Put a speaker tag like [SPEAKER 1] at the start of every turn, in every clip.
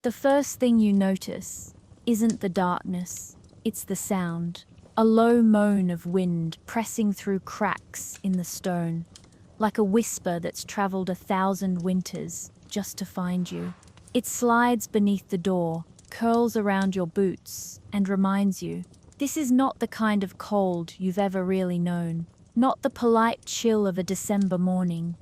[SPEAKER 1] The first thing you notice isn't the darkness, it's the sound. A low moan of wind pressing through cracks in the stone, like a whisper that's traveled 1,000 winters just to find you. It slides beneath the door, curls around your boots, and reminds you, this is not the kind of cold you've ever really known. Not the polite chill of a December morning,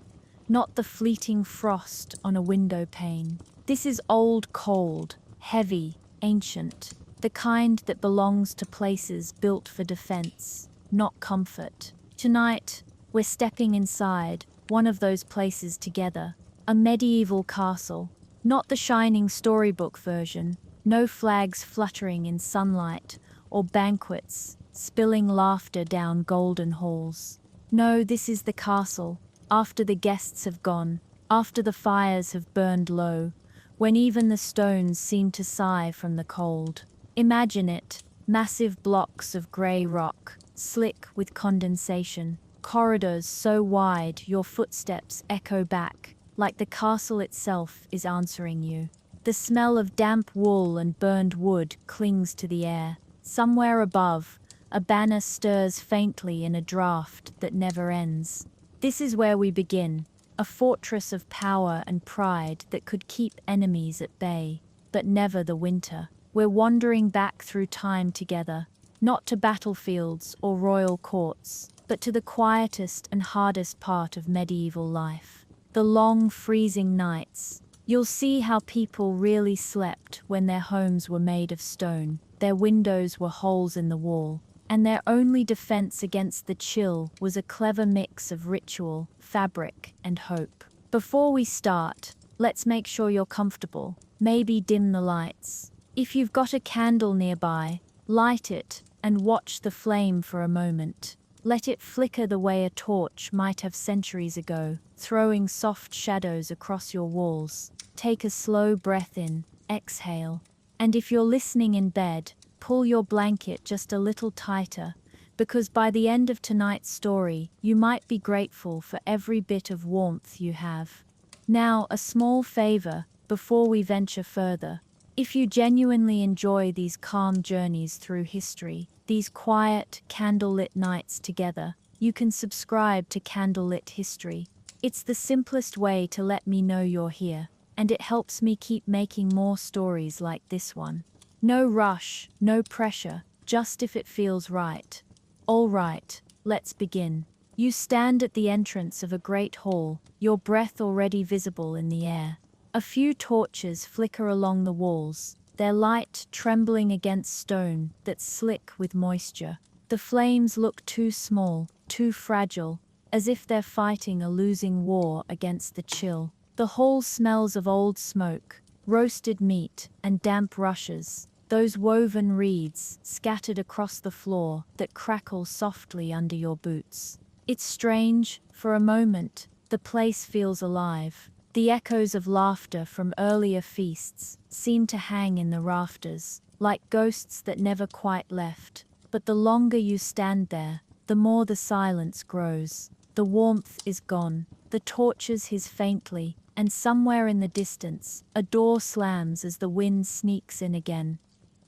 [SPEAKER 1] not the fleeting frost on a window pane. This is old cold, heavy, ancient, the kind that belongs to places built for defense, not comfort. Tonight, we're stepping inside one of those places together, a medieval castle, not the shining storybook version, no flags fluttering in sunlight or banquets spilling laughter down golden halls. No, this is the castle, after the guests have gone, after the fires have burned low, when even the stones seem to sigh from the cold. Imagine it, massive blocks of grey rock, slick with condensation, corridors so wide your footsteps echo back, like the castle itself is answering you. The smell of damp wool and burned wood clings to the air. Somewhere above, a banner stirs faintly in a draught that never ends. This is where we begin, a fortress of power and pride that could keep enemies at bay, but never the winter. We're wandering back through time together, not to battlefields or royal courts, but to the quietest and hardest part of medieval life. The long, freezing nights. You'll see how people really slept when their homes were made of stone, their windows were holes in the wall, and their only defense against the chill was a clever mix of ritual, fabric, and hope. Before we start, let's make sure you're comfortable. Maybe dim the lights. If you've got a candle nearby, light it and watch the flame for a moment. Let it flicker the way a torch might have centuries ago, throwing soft shadows across your walls. Take a slow breath in, exhale, and if you're listening in bed, pull your blanket just a little tighter, because by the end of tonight's story, you might be grateful for every bit of warmth you have. Now, a small favor before we venture further. If you genuinely enjoy these calm journeys through history, these quiet, candlelit nights together, you can subscribe to Candlelit History. It's the simplest way to let me know you're here, and it helps me keep making more stories like this one. No rush, no pressure, just if it feels right. All right, let's begin. You stand at the entrance of a great hall, your breath already visible in the air. A few torches flicker along the walls, their light trembling against stone that's slick with moisture. The flames look too small, too fragile, as if they're fighting a losing war against the chill. The hall smells of old smoke, roasted meat, and damp rushes, those woven reeds scattered across the floor that crackle softly under your boots. It's strange, for a moment, the place feels alive. The echoes of laughter from earlier feasts seem to hang in the rafters, like ghosts that never quite left. But the longer you stand there, the more the silence grows. The warmth is gone, the torches hiss faintly, and somewhere in the distance, a door slams as the wind sneaks in again.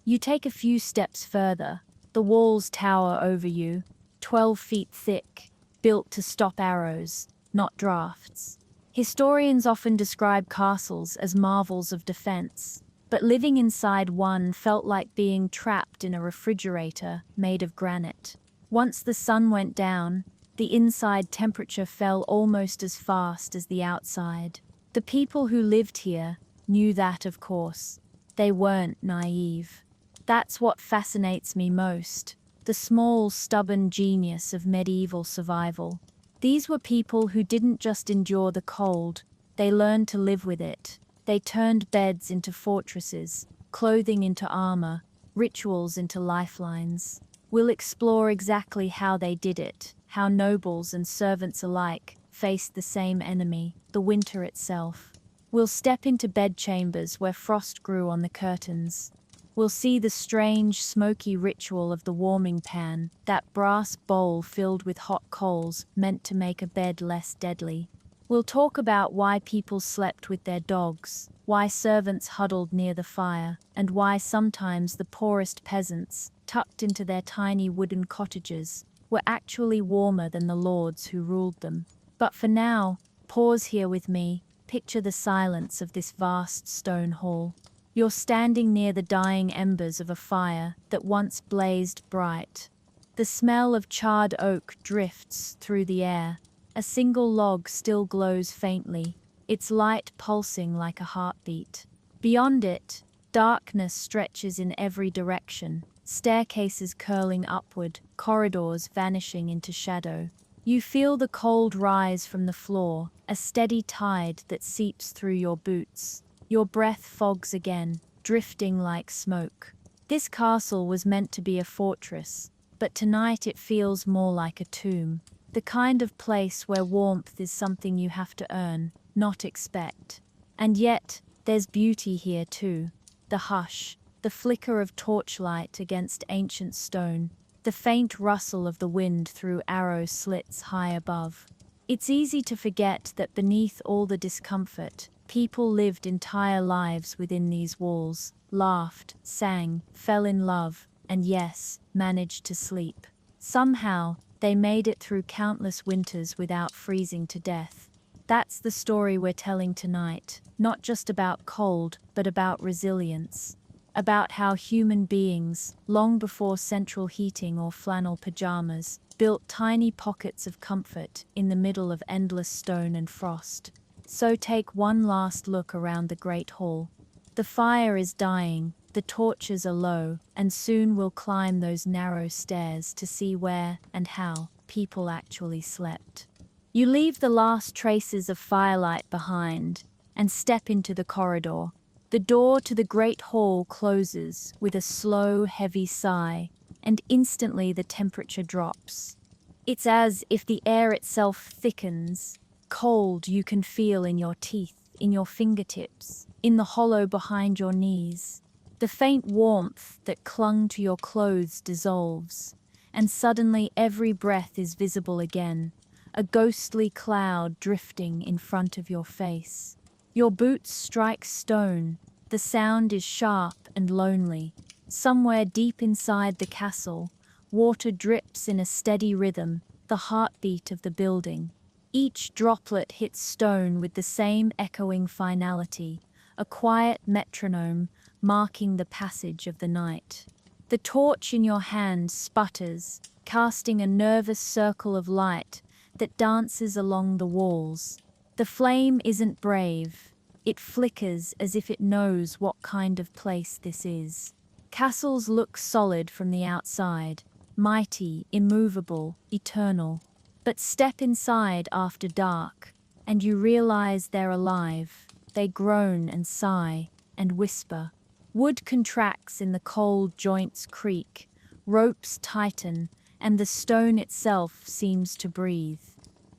[SPEAKER 1] You take a few steps further. The walls tower over you, 12 feet thick, built to stop arrows, not drafts. Historians often describe castles as marvels of defense, but living inside one felt like being trapped in a refrigerator made of granite. Once the sun went down, the inside temperature fell almost as fast as the outside. The people who lived here knew that, of course. They weren't naive. That's what fascinates me most, the small, stubborn genius of medieval survival. These were people who didn't just endure the cold, they learned to live with it. They turned beds into fortresses, clothing into armor, rituals into lifelines. We'll explore exactly how they did it, how nobles and servants alike faced the same enemy, the winter itself. We'll step into bedchambers where frost grew on the curtains. We'll see the strange, smoky ritual of the warming pan, that brass bowl filled with hot coals meant to make a bed less deadly. We'll talk about why people slept with their dogs, why servants huddled near the fire, and why sometimes the poorest peasants, tucked into their tiny wooden cottages, were actually warmer than the lords who ruled them. But for now, pause here with me, picture the silence of this vast stone hall. You're standing near the dying embers of a fire that once blazed bright. The smell of charred oak drifts through the air. A single log still glows faintly, its light pulsing like a heartbeat. Beyond it, darkness stretches in every direction, staircases curling upward, corridors vanishing into shadow. You feel the cold rise from the floor, a steady tide that seeps through your boots. Your breath fogs again, drifting like smoke. This castle was meant to be a fortress, but tonight it feels more like a tomb. The kind of place where warmth is something you have to earn, not expect. And yet, there's beauty here too. The hush, the flicker of torchlight against ancient stone, the faint rustle of the wind through arrow slits high above. It's easy to forget that beneath all the discomfort, people lived entire lives within these walls, laughed, sang, fell in love, and yes, managed to sleep. Somehow, they made it through countless winters without freezing to death. That's the story we're telling tonight, not just about cold, but about resilience. About how human beings, long before central heating or flannel pajamas, built tiny pockets of comfort in the middle of endless stone and frost. So take one last look around the great hall. The fire is dying, the torches are low, and soon we'll climb those narrow stairs to see where and how people actually slept. You leave the last traces of firelight behind and step into the corridor. The door to the great hall closes with a slow, heavy sigh, and instantly the temperature drops. It's as if the air itself thickens, cold you can feel in your teeth, in your fingertips, in the hollow behind your knees. The faint warmth that clung to your clothes dissolves, and suddenly every breath is visible again, a ghostly cloud drifting in front of your face. Your boots strike stone, the sound is sharp and lonely. Somewhere deep inside the castle, water drips in a steady rhythm, the heartbeat of the building. Each droplet hits stone with the same echoing finality, a quiet metronome marking the passage of the night. The torch in your hand sputters, casting a nervous circle of light that dances along the walls. The flame isn't brave. It flickers as if it knows what kind of place this is. Castles look solid from the outside, mighty, immovable, eternal. But step inside after dark, and you realize they're alive. They groan and sigh and whisper. Wood contracts in the cold joints creak, ropes tighten, and the stone itself seems to breathe.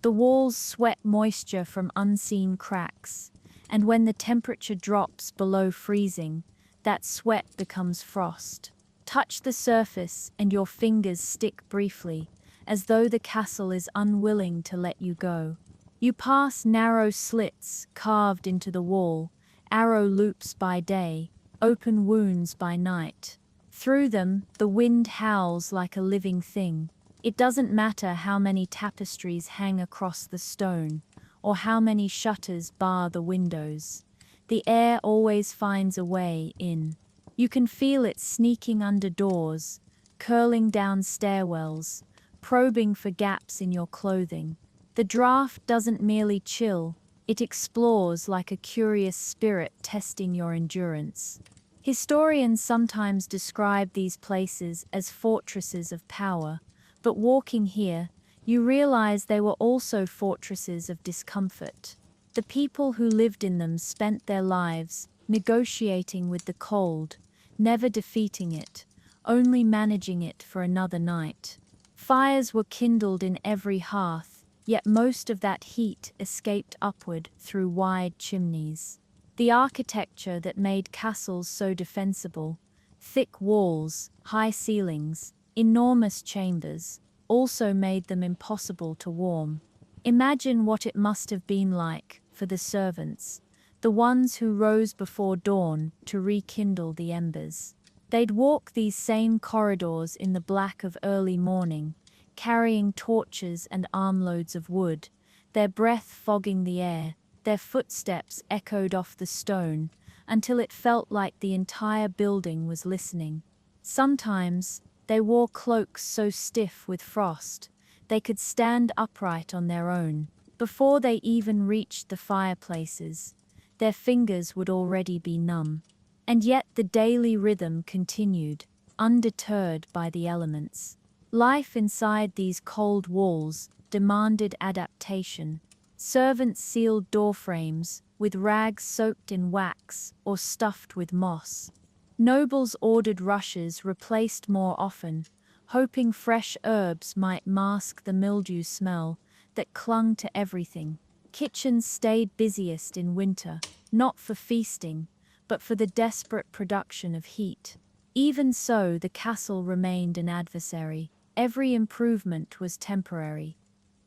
[SPEAKER 1] The walls sweat moisture from unseen cracks, and when the temperature drops below freezing, that sweat becomes frost. Touch the surface and your fingers stick briefly, as though the castle is unwilling to let you go. You pass narrow slits carved into the wall, arrow loops by day, open wounds by night. Through them, the wind howls like a living thing. It doesn't matter how many tapestries hang across the stone, or how many shutters bar the windows. The air always finds a way in. You can feel it sneaking under doors, curling down stairwells, probing for gaps in your clothing. The draft doesn't merely chill, it explores like a curious spirit testing your endurance. Historians sometimes describe these places as fortresses of power, but walking here, you realize they were also fortresses of discomfort. The people who lived in them spent their lives negotiating with the cold, never defeating it, only managing it for another night. Fires were kindled in every hearth, yet most of that heat escaped upward through wide chimneys. The architecture that made castles so defensible, thick walls, high ceilings, enormous chambers, also made them impossible to warm. Imagine what it must have been like for the servants, the ones who rose before dawn to rekindle the embers. They'd walk these same corridors in the black of early morning, carrying torches and armloads of wood, their breath fogging the air, their footsteps echoed off the stone, until it felt like the entire building was listening. Sometimes, they wore cloaks so stiff with frost, they could stand upright on their own. Before they even reached the fireplaces, their fingers would already be numb. And yet the daily rhythm continued, undeterred by the elements. Life inside these cold walls demanded adaptation. Servants sealed doorframes with rags soaked in wax or stuffed with moss. Nobles ordered rushes replaced more often, hoping fresh herbs might mask the mildew smell that clung to everything. Kitchens stayed busiest in winter, not for feasting, but for the desperate production of heat. Even so, the castle remained an adversary. Every improvement was temporary.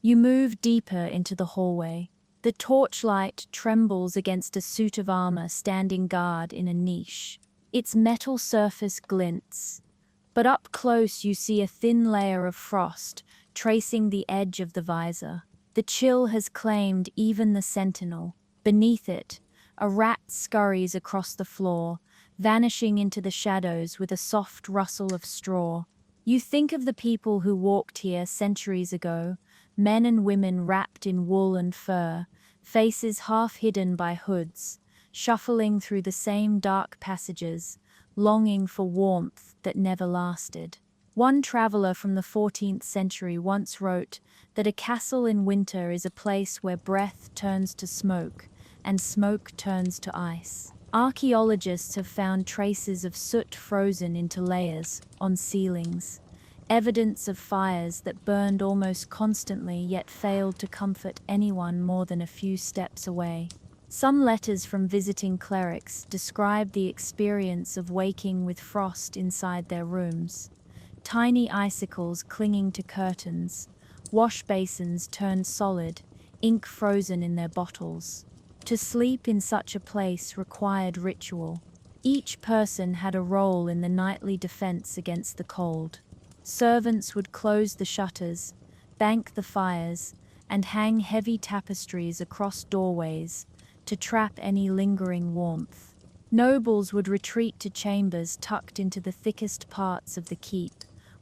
[SPEAKER 1] You move deeper into the hallway. The torchlight trembles against a suit of armor standing guard in a niche. Its metal surface glints, but up close you see a thin layer of frost tracing the edge of the visor. The chill has claimed even the sentinel. Beneath it, a rat scurries across the floor, vanishing into the shadows with a soft rustle of straw. You think of the people who walked here centuries ago, men and women wrapped in wool and fur, faces half hidden by hoods, shuffling through the same dark passages, longing for warmth that never lasted. One traveler from the 14th century once wrote that a castle in winter is a place where breath turns to smoke and smoke turns to ice. Archaeologists have found traces of soot frozen into layers on ceilings, evidence of fires that burned almost constantly yet failed to comfort anyone more than a few steps away. Some letters from visiting clerics describe the experience of waking with frost inside their rooms. Tiny icicles clinging to curtains, wash basins turned solid, ink frozen in their bottles. To sleep in such a place required ritual. Each person had a role in the nightly defense against the cold. Servants would close the shutters, bank the fires, and hang heavy tapestries across doorways to trap any lingering warmth. Nobles would retreat to chambers tucked into the thickest parts of the keep,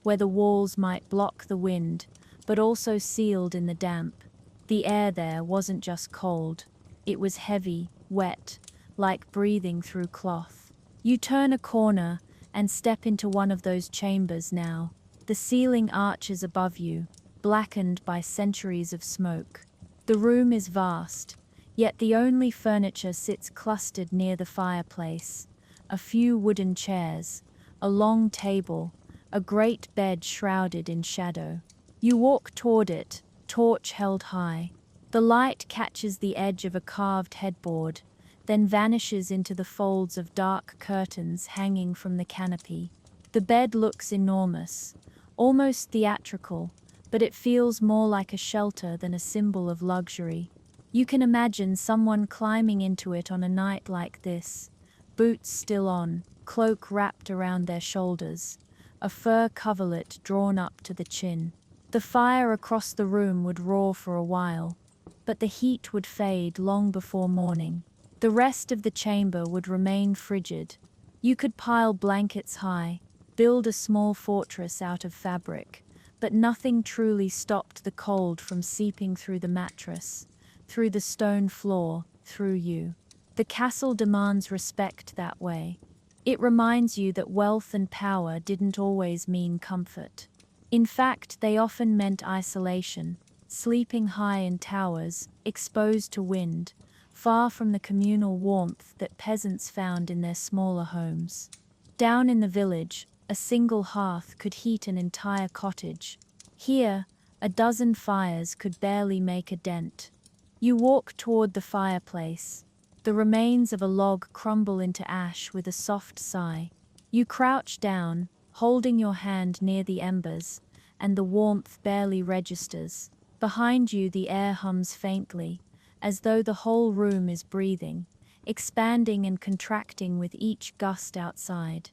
[SPEAKER 1] where the walls might block the wind, but also sealed in the damp. The air there wasn't just cold, it was heavy, wet, like breathing through cloth. You turn a corner and step into one of those chambers now. The ceiling arches above you, blackened by centuries of smoke. The room is vast, yet the only furniture sits clustered near the fireplace. A few wooden chairs, a long table, a great bed shrouded in shadow. You walk toward it, torch held high. The light catches the edge of a carved headboard, then vanishes into the folds of dark curtains hanging from the canopy. The bed looks enormous, almost theatrical, but it feels more like a shelter than a symbol of luxury. You can imagine someone climbing into it on a night like this, boots still on, cloak wrapped around their shoulders, a fur coverlet drawn up to the chin. The fire across the room would roar for a while, but the heat would fade long before morning. The rest of the chamber would remain frigid. You could pile blankets high, build a small fortress out of fabric, but nothing truly stopped the cold from seeping through the mattress, through the stone floor, through you. The castle demands respect that way. It reminds you that wealth and power didn't always mean comfort. In fact, they often meant isolation, sleeping high in towers, exposed to wind, far from the communal warmth that peasants found in their smaller homes. Down in the village, a single hearth could heat an entire cottage. Here, a dozen fires could barely make a dent. You walk toward the fireplace. The remains of a log crumble into ash with a soft sigh. You crouch down, holding your hand near the embers, and the warmth barely registers. Behind you the air hums faintly, as though the whole room is breathing, expanding and contracting with each gust outside.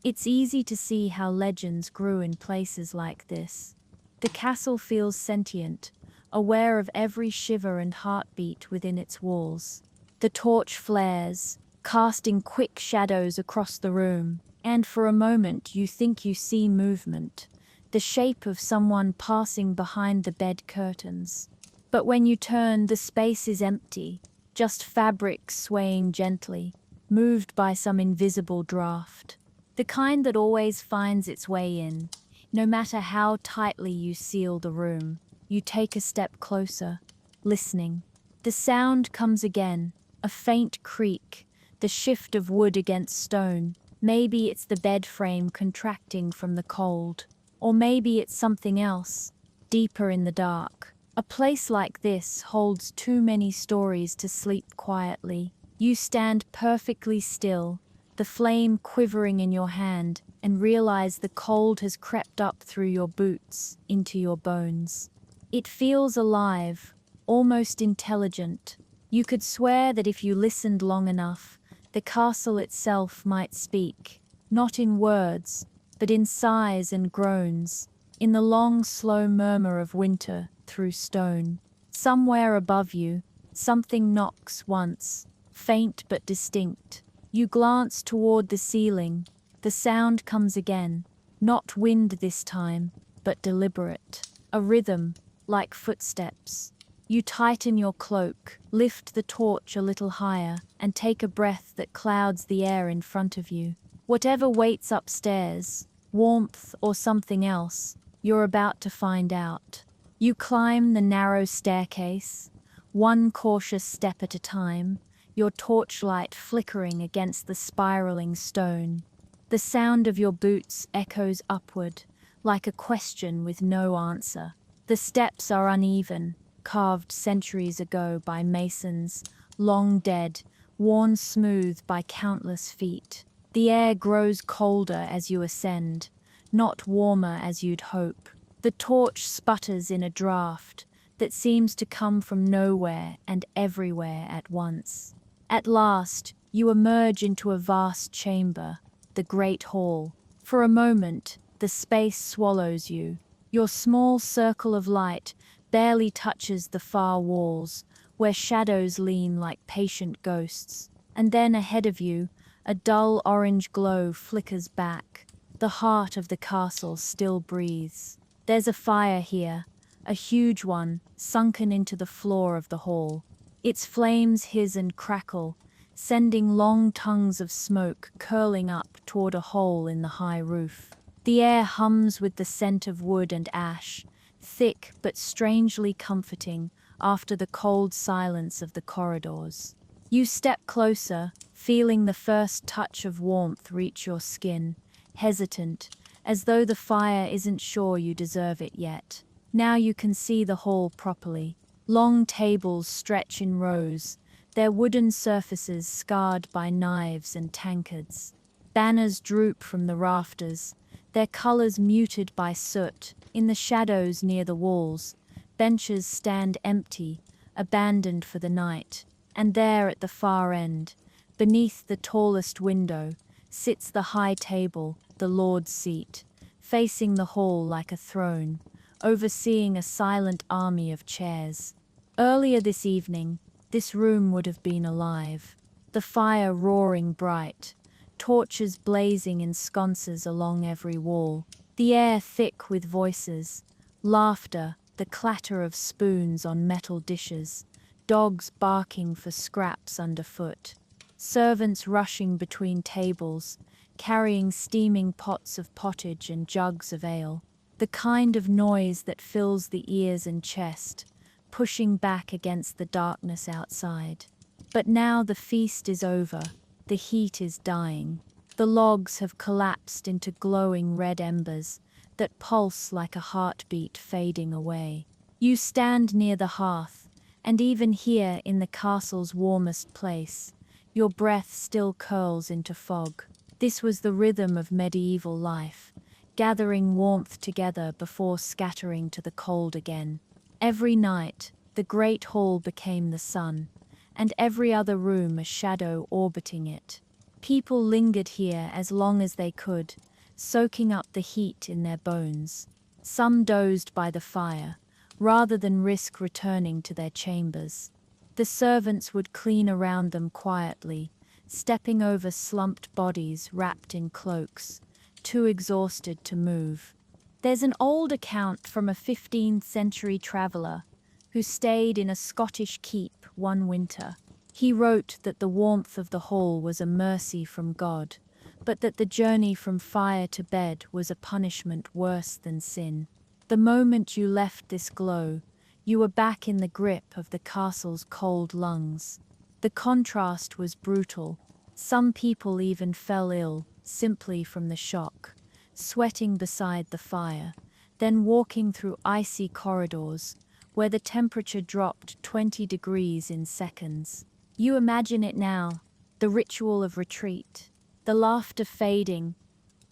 [SPEAKER 1] It's easy to see how legends grew in places like this. The castle feels sentient, aware of every shiver and heartbeat within its walls. The torch flares, casting quick shadows across the room, and for a moment you think you see movement, the shape of someone passing behind the bed curtains. But when you turn, the space is empty, just fabric swaying gently, moved by some invisible draft. The kind that always finds its way in. No matter how tightly you seal the room, you take a step closer, listening. The sound comes again, a faint creak, the shift of wood against stone. Maybe it's the bed frame contracting from the cold, or maybe it's something else, deeper in the dark. A place like this holds too many stories to sleep quietly. You stand perfectly still, the flame quivering in your hand, and realize the cold has crept up through your boots, into your bones. It feels alive, almost intelligent. You could swear that if you listened long enough, the castle itself might speak, not in words, but in sighs and groans, in the long, slow murmur of winter through stone. Somewhere above you, something knocks once, faint but distinct. You glance toward the ceiling. The sound comes again, not wind this time, but deliberate. A rhythm, like footsteps. You tighten your cloak, lift the torch a little higher, and take a breath that clouds the air in front of you. Whatever waits upstairs, warmth or something else, you're about to find out. You climb the narrow staircase, one cautious step at a time, your torchlight flickering against the spiraling stone. The sound of your boots echoes upward, like a question with no answer. The steps are uneven, carved centuries ago by masons, long dead, worn smooth by countless feet. The air grows colder as you ascend, not warmer as you'd hope. The torch sputters in a draft that seems to come from nowhere and everywhere at once. At last, you emerge into a vast chamber, the Great Hall. For a moment, the space swallows you. Your small circle of light barely touches the far walls, where shadows lean like patient ghosts. And then ahead of you, a dull orange glow flickers back. The heart of the castle still breathes. There's a fire here, a huge one, sunken into the floor of the hall. Its flames hiss and crackle, sending long tongues of smoke curling up toward a hole in the high roof. The air hums with the scent of wood and ash, thick but strangely comforting after the cold silence of the corridors. You step closer, feeling the first touch of warmth reach your skin, hesitant, as though the fire isn't sure you deserve it yet. Now you can see the hall properly. Long tables stretch in rows, their wooden surfaces scarred by knives and tankards. Banners droop from the rafters, their colors muted by soot. In the shadows near the walls, benches stand empty, abandoned for the night. And there at the far end, beneath the tallest window, sits the high table, the Lord's seat, facing the hall like a throne, overseeing a silent army of chairs. Earlier this evening, this room would have been alive, the fire roaring bright, torches blazing in sconces along every wall, the air thick with voices, laughter, the clatter of spoons on metal dishes, dogs barking for scraps underfoot, servants rushing between tables, carrying steaming pots of pottage and jugs of ale, the kind of noise that fills the ears and chest, pushing back against the darkness outside. But now the feast is over, the heat is dying. The logs have collapsed into glowing red embers that pulse like a heartbeat fading away. You stand near the hearth, and even here in the castle's warmest place, your breath still curls into fog. This was the rhythm of medieval life, gathering warmth together before scattering to the cold again. Every night, the great hall became the sun, and every other room a shadow orbiting it. People lingered here as long as they could, soaking up the heat in their bones. Some dozed by the fire, rather than risk returning to their chambers. The servants would clean around them quietly, stepping over slumped bodies wrapped in cloaks, too exhausted to move. There's an old account from a 15th century traveller who stayed in a Scottish keep one winter. He wrote that the warmth of the hall was a mercy from God, but that the journey from fire to bed was a punishment worse than sin. The moment you left this glow, you were back in the grip of the castle's cold lungs. The contrast was brutal. Some people even fell ill, simply from the shock, sweating beside the fire, then walking through icy corridors, where the temperature dropped 20 degrees in seconds. You imagine it now, the ritual of retreat, the laughter fading,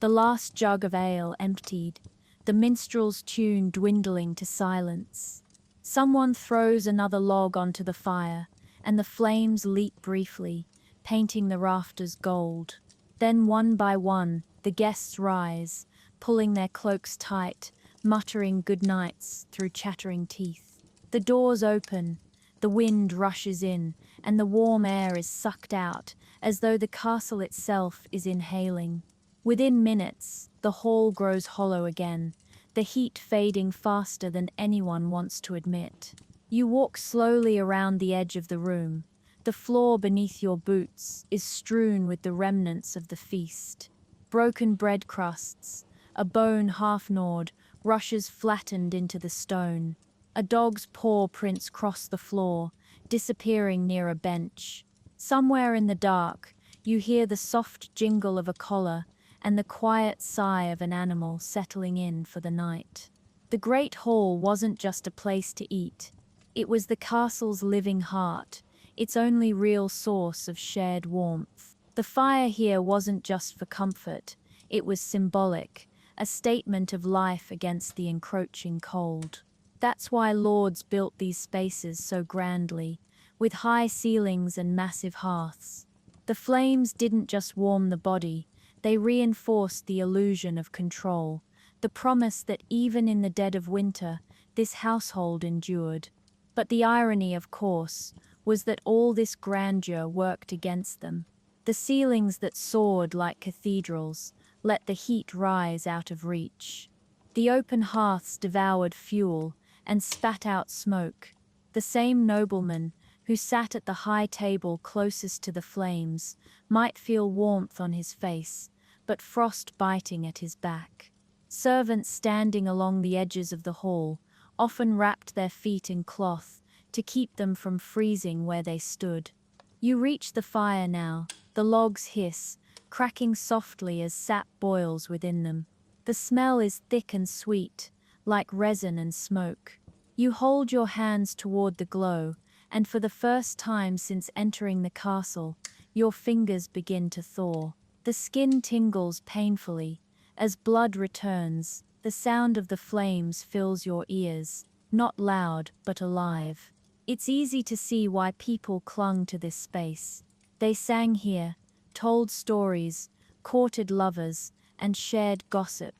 [SPEAKER 1] the last jug of ale emptied, the minstrel's tune dwindling to silence. Someone throws another log onto the fire, and the flames leap briefly, painting the rafters gold. Then one by one, the guests rise, pulling their cloaks tight, muttering good nights through chattering teeth. The doors open, the wind rushes in, and the warm air is sucked out, as though the castle itself is inhaling. Within minutes, the hall grows hollow again, the heat fading faster than anyone wants to admit. You walk slowly around the edge of the room. The floor beneath your boots is strewn with the remnants of the feast. Broken bread crusts, a bone half gnawed, rushes flattened into the stone. A dog's paw prints cross the floor, disappearing near a bench. Somewhere in the dark, you hear the soft jingle of a collar and the quiet sigh of an animal settling in for the night. The great hall wasn't just a place to eat. It was the castle's living heart, its only real source of shared warmth. The fire here wasn't just for comfort, it was symbolic, a statement of life against the encroaching cold. That's why lords built these spaces so grandly, with high ceilings and massive hearths. The flames didn't just warm the body, they reinforced the illusion of control, the promise that even in the dead of winter, this household endured. But the irony, of course, was that all this grandeur worked against them. The ceilings that soared like cathedrals let the heat rise out of reach. The open hearths devoured fuel and spat out smoke. The same nobleman who sat at the high table closest to the flames might feel warmth on his face, but frost biting at his back. Servants standing along the edges of the hall often wrapped their feet in cloth to keep them from freezing where they stood. You reach the fire now, the logs hiss, cracking softly as sap boils within them. The smell is thick and sweet, like resin and smoke. You hold your hands toward the glow, and for the first time since entering the castle, your fingers begin to thaw. The skin tingles painfully. As blood returns, the sound of the flames fills your ears, not loud but alive. It's easy to see why people clung to this space. They sang here, told stories, courted lovers, and shared gossip.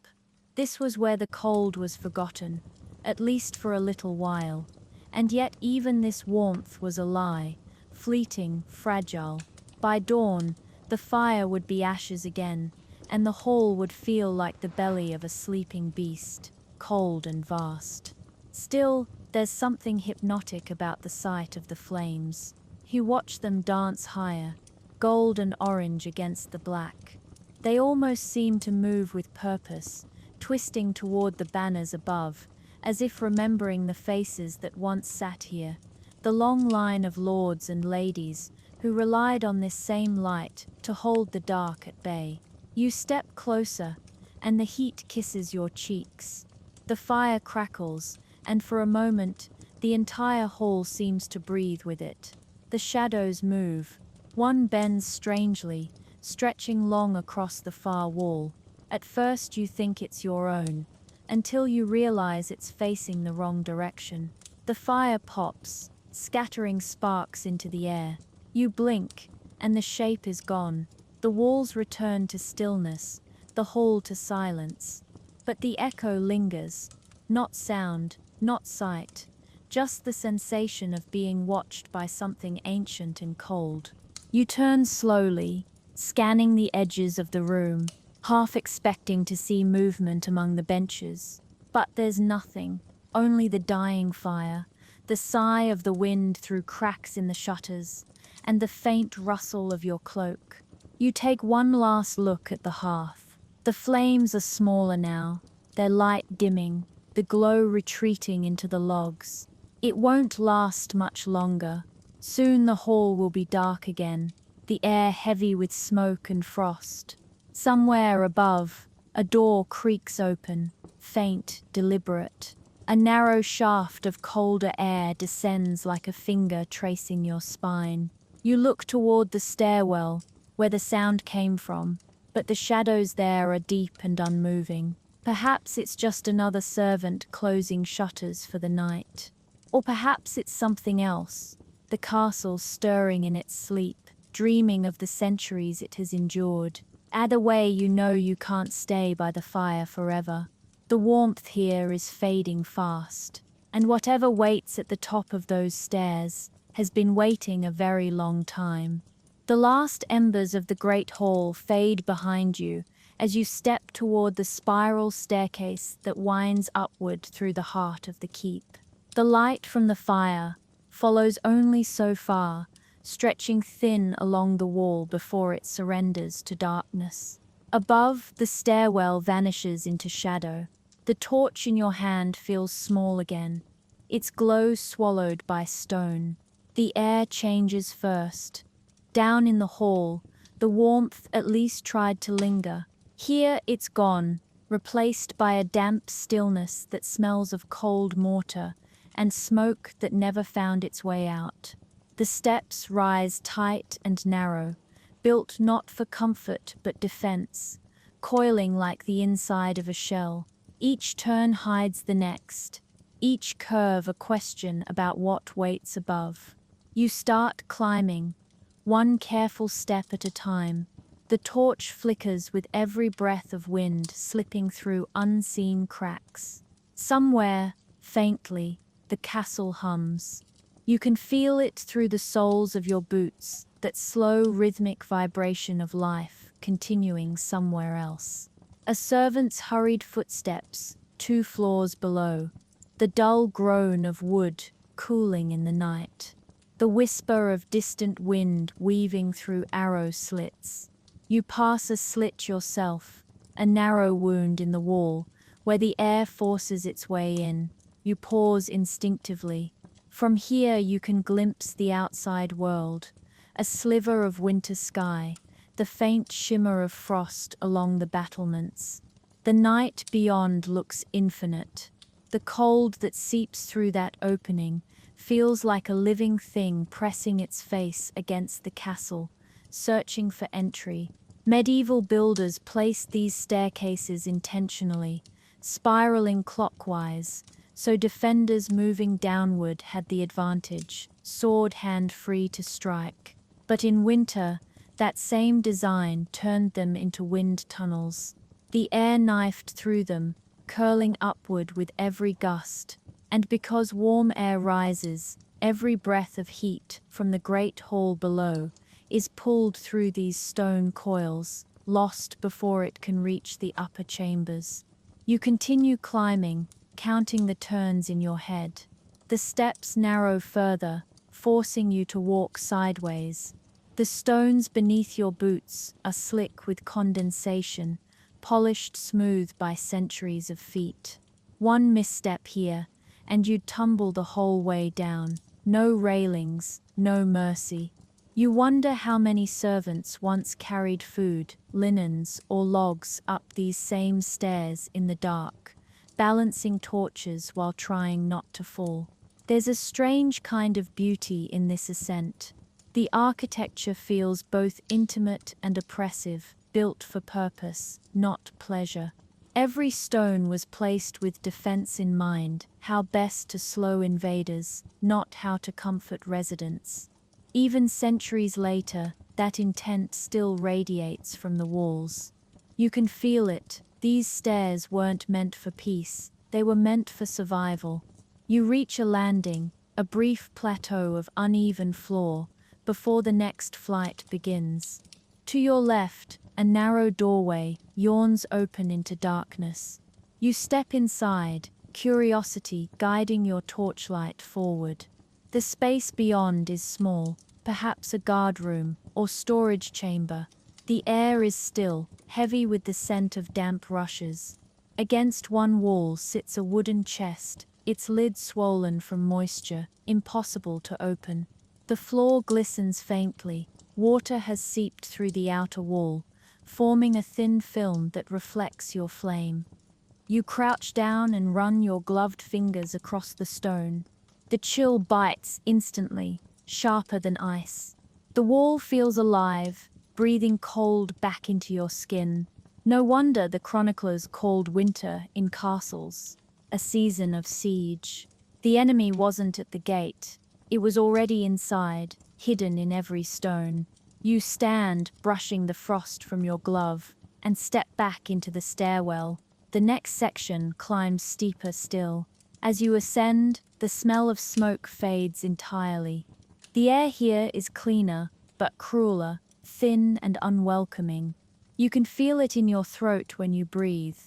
[SPEAKER 1] This was where the cold was forgotten, at least for a little while. And yet even this warmth was a lie, fleeting, fragile. By dawn, the fire would be ashes again, and the hall would feel like the belly of a sleeping beast, cold and vast. Still, there's something hypnotic about the sight of the flames. You watch them dance higher, gold and orange against the black. They almost seem to move with purpose, twisting toward the banners above, as if remembering the faces that once sat here, the long line of lords and ladies who relied on this same light to hold the dark at bay. You step closer, and the heat kisses your cheeks. The fire crackles, and for a moment, the entire hall seems to breathe with it. The shadows move. One bends strangely, stretching long across the far wall. At first you think it's your own, until you realize it's facing the wrong direction. The fire pops, scattering sparks into the air. You blink, and the shape is gone. The walls return to stillness, the hall to silence. But the echo lingers, not sound, not sight, just the sensation of being watched by something ancient and cold. You turn slowly, scanning the edges of the room, half expecting to see movement among the benches. But there's nothing, only the dying fire, the sigh of the wind through cracks in the shutters, and the faint rustle of your cloak. You take one last look at the hearth. The flames are smaller now, their light dimming, the glow retreating into the logs. It won't last much longer. Soon the hall will be dark again, the air heavy with smoke and frost. Somewhere above, a door creaks open, faint, deliberate. A narrow shaft of colder air descends like a finger tracing your spine. You look toward the stairwell, where the sound came from, but the shadows there are deep and unmoving. Perhaps it's just another servant closing shutters for the night. Or perhaps it's something else, the castle stirring in its sleep, dreaming of the centuries it has endured. Either way, you know you can't stay by the fire forever. The warmth here is fading fast, and whatever waits at the top of those stairs has been waiting a very long time. The last embers of the great hall fade behind you as you step toward the spiral staircase that winds upward through the heart of the keep. The light from the fire follows only so far, stretching thin along the wall before it surrenders to darkness. Above, the stairwell vanishes into shadow. The torch in your hand feels small again, its glow swallowed by stone. The air changes first. Down in the hall, the warmth at least tried to linger. Here it's gone, replaced by a damp stillness that smells of cold mortar and smoke that never found its way out. The steps rise tight and narrow, built not for comfort but defense, coiling like the inside of a shell. Each turn hides the next, each curve a question about what waits above. You start climbing, one careful step at a time. The torch flickers with every breath of wind slipping through unseen cracks. Somewhere, faintly, the castle hums. You can feel it through the soles of your boots, that slow rhythmic vibration of life continuing somewhere else. A servant's hurried footsteps, 2 floors below. The dull groan of wood cooling in the night. The whisper of distant wind weaving through arrow slits. You pass a slit yourself, a narrow wound in the wall, where the air forces its way in. You pause instinctively. From here you can glimpse the outside world, a sliver of winter sky, the faint shimmer of frost along the battlements. The night beyond looks infinite. The cold that seeps through that opening feels like a living thing pressing its face against the castle, searching for entry. Medieval builders placed these staircases intentionally, spiraling clockwise, so defenders moving downward had the advantage, sword hand free to strike. But in winter, that same design turned them into wind tunnels. The air knifed through them, curling upward with every gust. And because warm air rises, every breath of heat from the great hall below is pulled through these stone coils, lost before it can reach the upper chambers. You continue climbing, counting the turns in your head. The steps narrow further, forcing you to walk sideways. The stones beneath your boots are slick with condensation, polished smooth by centuries of feet. One misstep here, and you'd tumble the whole way down. No railings, no mercy. You wonder how many servants once carried food, linens, or logs up these same stairs in the dark, balancing torches while trying not to fall. There's a strange kind of beauty in this ascent. The architecture feels both intimate and oppressive, built for purpose, not pleasure. Every stone was placed with defense in mind, how best to slow invaders, not how to comfort residents. Even centuries later, that intent still radiates from the walls. You can feel it. These stairs weren't meant for peace, they were meant for survival. You reach a landing, a brief plateau of uneven floor, before the next flight begins. To your left, a narrow doorway yawns open into darkness. You step inside, curiosity guiding your torchlight forward. The space beyond is small, perhaps a guard room or storage chamber. The air is still, heavy with the scent of damp rushes. Against one wall sits a wooden chest, its lid swollen from moisture, impossible to open. The floor glistens faintly. Water has seeped through the outer wall, forming a thin film that reflects your flame. You crouch down and run your gloved fingers across the stone. The chill bites instantly, sharper than ice. The wall feels alive, breathing cold back into your skin. No wonder the chroniclers called winter in castles a season of siege. The enemy wasn't at the gate. It was already inside, hidden in every stone. You stand, brushing the frost from your glove, and step back into the stairwell. The next section climbs steeper still. As you ascend, the smell of smoke fades entirely. The air here is cleaner, but crueler, thin and unwelcoming. You can feel it in your throat when you breathe.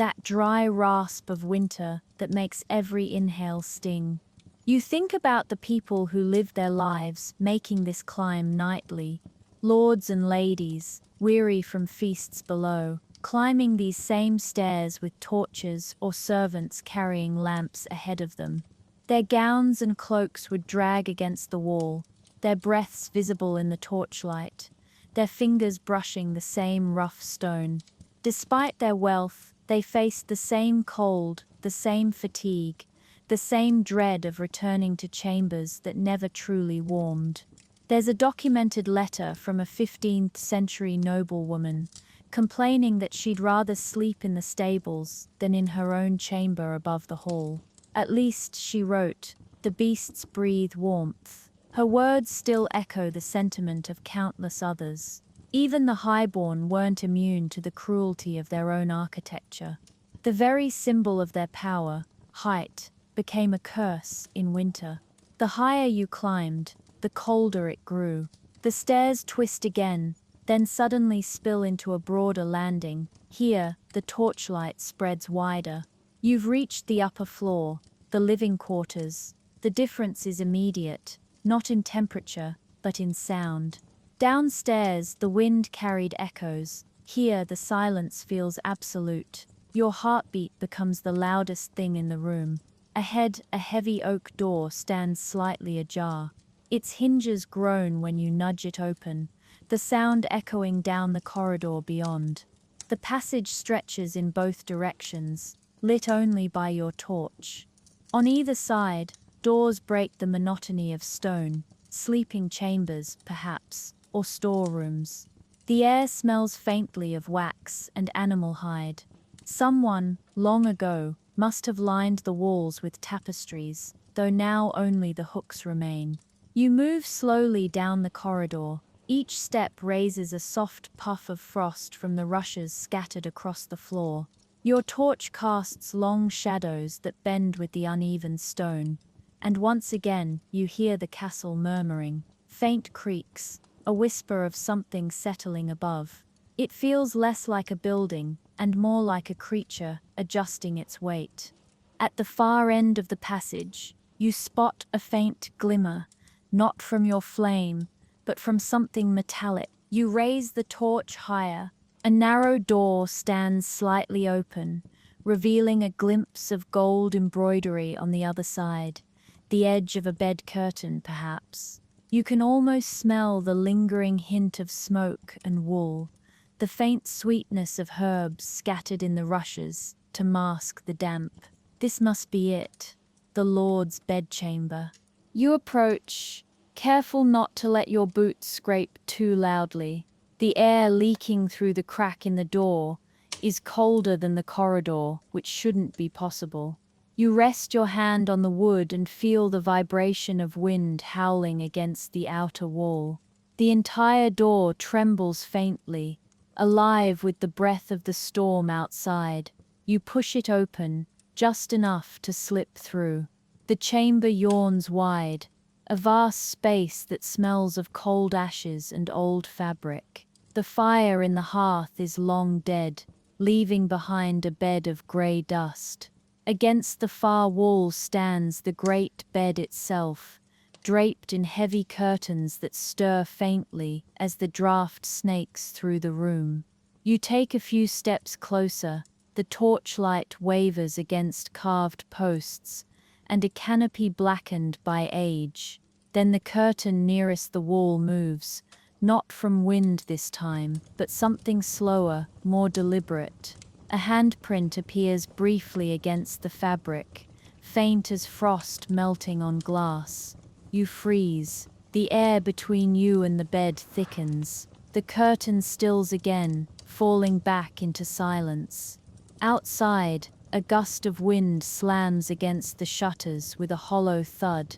[SPEAKER 1] That dry rasp of winter that makes every inhale sting. You think about the people who live their lives making this climb nightly. Lords and ladies, weary from feasts below, climbing these same stairs with torches or servants carrying lamps ahead of them. Their gowns and cloaks would drag against the wall, their breaths visible in the torchlight, their fingers brushing the same rough stone. Despite their wealth, they faced the same cold, the same fatigue, the same dread of returning to chambers that never truly warmed. There's a documented letter from a 15th century noblewoman, complaining that she'd rather sleep in the stables than in her own chamber above the hall. At least, she wrote, the beasts breathe warmth. Her words still echo the sentiment of countless others. Even the highborn weren't immune to the cruelty of their own architecture. The very symbol of their power, height, became a curse in winter. The higher you climbed, the colder it grew. The stairs twist again, then suddenly spill into a broader landing. Here, the torchlight spreads wider. You've reached the upper floor, the living quarters. The difference is immediate, not in temperature, but in sound. Downstairs, the wind carried echoes. Here, the silence feels absolute. Your heartbeat becomes the loudest thing in the room. Ahead, a heavy oak door stands slightly ajar. Its hinges groan when you nudge it open, the sound echoing down the corridor beyond. The passage stretches in both directions, lit only by your torch. On either side, doors break the monotony of stone, sleeping chambers, perhaps, or storerooms. The air smells faintly of wax and animal hide. Someone, long ago, must have lined the walls with tapestries, though now only the hooks remain. You move slowly down the corridor. Each step raises a soft puff of frost from the rushes scattered across the floor. Your torch casts long shadows that bend with the uneven stone, and once again you hear the castle murmuring. Faint creaks, a whisper of something settling above. It feels less like a building and more like a creature adjusting its weight. At the far end of the passage, you spot a faint glimmer, not from your flame, but from something metallic. You raise the torch higher. A narrow door stands slightly open, revealing a glimpse of gold embroidery on the other side, the edge of a bed curtain, perhaps. You can almost smell the lingering hint of smoke and wool, the faint sweetness of herbs scattered in the rushes to mask the damp. This must be it, the Lord's bedchamber. You approach, careful not to let your boots scrape too loudly. The air leaking through the crack in the door, is colder than the corridor, which shouldn't be possible. You rest your hand on the wood and feel the vibration of wind howling against the outer wall. The entire door trembles faintly, alive with the breath of the storm outside. You push it open, just enough to slip through. The chamber yawns wide, a vast space that smells of cold ashes and old fabric. The fire in the hearth is long dead, leaving behind a bed of grey dust. Against the far wall stands the great bed itself, draped in heavy curtains that stir faintly as the draught snakes through the room. You take a few steps closer, the torchlight wavers against carved posts, and a canopy blackened by age. Then the curtain nearest the wall moves, not from wind this time, but something slower, more deliberate. A handprint appears briefly against the fabric, faint as frost melting on glass. You freeze. The air between you and the bed thickens. The curtain stills again, falling back into silence. Outside, a gust of wind slams against the shutters with a hollow thud,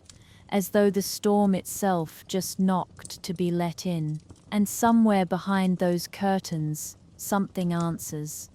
[SPEAKER 1] as though the storm itself just knocked to be let in. And somewhere behind those curtains, something answers.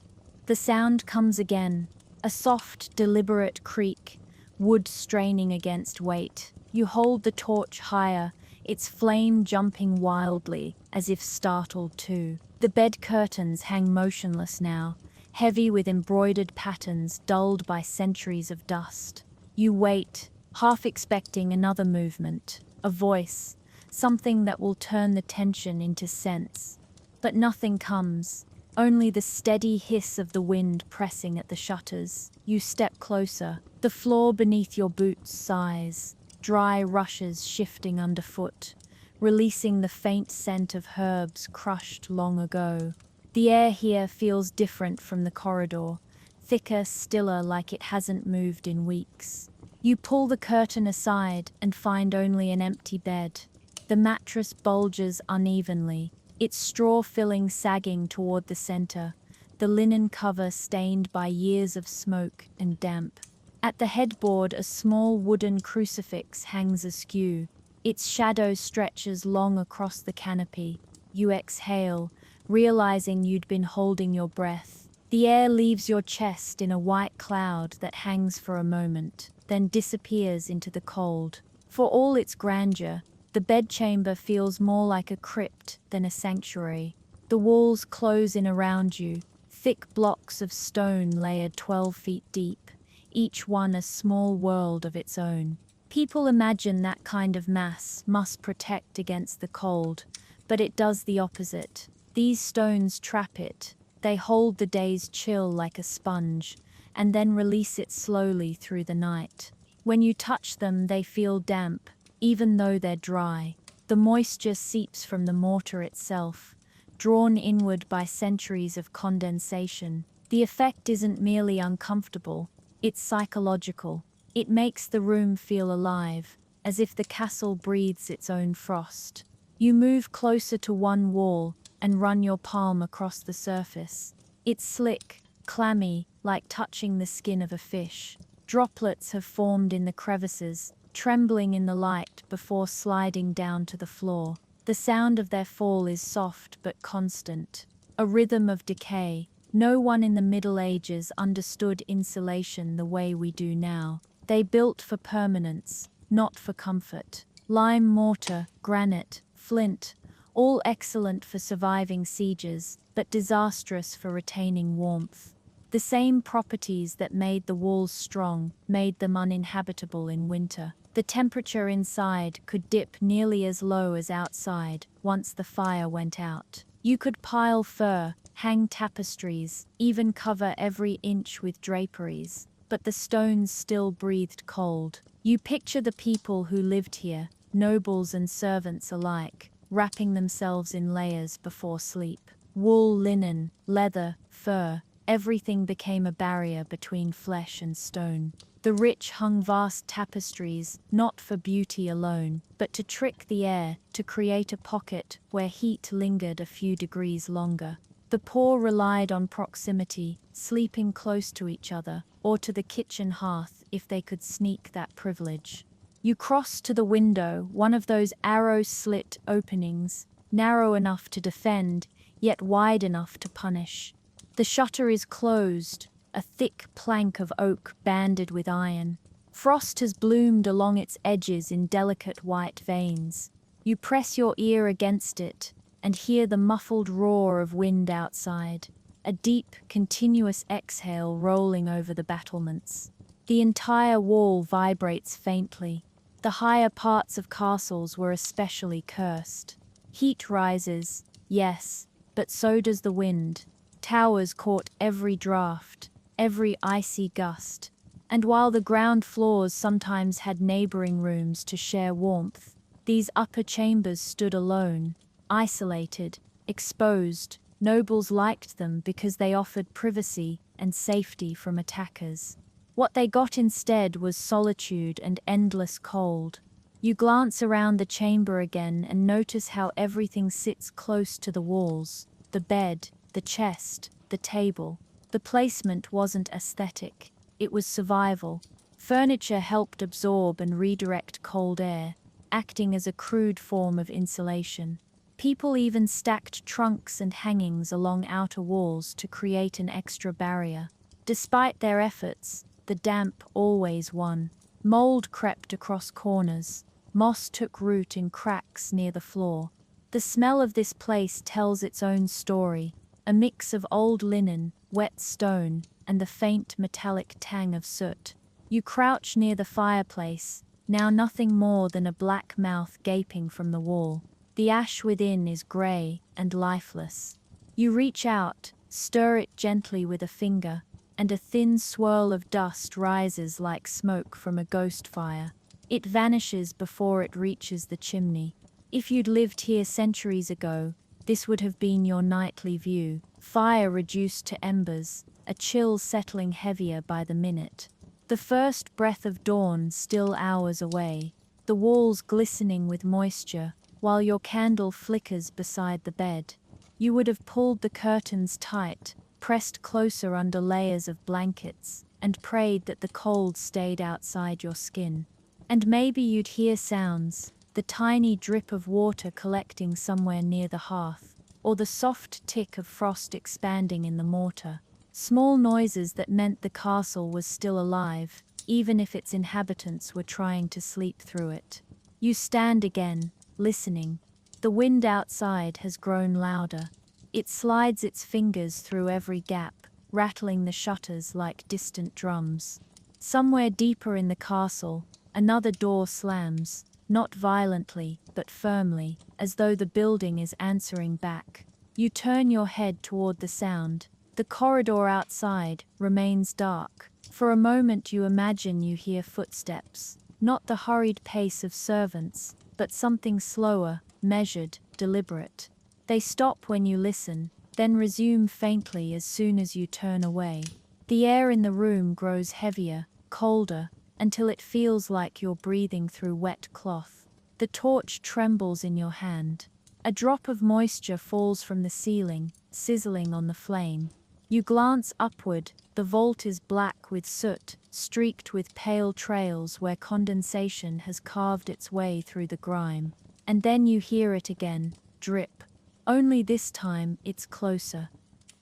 [SPEAKER 1] The sound comes again, a soft, deliberate creak, wood straining against weight. You hold the torch higher, its flame jumping wildly, as if startled too. The bed curtains hang motionless now, heavy with embroidered patterns dulled by centuries of dust. You wait, half expecting another movement, a voice, something that will turn the tension into sense. But nothing comes. Only the steady hiss of the wind pressing at the shutters. You step closer. The floor beneath your boots sighs, dry rushes shifting underfoot, releasing the faint scent of herbs crushed long ago. The air here feels different from the corridor, thicker, stiller, like it hasn't moved in weeks. You pull the curtain aside and find only an empty bed. The mattress bulges unevenly, its straw filling sagging toward the center, the linen cover stained by years of smoke and damp. At the headboard, a small wooden crucifix hangs askew. Its shadow stretches long across the canopy. You exhale, realizing you'd been holding your breath. The air leaves your chest in a white cloud that hangs for a moment, then disappears into the cold. For all its grandeur, the bedchamber feels more like a crypt than a sanctuary. The walls close in around you, thick blocks of stone layered 12 feet deep, each one a small world of its own. People imagine that kind of mass must protect against the cold, but it does the opposite. These stones trap it. They hold the day's chill like a sponge, and then release it slowly through the night. When you touch them, they feel damp, even though they're dry. The moisture seeps from the mortar itself, drawn inward by centuries of condensation. The effect isn't merely uncomfortable, it's psychological. It makes the room feel alive, as if the castle breathes its own frost. You move closer to one wall and run your palm across the surface. It's slick, clammy, like touching the skin of a fish. Droplets have formed in the crevices, trembling in the light before sliding down to the floor. The sound of their fall is soft but constant, a rhythm of decay. No one in the Middle Ages understood insulation the way we do now. They built for permanence, not for comfort. Lime mortar, granite, flint, all excellent for surviving sieges, but disastrous for retaining warmth. The same properties that made the walls strong made them uninhabitable in winter. The temperature inside could dip nearly as low as outside once the fire went out. You could pile fur, hang tapestries, even cover every inch with draperies, but the stones still breathed cold. You picture the people who lived here, nobles and servants alike, wrapping themselves in layers before sleep. Wool, linen, leather, fur, everything became a barrier between flesh and stone. The rich hung vast tapestries, not for beauty alone, but to trick the air, to create a pocket where heat lingered a few degrees longer. The poor relied on proximity, sleeping close to each other, or to the kitchen hearth if they could sneak that privilege. You cross to the window, one of those arrow-slit openings, narrow enough to defend, yet wide enough to punish. The shutter is closed, a thick plank of oak banded with iron. Frost has bloomed along its edges in delicate white veins. You press your ear against it and hear the muffled roar of wind outside, a deep, continuous exhale rolling over the battlements. The entire wall vibrates faintly. The higher parts of castles were especially cursed. Heat rises, yes, but so does the wind. Towers caught every draught, every icy gust. And while the ground floors sometimes had neighboring rooms to share warmth, these upper chambers stood alone, isolated, exposed. Nobles liked them because they offered privacy and safety from attackers. What they got instead was solitude and endless cold. You glance around the chamber again and notice how everything sits close to the walls. The bed, the chest, the table. The placement wasn't aesthetic, it was survival. Furniture helped absorb and redirect cold air, acting as a crude form of insulation. People even stacked trunks and hangings along outer walls to create an extra barrier. Despite their efforts, the damp always won. Mold crept across corners. Moss took root in cracks near the floor. The smell of this place tells its own story, a mix of old linen, wet stone, and the faint metallic tang of soot. You crouch near the fireplace, now nothing more than a black mouth gaping from the wall. The ash within is grey and lifeless. You reach out, stir it gently with a finger, and a thin swirl of dust rises like smoke from a ghost fire. It vanishes before it reaches the chimney. If you'd lived here centuries ago, this would have been your nightly view. Fire reduced to embers, a chill settling heavier by the minute. The first breath of dawn still hours away, the walls glistening with moisture, while your candle flickers beside the bed. You would have pulled the curtains tight, pressed closer under layers of blankets, and prayed that the cold stayed outside your skin. And maybe you'd hear sounds, the tiny drip of water collecting somewhere near the hearth, or the soft tick of frost expanding in the mortar. Small noises that meant the castle was still alive, even if its inhabitants were trying to sleep through it. You stand again, listening. The wind outside has grown louder. It slides its fingers through every gap, rattling the shutters like distant drums. Somewhere deeper in the castle, another door slams, not violently, but firmly, as though the building is answering back. You turn your head toward the sound. The corridor outside remains dark. For a moment you imagine you hear footsteps, not the hurried pace of servants, but something slower, measured, deliberate. They stop when you listen, then resume faintly as soon as you turn away. The air in the room grows heavier, colder, until it feels like you're breathing through wet cloth. The torch trembles in your hand. A drop of moisture falls from the ceiling, sizzling on the flame. You glance upward. The vault is black with soot, streaked with pale trails where condensation has carved its way through the grime. And then you hear it again, drip. Only this time it's closer.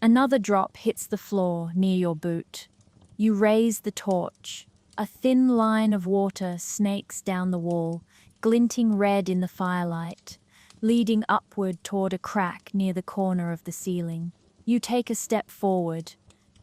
[SPEAKER 1] Another drop hits the floor near your boot. You raise the torch. A thin line of water snakes down the wall, glinting red in the firelight, leading upward toward a crack near the corner of the ceiling. You take a step forward,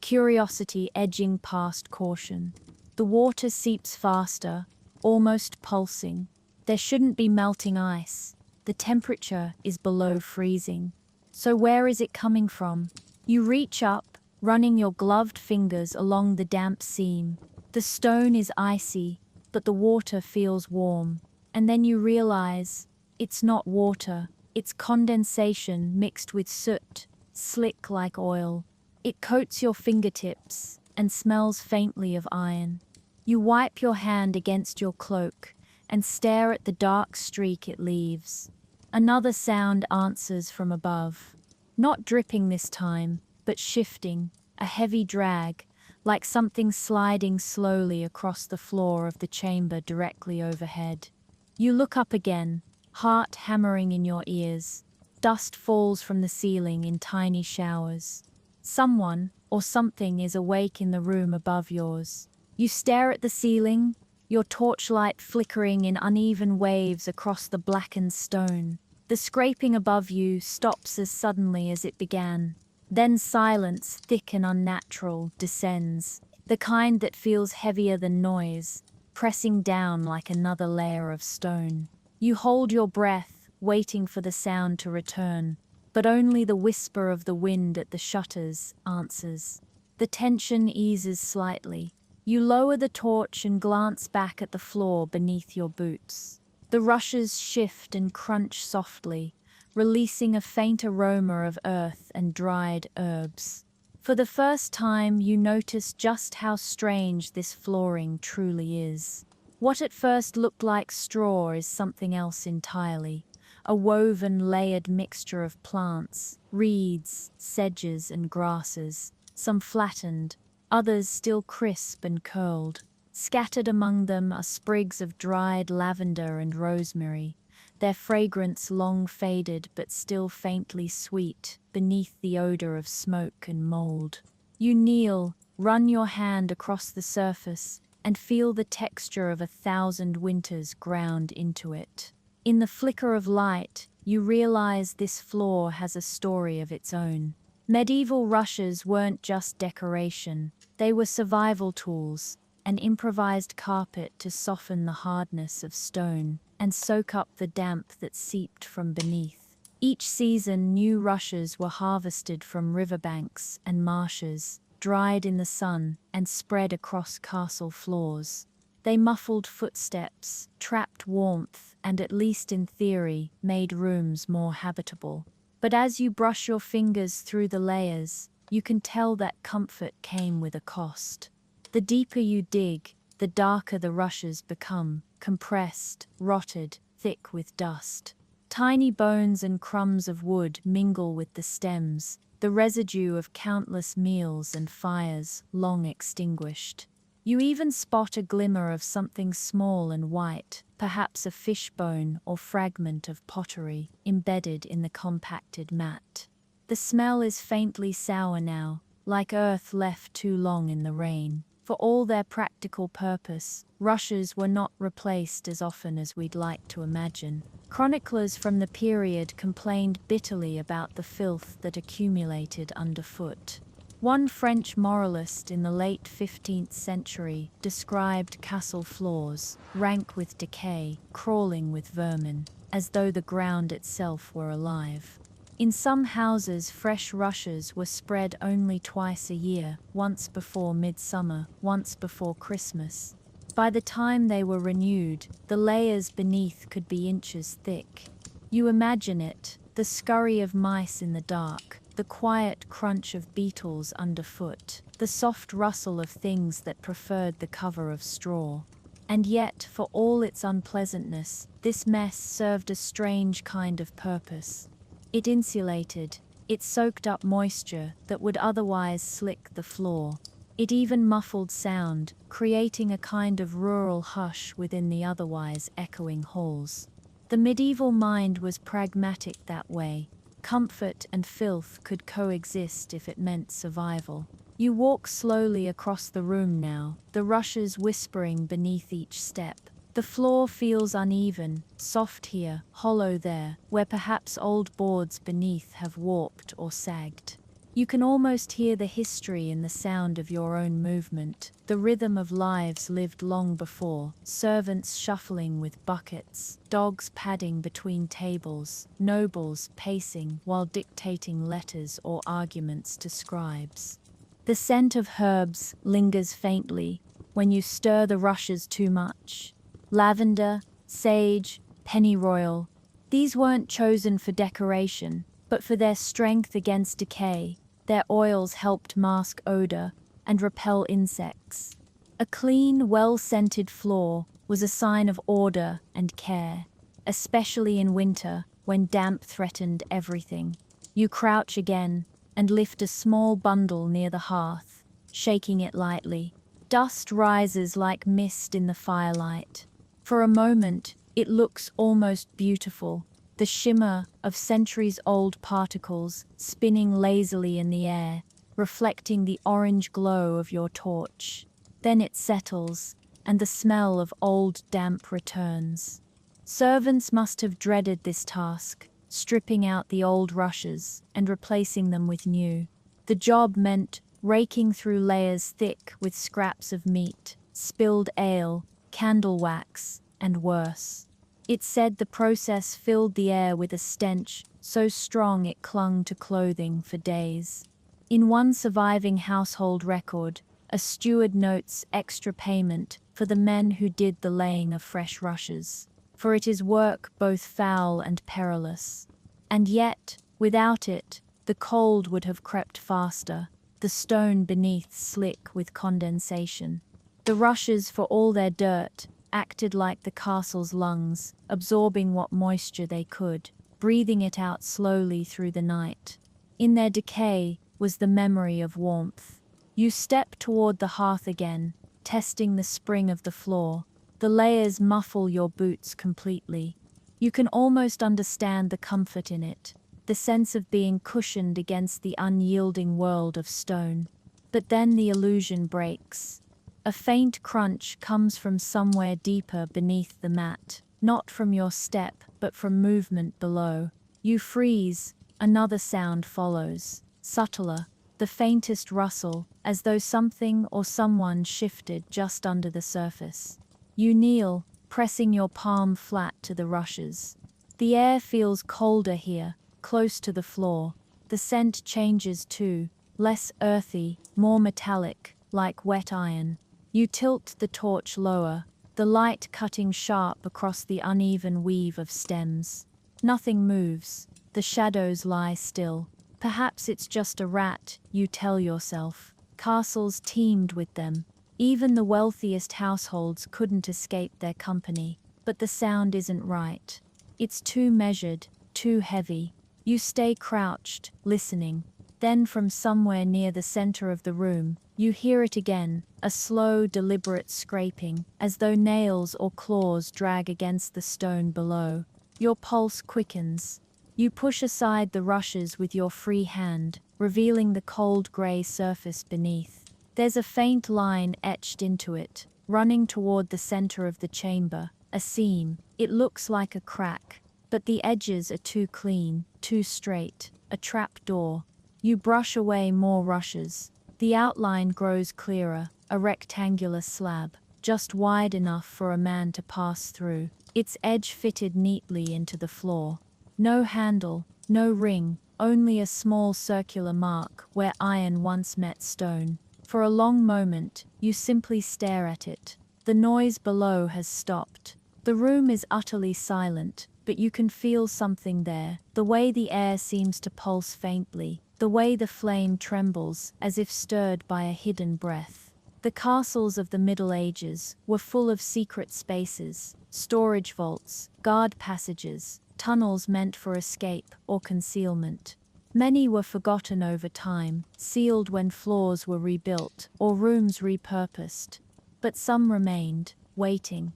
[SPEAKER 1] curiosity edging past caution. The water seeps faster, almost pulsing. There shouldn't be melting ice. The temperature is below freezing. So where is it coming from? You reach up, running your gloved fingers along the damp seam. The stone is icy, but the water feels warm. And then you realize it's not water, it's condensation mixed with soot, slick like oil. It coats your fingertips and smells faintly of iron. You wipe your hand against your cloak and stare at the dark streak it leaves. Another sound answers from above. Not dripping this time, but shifting, a heavy drag, like something sliding slowly across the floor of the chamber directly overhead. You look up again, heart hammering in your ears. Dust falls from the ceiling in tiny showers. Someone or something is awake in the room above yours. You stare at the ceiling, your torchlight flickering in uneven waves across the blackened stone. The scraping above you stops as suddenly as it began. Then silence, thick and unnatural, descends, the kind that feels heavier than noise, pressing down like another layer of stone. You hold your breath, waiting for the sound to return, but only the whisper of the wind at the shutters answers. The tension eases slightly. You lower the torch and glance back at the floor beneath your boots. The rushes shift and crunch softly, releasing a faint aroma of earth and dried herbs. For the first time, you notice just how strange this flooring truly is. What at first looked like straw is something else entirely, a woven, layered mixture of plants, reeds, sedges, and grasses, some flattened, others still crisp and curled. Scattered among them are sprigs of dried lavender and rosemary, their fragrance long faded but still faintly sweet beneath the odor of smoke and mold. You kneel, run your hand across the surface, and feel the texture of 1,000 winters ground into it. In the flicker of light, you realize this floor has a story of its own. Medieval rushes weren't just decoration, they were survival tools, an improvised carpet to soften the hardness of stone and soak up the damp that seeped from beneath. Each season, new rushes were harvested from riverbanks and marshes, dried in the sun and spread across castle floors. They muffled footsteps, trapped warmth, and at least in theory, made rooms more habitable. But as you brush your fingers through the layers, you can tell that comfort came with a cost. The deeper you dig, the darker the rushes become, compressed, rotted, thick with dust. Tiny bones and crumbs of wood mingle with the stems, the residue of countless meals and fires long extinguished. You even spot a glimmer of something small and white, perhaps a fish bone or fragment of pottery, embedded in the compacted mat. The smell is faintly sour now, like earth left too long in the rain. For all their practical purpose, rushes were not replaced as often as we'd like to imagine. Chroniclers from the period complained bitterly about the filth that accumulated underfoot. One French moralist in the late 15th century described castle floors, rank with decay, crawling with vermin, as though the ground itself were alive. In some houses, fresh rushes were spread only twice a year, once before midsummer, once before Christmas. By the time they were renewed, the layers beneath could be inches thick. You imagine it, the scurry of mice in the dark, the quiet crunch of beetles underfoot, the soft rustle of things that preferred the cover of straw. And yet, for all its unpleasantness, this mess served a strange kind of purpose. It insulated, it soaked up moisture that would otherwise slick the floor. It even muffled sound, creating a kind of rural hush within the otherwise echoing halls. The medieval mind was pragmatic that way. Comfort and filth could coexist if it meant survival. You walk slowly across the room now, the rushes whispering beneath each step. The floor feels uneven, soft here, hollow there, where perhaps old boards beneath have warped or sagged. You can almost hear the history in the sound of your own movement, the rhythm of lives lived long before, servants shuffling with buckets, dogs padding between tables, nobles pacing while dictating letters or arguments to scribes. The scent of herbs lingers faintly when you stir the rushes too much. Lavender, sage, pennyroyal, these weren't chosen for decoration, but for their strength against decay. Their oils helped mask odor and repel insects. A clean, well-scented floor was a sign of order and care, especially in winter when damp threatened everything. You crouch again and lift a small bundle near the hearth, shaking it lightly. Dust rises like mist in the firelight. For a moment, it looks almost beautiful, the shimmer of centuries-old particles spinning lazily in the air, reflecting the orange glow of your torch. Then it settles, and the smell of old damp returns. Servants must have dreaded this task, stripping out the old rushes and replacing them with new. The job meant raking through layers thick with scraps of meat, spilled ale, candle wax, and worse. It said the process filled the air with a stench so strong it clung to clothing for days. In one surviving household record, a steward notes extra payment for the men who did the laying of fresh rushes, for it is work both foul and perilous. And yet, without it, the cold would have crept faster, the stone beneath slick with condensation. The rushes, for all their dirt, acted like the castle's lungs, absorbing what moisture they could, breathing it out slowly through the night. In their decay was the memory of warmth. You step toward the hearth again, testing the spring of the floor. The layers muffle your boots completely. You can almost understand the comfort in it, the sense of being cushioned against the unyielding world of stone. But then the illusion breaks. A faint crunch comes from somewhere deeper beneath the mat, not from your step, but from movement below. You freeze, another sound follows, subtler, the faintest rustle, as though something or someone shifted just under the surface. You kneel, pressing your palm flat to the rushes. The air feels colder here, close to the floor. The scent changes too, less earthy, more metallic, like wet iron. You tilt the torch lower, the light cutting sharp across the uneven weave of stems. Nothing moves. The shadows lie still. Perhaps it's just a rat, you tell yourself. Castles teemed with them. Even the wealthiest households couldn't escape their company. But the sound isn't right. It's too measured, too heavy. You stay crouched, listening. Then from somewhere near the center of the room, you hear it again, a slow, deliberate scraping, as though nails or claws drag against the stone below. Your pulse quickens. You push aside the rushes with your free hand, revealing the cold gray surface beneath. There's a faint line etched into it, running toward the center of the chamber, a seam. It looks like a crack, but the edges are too clean, too straight, a trap door. You brush away more rushes. The outline grows clearer, a rectangular slab, just wide enough for a man to pass through, its edge fitted neatly into the floor. No handle, no ring, only a small circular mark where iron once met stone. For a long moment, you simply stare at it. The noise below has stopped. The room is utterly silent, but you can feel something there, the way the air seems to pulse faintly, the way the flame trembles as if stirred by a hidden breath. The castles of the Middle Ages were full of secret spaces, storage vaults, guard passages, tunnels meant for escape or concealment. Many were forgotten over time, sealed when floors were rebuilt or rooms repurposed. But some remained, waiting.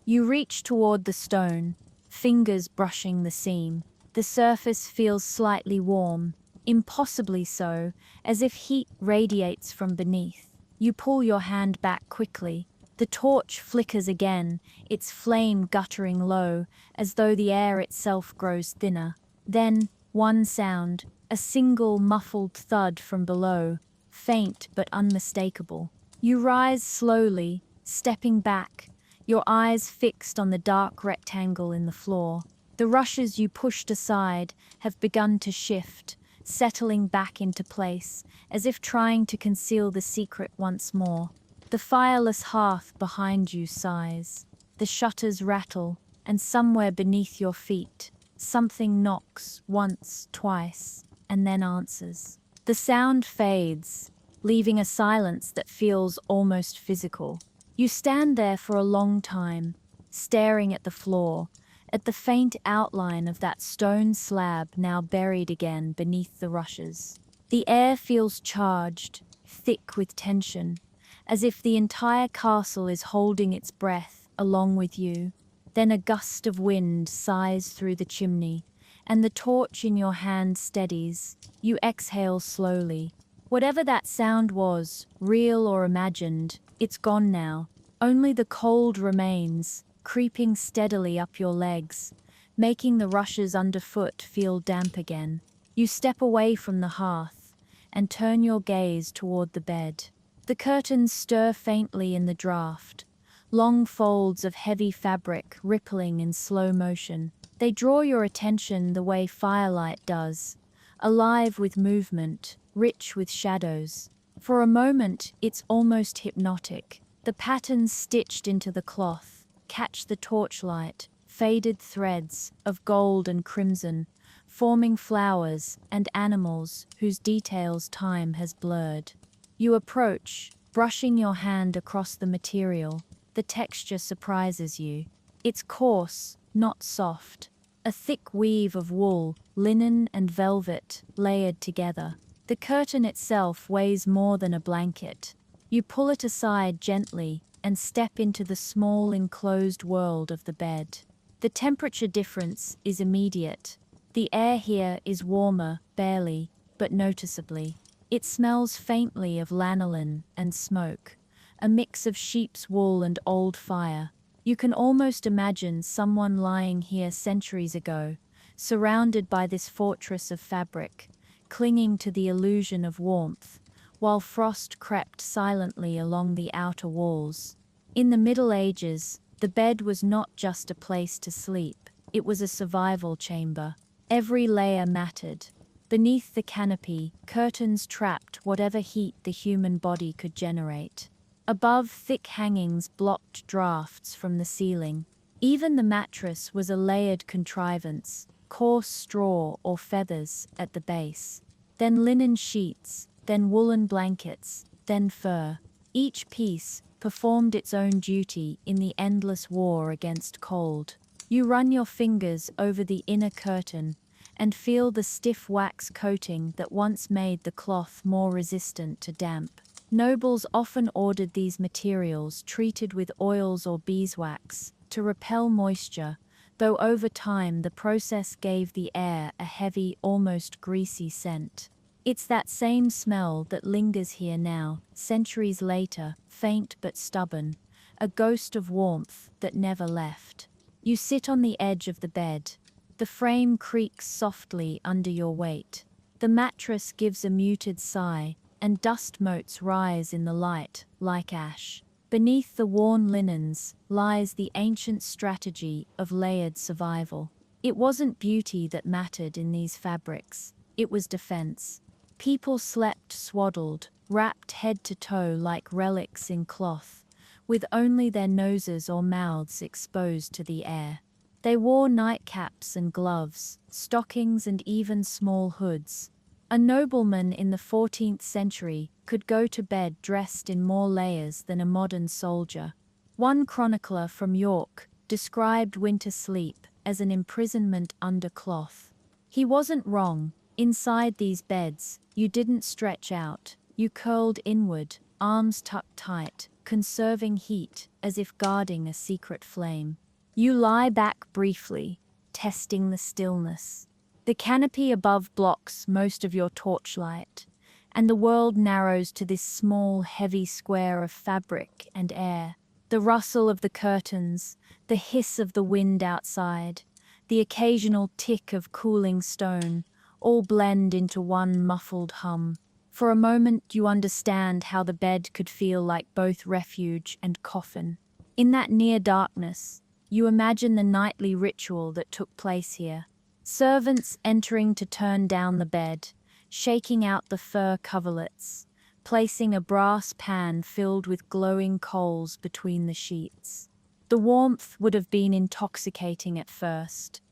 [SPEAKER 1] You reach toward the stone, fingers brushing the seam. The surface feels slightly warm, impossibly so, as if heat radiates from beneath. You pull your hand back quickly. The torch flickers again, its flame guttering low, as though the air itself grows thinner. Then, one sound, a single muffled thud from below, faint but unmistakable. You rise slowly, stepping back, your eyes fixed on the dark rectangle in the floor. The rushes you pushed aside have begun to shift, settling back into place, as if trying to conceal the secret once more. The fireless hearth behind you sighs. The shutters rattle, and somewhere beneath your feet, something knocks once, twice, and then answers. The sound fades, leaving a silence that feels almost physical. You stand there for a long time, staring at the floor, at the faint outline of that stone slab now buried again beneath the rushes. The air feels charged, thick with tension, as if the entire castle is holding its breath along with you. Then a gust of wind sighs through the chimney, and the torch in your hand steadies. You exhale slowly. Whatever that sound was, real or imagined, it's gone now. Only the cold remains, creeping steadily up your legs, making the rushes underfoot feel damp again. You step away from the hearth and turn your gaze toward the bed. The curtains stir faintly in the draught, long folds of heavy fabric rippling in slow motion. They draw your attention the way firelight does, alive with movement, rich with shadows. For a moment, it's almost hypnotic. The patterns stitched into the cloth catch the torchlight, faded threads of gold and crimson, forming flowers and animals whose details time has blurred. You approach, brushing your hand across the material. The texture surprises you. It's coarse, not soft. A thick weave of wool, linen and velvet layered together. The curtain itself weighs more than a blanket. You pull it aside gently and step into the small enclosed world of the bed. The temperature difference is immediate. The air here is warmer, barely, but noticeably. It smells faintly of lanolin and smoke, a mix of sheep's wool and old fire. You can almost imagine someone lying here centuries ago, surrounded by this fortress of fabric, clinging to the illusion of warmth, while frost crept silently along the outer walls. In the Middle Ages, the bed was not just a place to sleep, it was a survival chamber. Every layer mattered. Beneath the canopy, curtains trapped whatever heat the human body could generate. Above, thick hangings blocked drafts from the ceiling. Even the mattress was a layered contrivance, coarse straw or feathers at the base. Then linen sheets, then woolen blankets, then fur. Each piece performed its own duty in the endless war against cold. You run your fingers over the inner curtain and feel the stiff wax coating that once made the cloth more resistant to damp. Nobles often ordered these materials treated with oils or beeswax to repel moisture, though over time the process gave the air a heavy, almost greasy scent. It's that same smell that lingers here now, centuries later, faint but stubborn, a ghost of warmth that never left. You sit on the edge of the bed. The frame creaks softly under your weight. The mattress gives a muted sigh, and dust motes rise in the light, like ash. Beneath the worn linens lies the ancient strategy of layered survival. It wasn't beauty that mattered in these fabrics, it was defense. People slept swaddled, wrapped head to toe like relics in cloth, with only their noses or mouths exposed to the air. They wore nightcaps and gloves, stockings and even small hoods. A nobleman in the 14th century could go to bed dressed in more layers than a modern soldier. One chronicler from York described winter sleep as an imprisonment under cloth. He wasn't wrong. Inside these beds, you didn't stretch out. You curled inward, arms tucked tight, conserving heat as if guarding a secret flame. You lie back briefly, testing the stillness. The canopy above blocks most of your torchlight, and the world narrows to this small, heavy square of fabric and air. The rustle of the curtains, the hiss of the wind outside, the occasional tick of cooling stone, all blend into one muffled hum. For a moment you understand how the bed could feel like both refuge and coffin. In that near darkness, you imagine the nightly ritual that took place here. Servants entering to turn down the bed, shaking out the fur coverlets, placing a brass pan filled with glowing coals between the sheets. The warmth would have been intoxicating at first,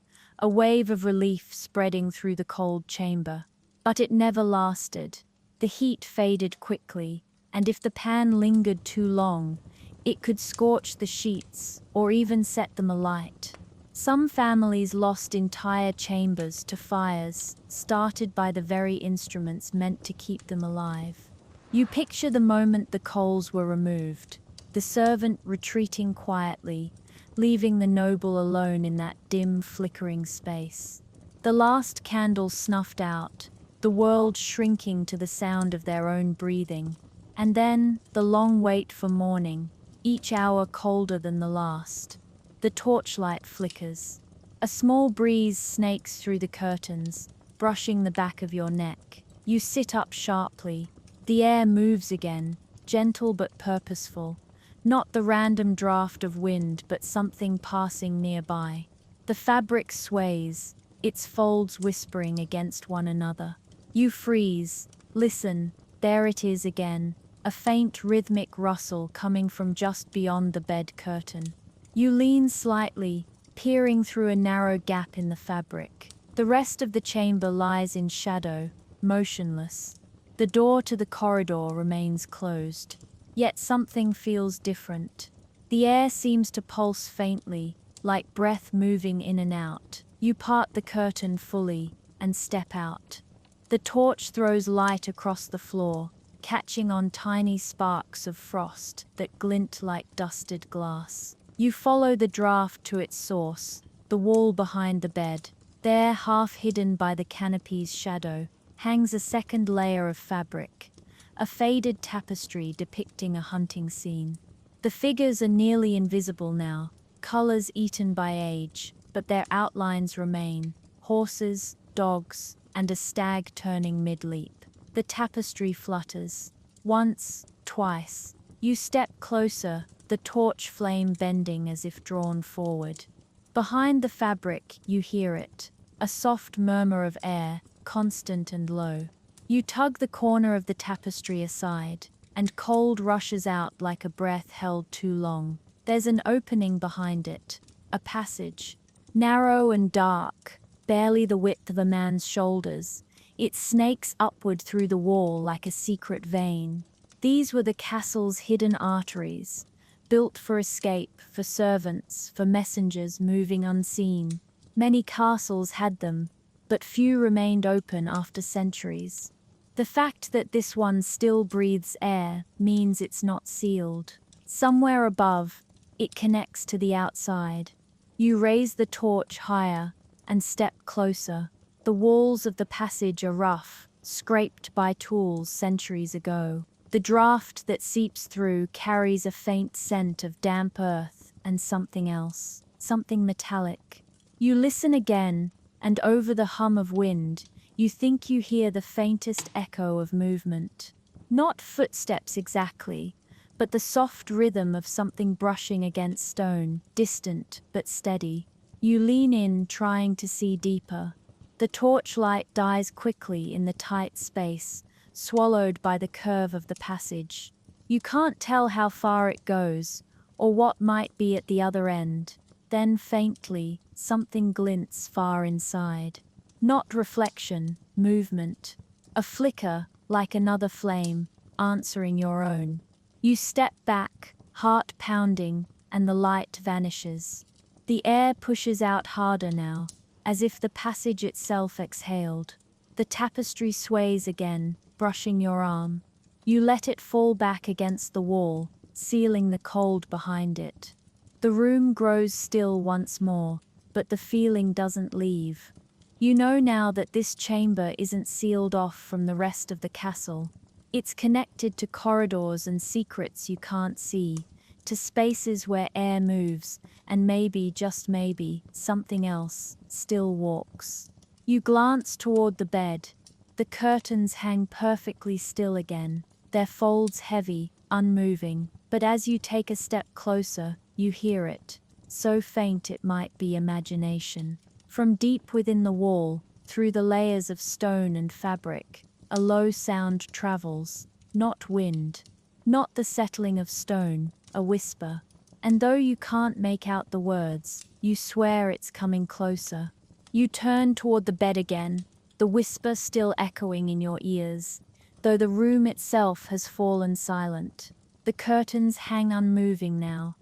[SPEAKER 1] a wave of relief spreading through the cold chamber. But it never lasted. The heat faded quickly, and if the pan lingered too long, it could scorch the sheets or even set them alight. Some families lost entire chambers to fires started by the very instruments meant to keep them alive. You picture the moment the coals were removed, the servant retreating quietly, leaving the noble alone in that dim, flickering space. The last candle snuffed out, the world shrinking to the sound of their own breathing. And then the long wait for morning, each hour colder than the last. The torchlight flickers. A small breeze snakes through the curtains, brushing the back of your neck. You sit up sharply. The air moves again, gentle but purposeful. Not the random draft of wind, but something passing nearby. The fabric sways, its folds whispering against one another. You freeze. Listen, there it is again. A faint rhythmic rustle coming from just beyond the bed curtain. You lean slightly, peering through a narrow gap in the fabric. The rest of the chamber lies in shadow, motionless. The door to the corridor remains closed. Yet something feels different. The air seems to pulse faintly, like breath moving in and out. You part the curtain fully and step out. The torch throws light across the floor, catching on tiny sparks of frost that glint like dusted glass. You follow the draft to its source, the wall behind the bed. There, half hidden by the canopy's shadow, hangs a second layer of fabric, a faded tapestry depicting a hunting scene. The figures are nearly invisible now, colors eaten by age, but their outlines remain: horses, dogs, and a stag turning mid-leap. The tapestry flutters. Once, twice. You step closer, the torch flame bending as if drawn forward. Behind the fabric, you hear it, a soft murmur of air, constant and low. You tug the corner of the tapestry aside, and cold rushes out like a breath held too long. There's an opening behind it, a passage, narrow and dark, barely the width of a man's shoulders. It snakes upward through the wall like a secret vein. These were the castle's hidden arteries, built for escape, for servants, for messengers moving unseen. Many castles had them, but few remained open after centuries. The fact that this one still breathes air means it's not sealed. Somewhere above, it connects to the outside. You raise the torch higher and step closer. The walls of the passage are rough, scraped by tools centuries ago. The draft that seeps through carries a faint scent of damp earth and something else, something metallic. You listen again, and over the hum of wind, you think you hear the faintest echo of movement. Not footsteps exactly, but the soft rhythm of something brushing against stone, distant but steady. You lean in, trying to see deeper. The torchlight dies quickly in the tight space, swallowed by the curve of the passage. You can't tell how far it goes, or what might be at the other end. Then faintly, something glints far inside. Not reflection, movement. A flicker, like another flame, answering your own. You step back, heart pounding, and the light vanishes. The air pushes out harder now, as if the passage itself exhaled. The tapestry sways again, brushing your arm. You let it fall back against the wall, sealing the cold behind it. The room grows still once more, but the feeling doesn't leave. You know now that this chamber isn't sealed off from the rest of the castle. It's connected to corridors and secrets you can't see, to spaces where air moves, and maybe, just maybe, something else still walks. You glance toward the bed. The curtains hang perfectly still again, their folds heavy, unmoving, but as you take a step closer, you hear it, so faint it might be imagination. From deep within the wall, through the layers of stone and fabric, a low sound travels, not wind, not the settling of stone, a whisper. And though you can't make out the words, you swear it's coming closer. You turn toward the bed again, the whisper still echoing in your ears, though the room itself has fallen silent. The curtains hang unmoving now,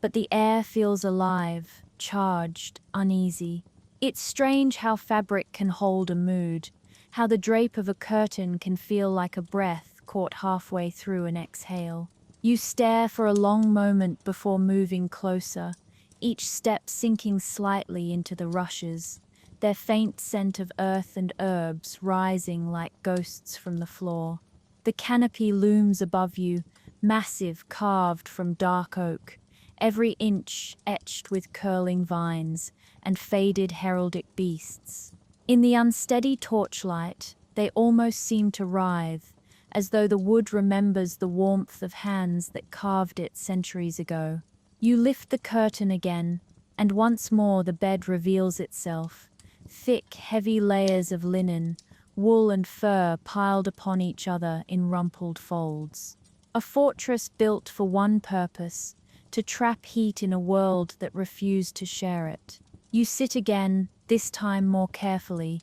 [SPEAKER 1] but the air feels alive, charged, uneasy. It's strange how fabric can hold a mood, how the drape of a curtain can feel like a breath caught halfway through an exhale. You stare for a long moment before moving closer, each step sinking slightly into the rushes, their faint scent of earth and herbs rising like ghosts from the floor. The canopy looms above you, massive, carved from dark oak, every inch etched with curling vines and faded heraldic beasts. In the unsteady torchlight, they almost seem to writhe, as though the wood remembers the warmth of hands that carved it centuries ago. You lift the curtain again, and once more the bed reveals itself, thick, heavy layers of linen, wool and fur piled upon each other in rumpled folds. A fortress built for one purpose, to trap heat in a world that refused to share it. You sit again, this time more carefully,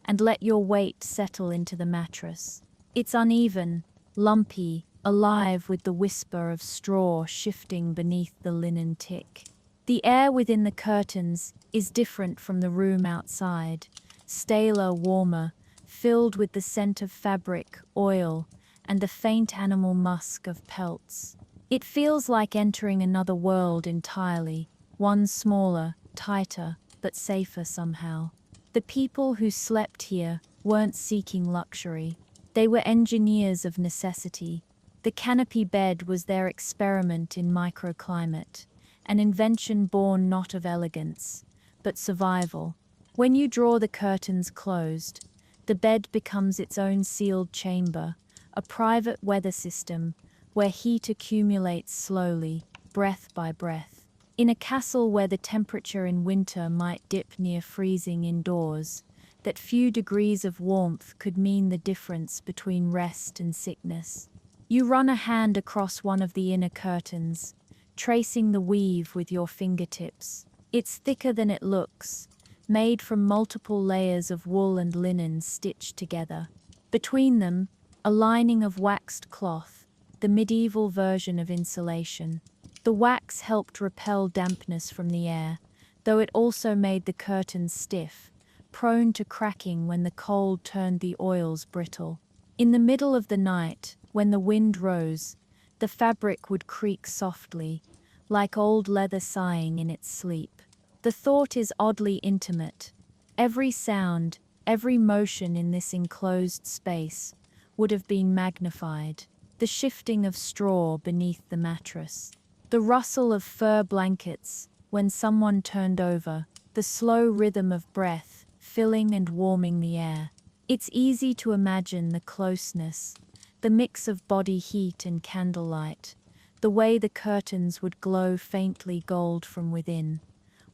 [SPEAKER 1] and let your weight settle into the mattress. It's uneven, lumpy, alive with the whisper of straw shifting beneath the linen tick. The air within the curtains is different from the room outside, staler, warmer, filled with the scent of fabric, oil, and the faint animal musk of pelts. It feels like entering another world entirely, one smaller, tighter, but safer somehow. The people who slept here weren't seeking luxury. They were engineers of necessity. The canopy bed was their experiment in microclimate, an invention born not of elegance, but survival. When you draw the curtains closed, the bed becomes its own sealed chamber, a private weather system where heat accumulates slowly, breath by breath. In a castle where the temperature in winter might dip near freezing indoors, that few degrees of warmth could mean the difference between rest and sickness. You run a hand across one of the inner curtains, tracing the weave with your fingertips. It's thicker than it looks, made from multiple layers of wool and linen stitched together. Between them, a lining of waxed cloth, the medieval version of insulation. The wax helped repel dampness from the air, though it also made the curtains stiff, prone to cracking when the cold turned the oils brittle. In the middle of the night, when the wind rose, the fabric would creak softly, like old leather sighing in its sleep. The thought is oddly intimate. Every sound, every motion in this enclosed space would have been magnified. The shifting of straw beneath the mattress, the rustle of fur blankets when someone turned over, the slow rhythm of breath filling and warming the air. It's easy to imagine the closeness, the mix of body heat and candlelight, the way the curtains would glow faintly gold from within,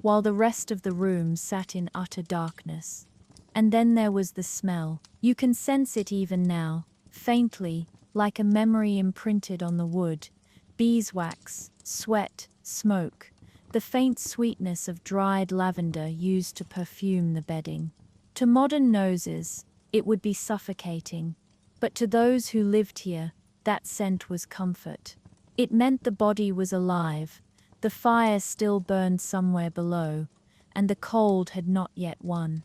[SPEAKER 1] while the rest of the room sat in utter darkness. And then there was the smell. You can sense it even now, faintly, like a memory imprinted on the wood. Beeswax, sweat, smoke, the faint sweetness of dried lavender used to perfume the bedding. To modern noses, it would be suffocating, but to those who lived here, that scent was comfort. It meant the body was alive, the fire still burned somewhere below, and the cold had not yet won.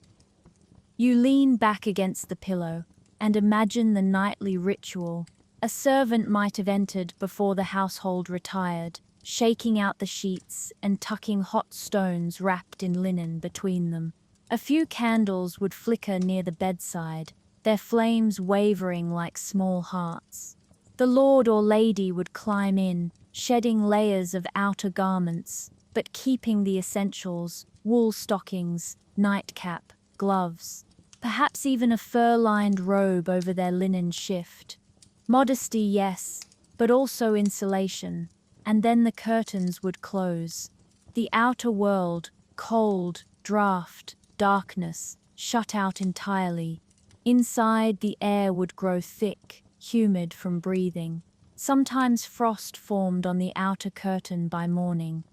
[SPEAKER 1] You lean back against the pillow and imagine the nightly ritual. A servant might have entered before the household retired, shaking out the sheets and tucking hot stones wrapped in linen between them. A few candles would flicker near the bedside, their flames wavering like small hearts. The lord or lady would climb in, shedding layers of outer garments, but keeping the essentials: wool stockings, nightcap, gloves, perhaps even a fur-lined robe over their linen shift. Modesty, yes, but also insulation. And then the curtains would close. The outer world, cold, draught, darkness, shut out entirely. Inside, the air would grow thick, humid from breathing. Sometimes frost formed on the outer curtain by morning.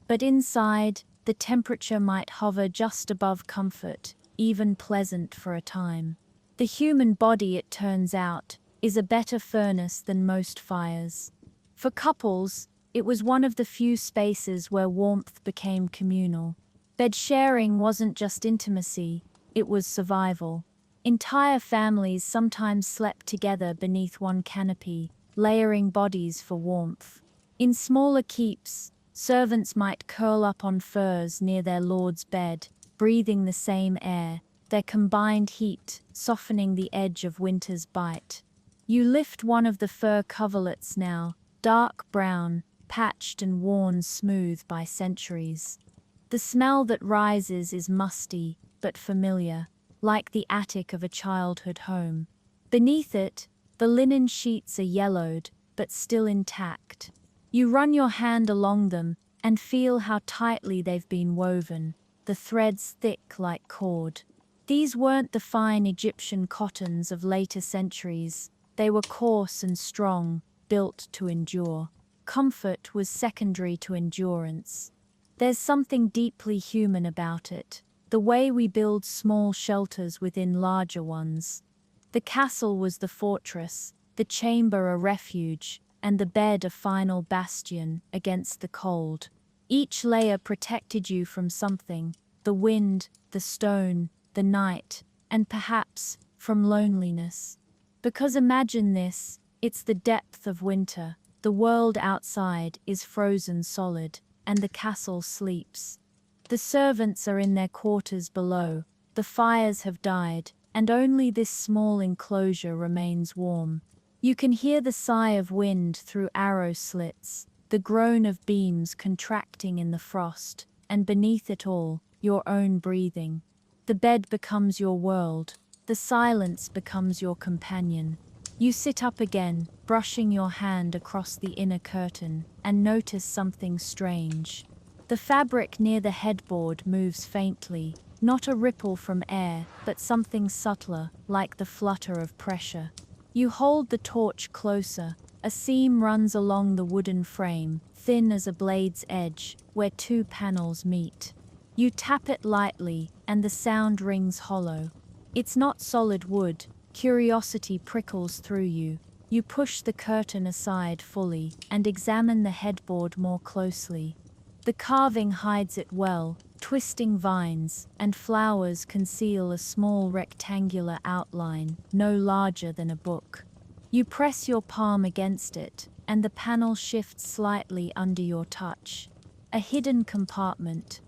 [SPEAKER 1] But inside, the temperature might hover just above comfort, even pleasant for a time. The human body, it turns out, is a better furnace than most fires. For couples, it was one of the few spaces where warmth became communal. Bed sharing wasn't just intimacy, it was survival. Entire families sometimes slept together beneath one canopy, layering bodies for warmth. In smaller keeps, servants might curl up on furs near their lord's bed, breathing the same air, their combined heat softening the edge of winter's bite. You lift one of the fur coverlets now, dark brown, patched and worn smooth by centuries. The smell that rises is musty, but familiar, like the attic of a childhood home. Beneath it, the linen sheets are yellowed, but still intact. You run your hand along them and feel how tightly they've been woven, the threads thick like cord. These weren't the fine Egyptian cottons of later centuries. They were coarse and strong, built to endure. Comfort was secondary to endurance. There's something deeply human about it, the way we build small shelters within larger ones. The castle was the fortress, the chamber a refuge, and the bed a final bastion against the cold. Each layer protected you from something, the wind, the stone, the night, and perhaps from loneliness. Because imagine this, it's the depth of winter. The world outside is frozen solid, and the castle sleeps. The servants are in their quarters below, the fires have died, and only this small enclosure remains warm. You can hear the sigh of wind through arrow slits, the groan of beams contracting in the frost, and beneath it all, your own breathing. The bed becomes your world, the silence becomes your companion. You sit up again, brushing your hand across the inner curtain, and notice something strange. The fabric near the headboard moves faintly, not a ripple from air, but something subtler, like the flutter of pressure. You hold the torch closer. A seam runs along the wooden frame, thin as a blade's edge, where two panels meet. You tap it lightly, and the sound rings hollow. It's not solid wood. Curiosity prickles through you. You push the curtain aside fully and examine the headboard more closely. The carving hides it well. Twisting vines and flowers conceal a small rectangular outline, no larger than a book. You press your palm against it, and the panel shifts slightly under your touch. A hidden compartment.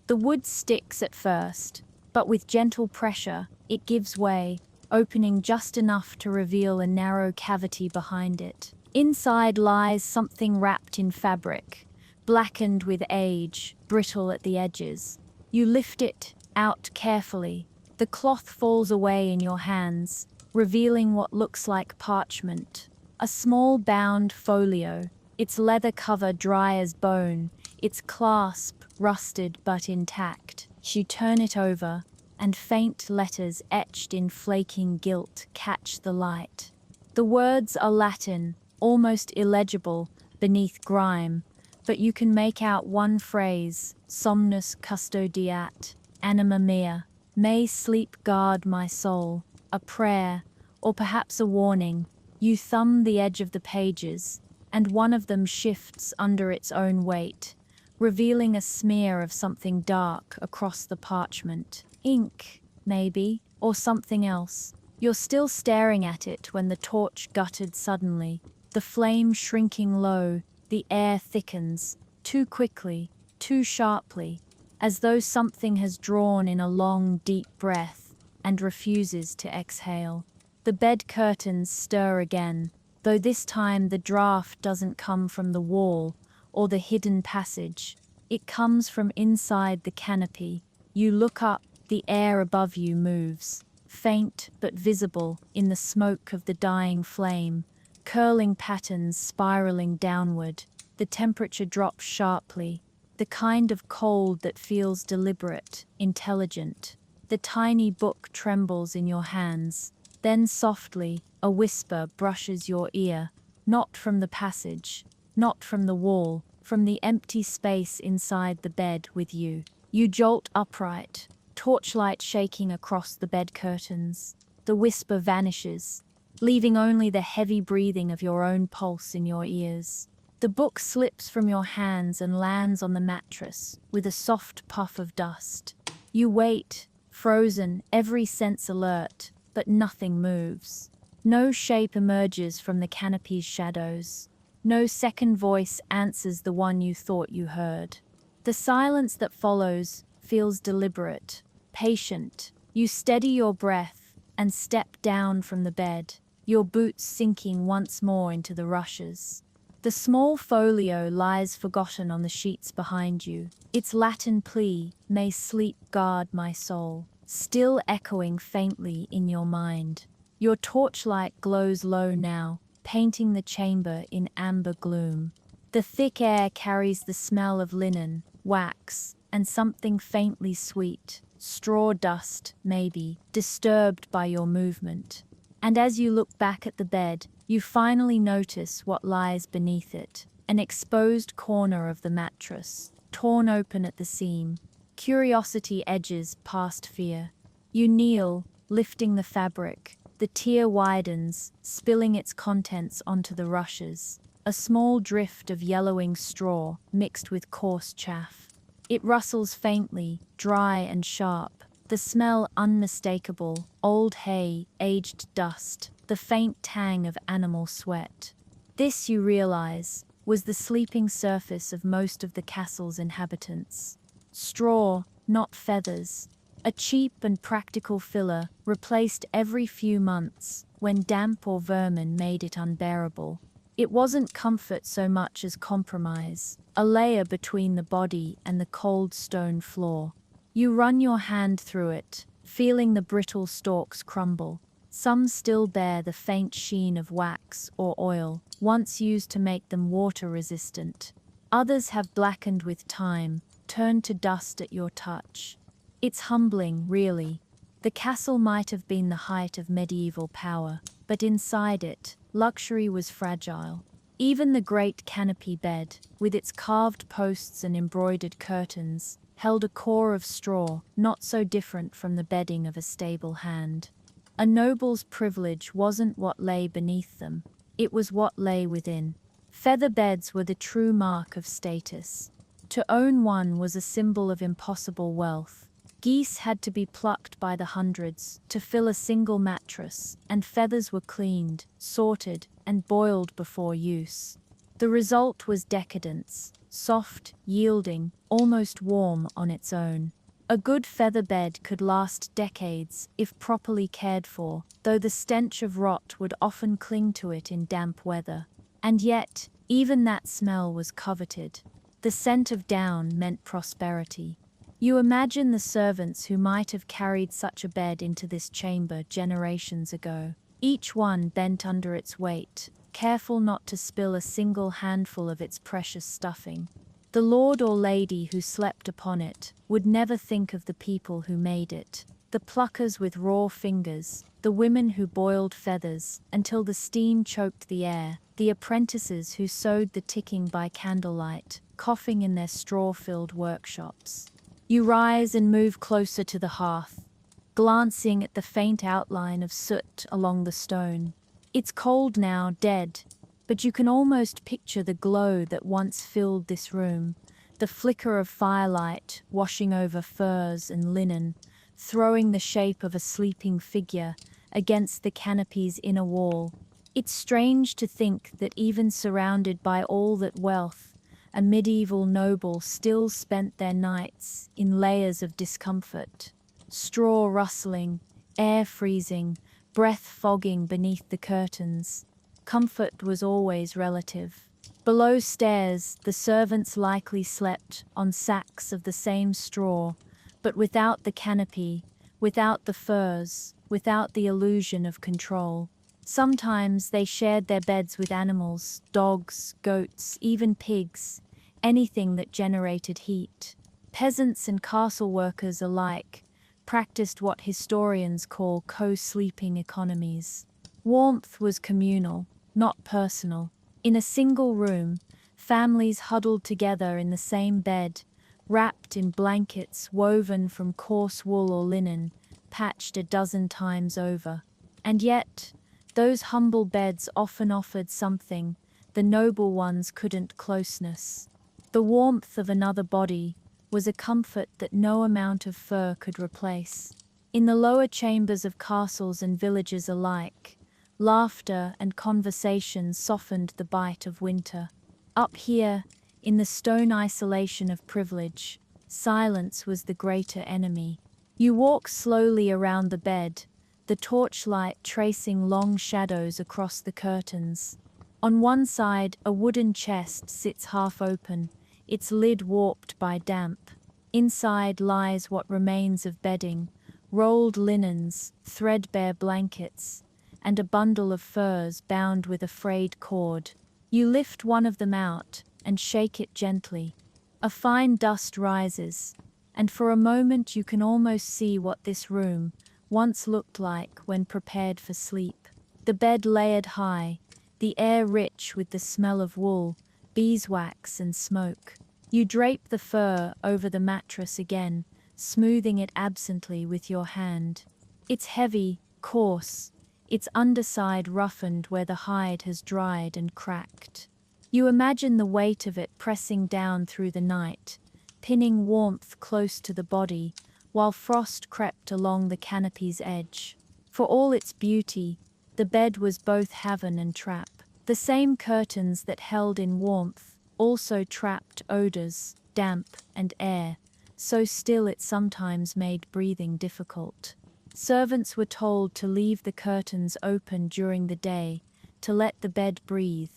[SPEAKER 1] The wood sticks at first, but with gentle pressure, it gives way, opening just enough to reveal a narrow cavity behind it. Inside lies something wrapped in fabric, blackened with age, brittle at the edges. You lift it out carefully. The cloth falls away in your hands, revealing what looks like parchment. A small bound folio, its leather cover dry as bone, its clasp rusted but intact. You turn it over, and faint letters etched in flaking gilt catch the light. The words are Latin, almost illegible beneath grime, but you can make out one phrase, somnus custodiat, anima mea, may sleep guard my soul, a prayer, or perhaps a warning. You thumb the edge of the pages, and one of them shifts under its own weight, revealing a smear of something dark across the parchment. Ink, maybe, or something else. You're still staring at it when the torch guttered suddenly, the flame shrinking low. The air thickens, too quickly, too sharply, as though something has drawn in a long, deep breath and refuses to exhale. The bed curtains stir again, though this time the draft doesn't come from the wall or the hidden passage. It comes from inside the canopy. You look up, the air above you moves, faint but visible in the smoke of the dying flame. Curling patterns spiraling downward, the temperature drops sharply, the kind of cold that feels deliberate, intelligent. The tiny book trembles in your hands. Then softly, a whisper brushes your ear, not from the passage, not from the wall, from the empty space inside the bed with you. You jolt upright, torchlight shaking across the bed curtains. The whisper vanishes, leaving only the heavy breathing of your own pulse in your ears. The book slips from your hands and lands on the mattress with a soft puff of dust. You wait, frozen, every sense alert, but nothing moves. No shape emerges from the canopy's shadows. No second voice answers the one you thought you heard. The silence that follows feels deliberate, patient. You steady your breath and step down from the bed, your boots sinking once more into the rushes. The small folio lies forgotten on the sheets behind you, its Latin plea, "May sleep guard my soul," still echoing faintly in your mind. Your torchlight glows low now, painting the chamber in amber gloom. The thick air carries the smell of linen, wax, and something faintly sweet, straw dust, maybe, disturbed by your movement. And as you look back at the bed, you finally notice what lies beneath it, an exposed corner of the mattress, torn open at the seam. Curiosity edges past fear. You kneel, lifting the fabric. The tear widens, spilling its contents onto the rushes, a small drift of yellowing straw mixed with coarse chaff. It rustles faintly, dry and sharp, the smell unmistakable, old hay, aged dust, the faint tang of animal sweat. This, you realize, was the sleeping surface of most of the castle's inhabitants. Straw, not feathers. A cheap and practical filler replaced every few months when damp or vermin made it unbearable. It wasn't comfort so much as compromise, a layer between the body and the cold stone floor. You run your hand through it, feeling the brittle stalks crumble. Some still bear the faint sheen of wax or oil, once used to make them water-resistant. Others have blackened with time, turned to dust at your touch. It's humbling, really. The castle might have been the height of medieval power, but inside it, luxury was fragile. Even the great canopy bed, with its carved posts and embroidered curtains, held a core of straw, not so different from the bedding of a stable hand. A noble's privilege wasn't what lay beneath them, it was what lay within. Feather beds were the true mark of status. To own one was a symbol of impossible wealth. Geese had to be plucked by the hundreds to fill a single mattress, and feathers were cleaned, sorted, and boiled before use. The result was decadence, soft, yielding, almost warm on its own. A good feather bed could last decades if properly cared for, though the stench of rot would often cling to it in damp weather. And yet, even that smell was coveted. The scent of down meant prosperity. You imagine the servants who might have carried such a bed into this chamber generations ago, each one bent under its weight, careful not to spill a single handful of its precious stuffing. The lord or lady who slept upon it would never think of the people who made it, the pluckers with raw fingers, the women who boiled feathers until the steam choked the air, the apprentices who sewed the ticking by candlelight, coughing in their straw-filled workshops. You rise and move closer to the hearth, glancing at the faint outline of soot along the stone. It's cold now, dead, but you can almost picture the glow that once filled this room, the flicker of firelight washing over furs and linen, throwing the shape of a sleeping figure against the canopy's inner wall. It's strange to think that even surrounded by all that wealth, a medieval noble still spent their nights in layers of discomfort. Straw rustling, air freezing, breath fogging beneath the curtains. Comfort was always relative. Below stairs, the servants likely slept on sacks of the same straw, but without the canopy, without the furs, without the illusion of control. Sometimes they shared their beds with animals, dogs, goats, even pigs, anything that generated heat. Peasants and castle workers alike practiced what historians call co-sleeping economies. Warmth was communal, not personal. In a single room, families huddled together in the same bed, wrapped in blankets woven from coarse wool or linen, patched a dozen times over. And yet, those humble beds often offered something the noble ones couldn't closeness. The warmth of another body was a comfort that no amount of fur could replace. In the lower chambers of castles and villages alike, laughter and conversation softened the bite of winter. Up here, in the stone isolation of privilege, silence was the greater enemy. You walk slowly around the bed, the torchlight tracing long shadows across the curtains. On one side, a wooden chest sits half open, its lid warped by damp. Inside lies what remains of bedding, rolled linens, threadbare blankets, and a bundle of furs bound with a frayed cord. You lift one of them out and shake it gently. A fine dust rises, and for a moment you can almost see what this room once looked like when prepared for sleep. The bed layered high, the air rich with the smell of wool, beeswax and smoke. You drape the fur over the mattress again, smoothing it absently with your hand. It's heavy, coarse, its underside roughened where the hide has dried and cracked. You imagine the weight of it pressing down through the night, pinning warmth close to the body, while frost crept along the canopy's edge. For all its beauty, the bed was both haven and trap. The same curtains that held in warmth also trapped odors, damp and air, so still it sometimes made breathing difficult. Servants were told to leave the curtains open during the day, to let the bed breathe,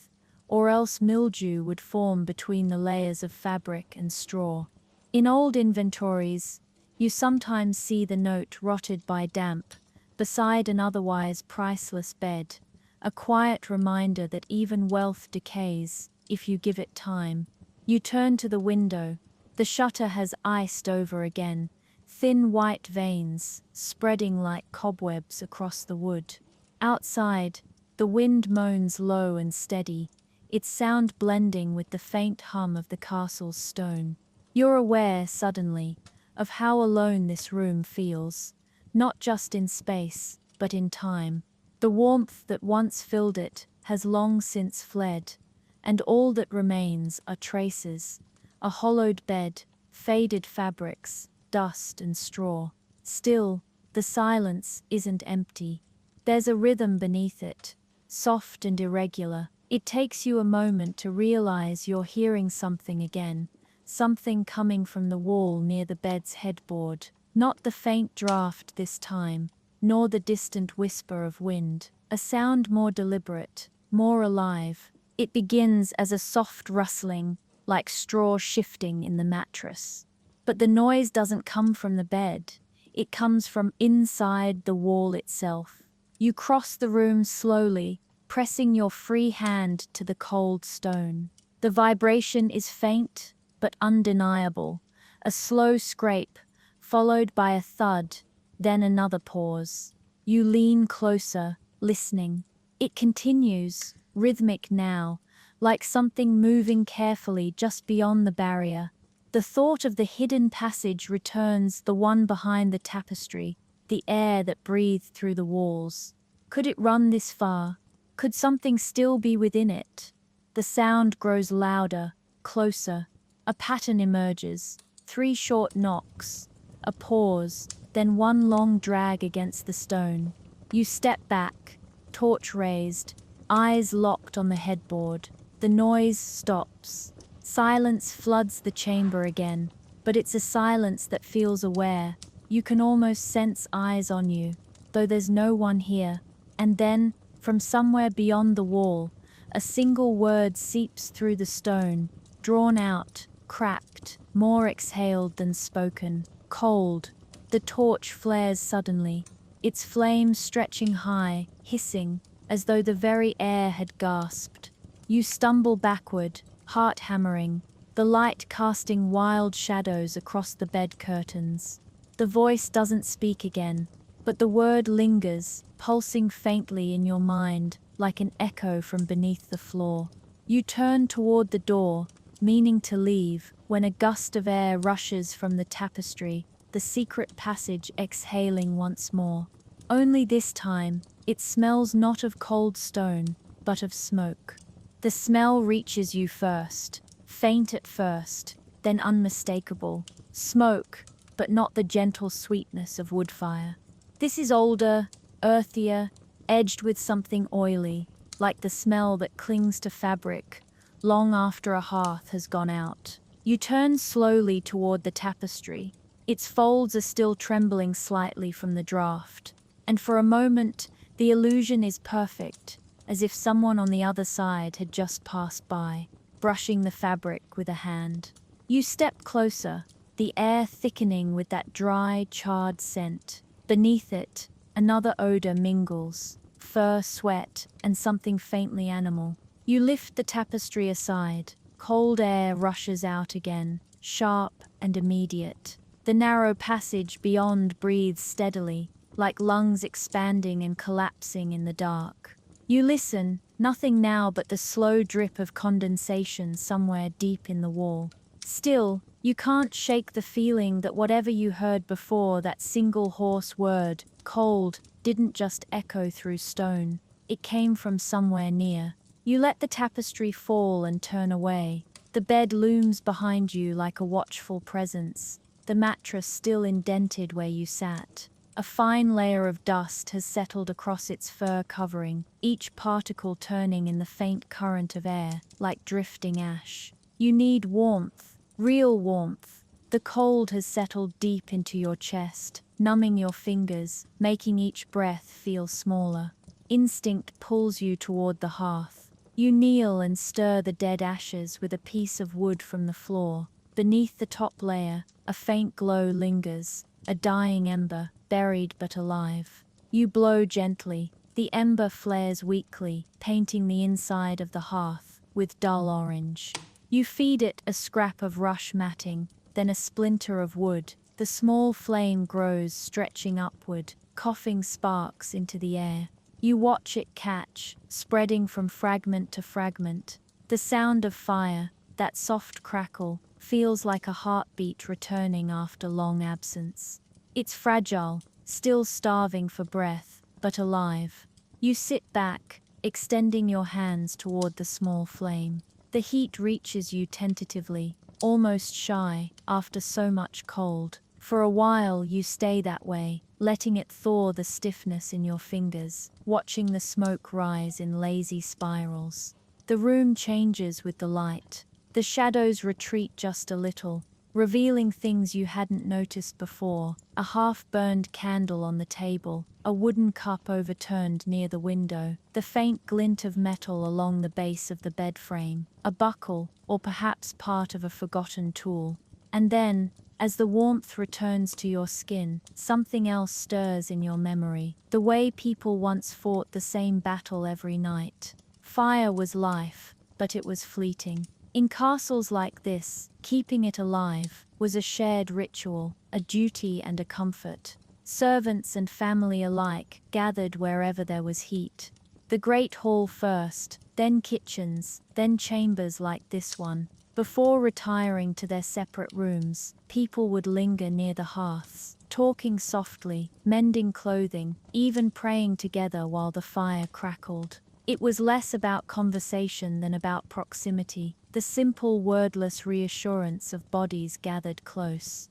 [SPEAKER 1] or else mildew would form between the layers of fabric and straw. In old inventories, you sometimes see the note rotted by damp, beside an otherwise priceless bed, a quiet reminder that even wealth decays if you give it time. You turn to the window. The shutter has iced over again, thin white veins spreading like cobwebs across the wood. Outside, the wind moans low and steady, its sound blending with the faint hum of the castle's stone. You're aware, suddenly, of how alone this room feels, not just in space, but in time. The warmth that once filled it has long since fled, and all that remains are traces, a hollowed bed, faded fabrics, dust and straw. Still, the silence isn't empty. There's a rhythm beneath it, soft and irregular. It takes you a moment to realize you're hearing something again, something coming from the wall near the bed's headboard. Not the faint draft this time, nor the distant whisper of wind. A sound more deliberate, more alive. It begins as a soft rustling, like straw shifting in the mattress. But the noise doesn't come from the bed. It comes from inside the wall itself. You cross the room slowly, pressing your free hand to the cold stone. The vibration is faint, but undeniable. A slow scrape, followed by a thud, then another pause. You lean closer, listening. It continues, rhythmic now, like something moving carefully just beyond the barrier. The thought of the hidden passage returns, the one behind the tapestry, the air that breathed through the walls. Could it run this far? Could something still be within it? The sound grows louder, closer. A pattern emerges. 3 short knocks. A pause, then one long drag against the stone. You step back, torch raised, eyes locked on the headboard. The noise stops. Silence floods the chamber again, but it's a silence that feels aware. You can almost sense eyes on you, though there's no one here. And then, from somewhere beyond the wall, a single word seeps through the stone, drawn out, cracked, more exhaled than spoken. Cold. The torch flares suddenly, its flame stretching high, hissing, as though the very air had gasped. You stumble backward, heart hammering, the light casting wild shadows across the bed curtains. The voice doesn't speak again, but the word lingers, pulsing faintly in your mind, like an echo from beneath the floor. You turn toward the door, meaning to leave, when a gust of air rushes from the tapestry, the secret passage exhaling once more. Only this time, it smells not of cold stone, but of smoke. The smell reaches you first, faint at first, then unmistakable. Smoke, but not the gentle sweetness of wood fire. This is older, earthier, edged with something oily, like the smell that clings to fabric long after a hearth has gone out. You turn slowly toward the tapestry. Its folds are still trembling slightly from the draft, and for a moment the illusion is perfect, as if someone on the other side had just passed by, brushing the fabric with a hand. You step closer, the air thickening with that dry, charred scent. Beneath it, another odor mingles, fur, sweat, and something faintly animal. You lift the tapestry aside. Cold air rushes out again, sharp and immediate. The narrow passage beyond breathes steadily, like lungs expanding and collapsing in the dark. You listen, nothing now but the slow drip of condensation somewhere deep in the wall. Still, you can't shake the feeling that whatever you heard before, that single hoarse word, cold, didn't just echo through stone. It came from somewhere near. You let the tapestry fall and turn away. The bed looms behind you like a watchful presence, the mattress still indented where you sat. A fine layer of dust has settled across its fur covering, each particle turning in the faint current of air, like drifting ash. You need warmth, real warmth. The cold has settled deep into your chest, numbing your fingers, making each breath feel smaller. Instinct pulls you toward the hearth. You kneel and stir the dead ashes with a piece of wood from the floor. Beneath the top layer, a faint glow lingers, a dying ember, buried but alive. You blow gently. The ember flares weakly, painting the inside of the hearth with dull orange. You feed it a scrap of rush matting, then a splinter of wood. The small flame grows, stretching upward, coughing sparks into the air. You watch it catch, spreading from fragment to fragment. The sound of fire, that soft crackle, feels like a heartbeat returning after long absence. It's fragile, still starving for breath, but alive. You sit back, extending your hands toward the small flame. The heat reaches you tentatively, almost shy, after so much cold. For a while you stay that way, letting it thaw the stiffness in your fingers, watching the smoke rise in lazy spirals. The room changes with the light. The shadows retreat just a little, revealing things you hadn't noticed before. A half-burned candle on the table, a wooden cup overturned near the window, the faint glint of metal along the base of the bed frame, a buckle, or perhaps part of a forgotten tool. And then, as the warmth returns to your skin, something else stirs in your memory. The way people once fought the same battle every night. Fire was life, but it was fleeting. In castles like this, keeping it alive was a shared ritual, a duty and a comfort. Servants and family alike gathered wherever there was heat. The great hall first, then kitchens, then chambers like this one. Before retiring to their separate rooms, people would linger near the hearths, talking softly, mending clothing, even praying together while the fire crackled. It was less about conversation than about proximity, the simple wordless reassurance of bodies gathered close.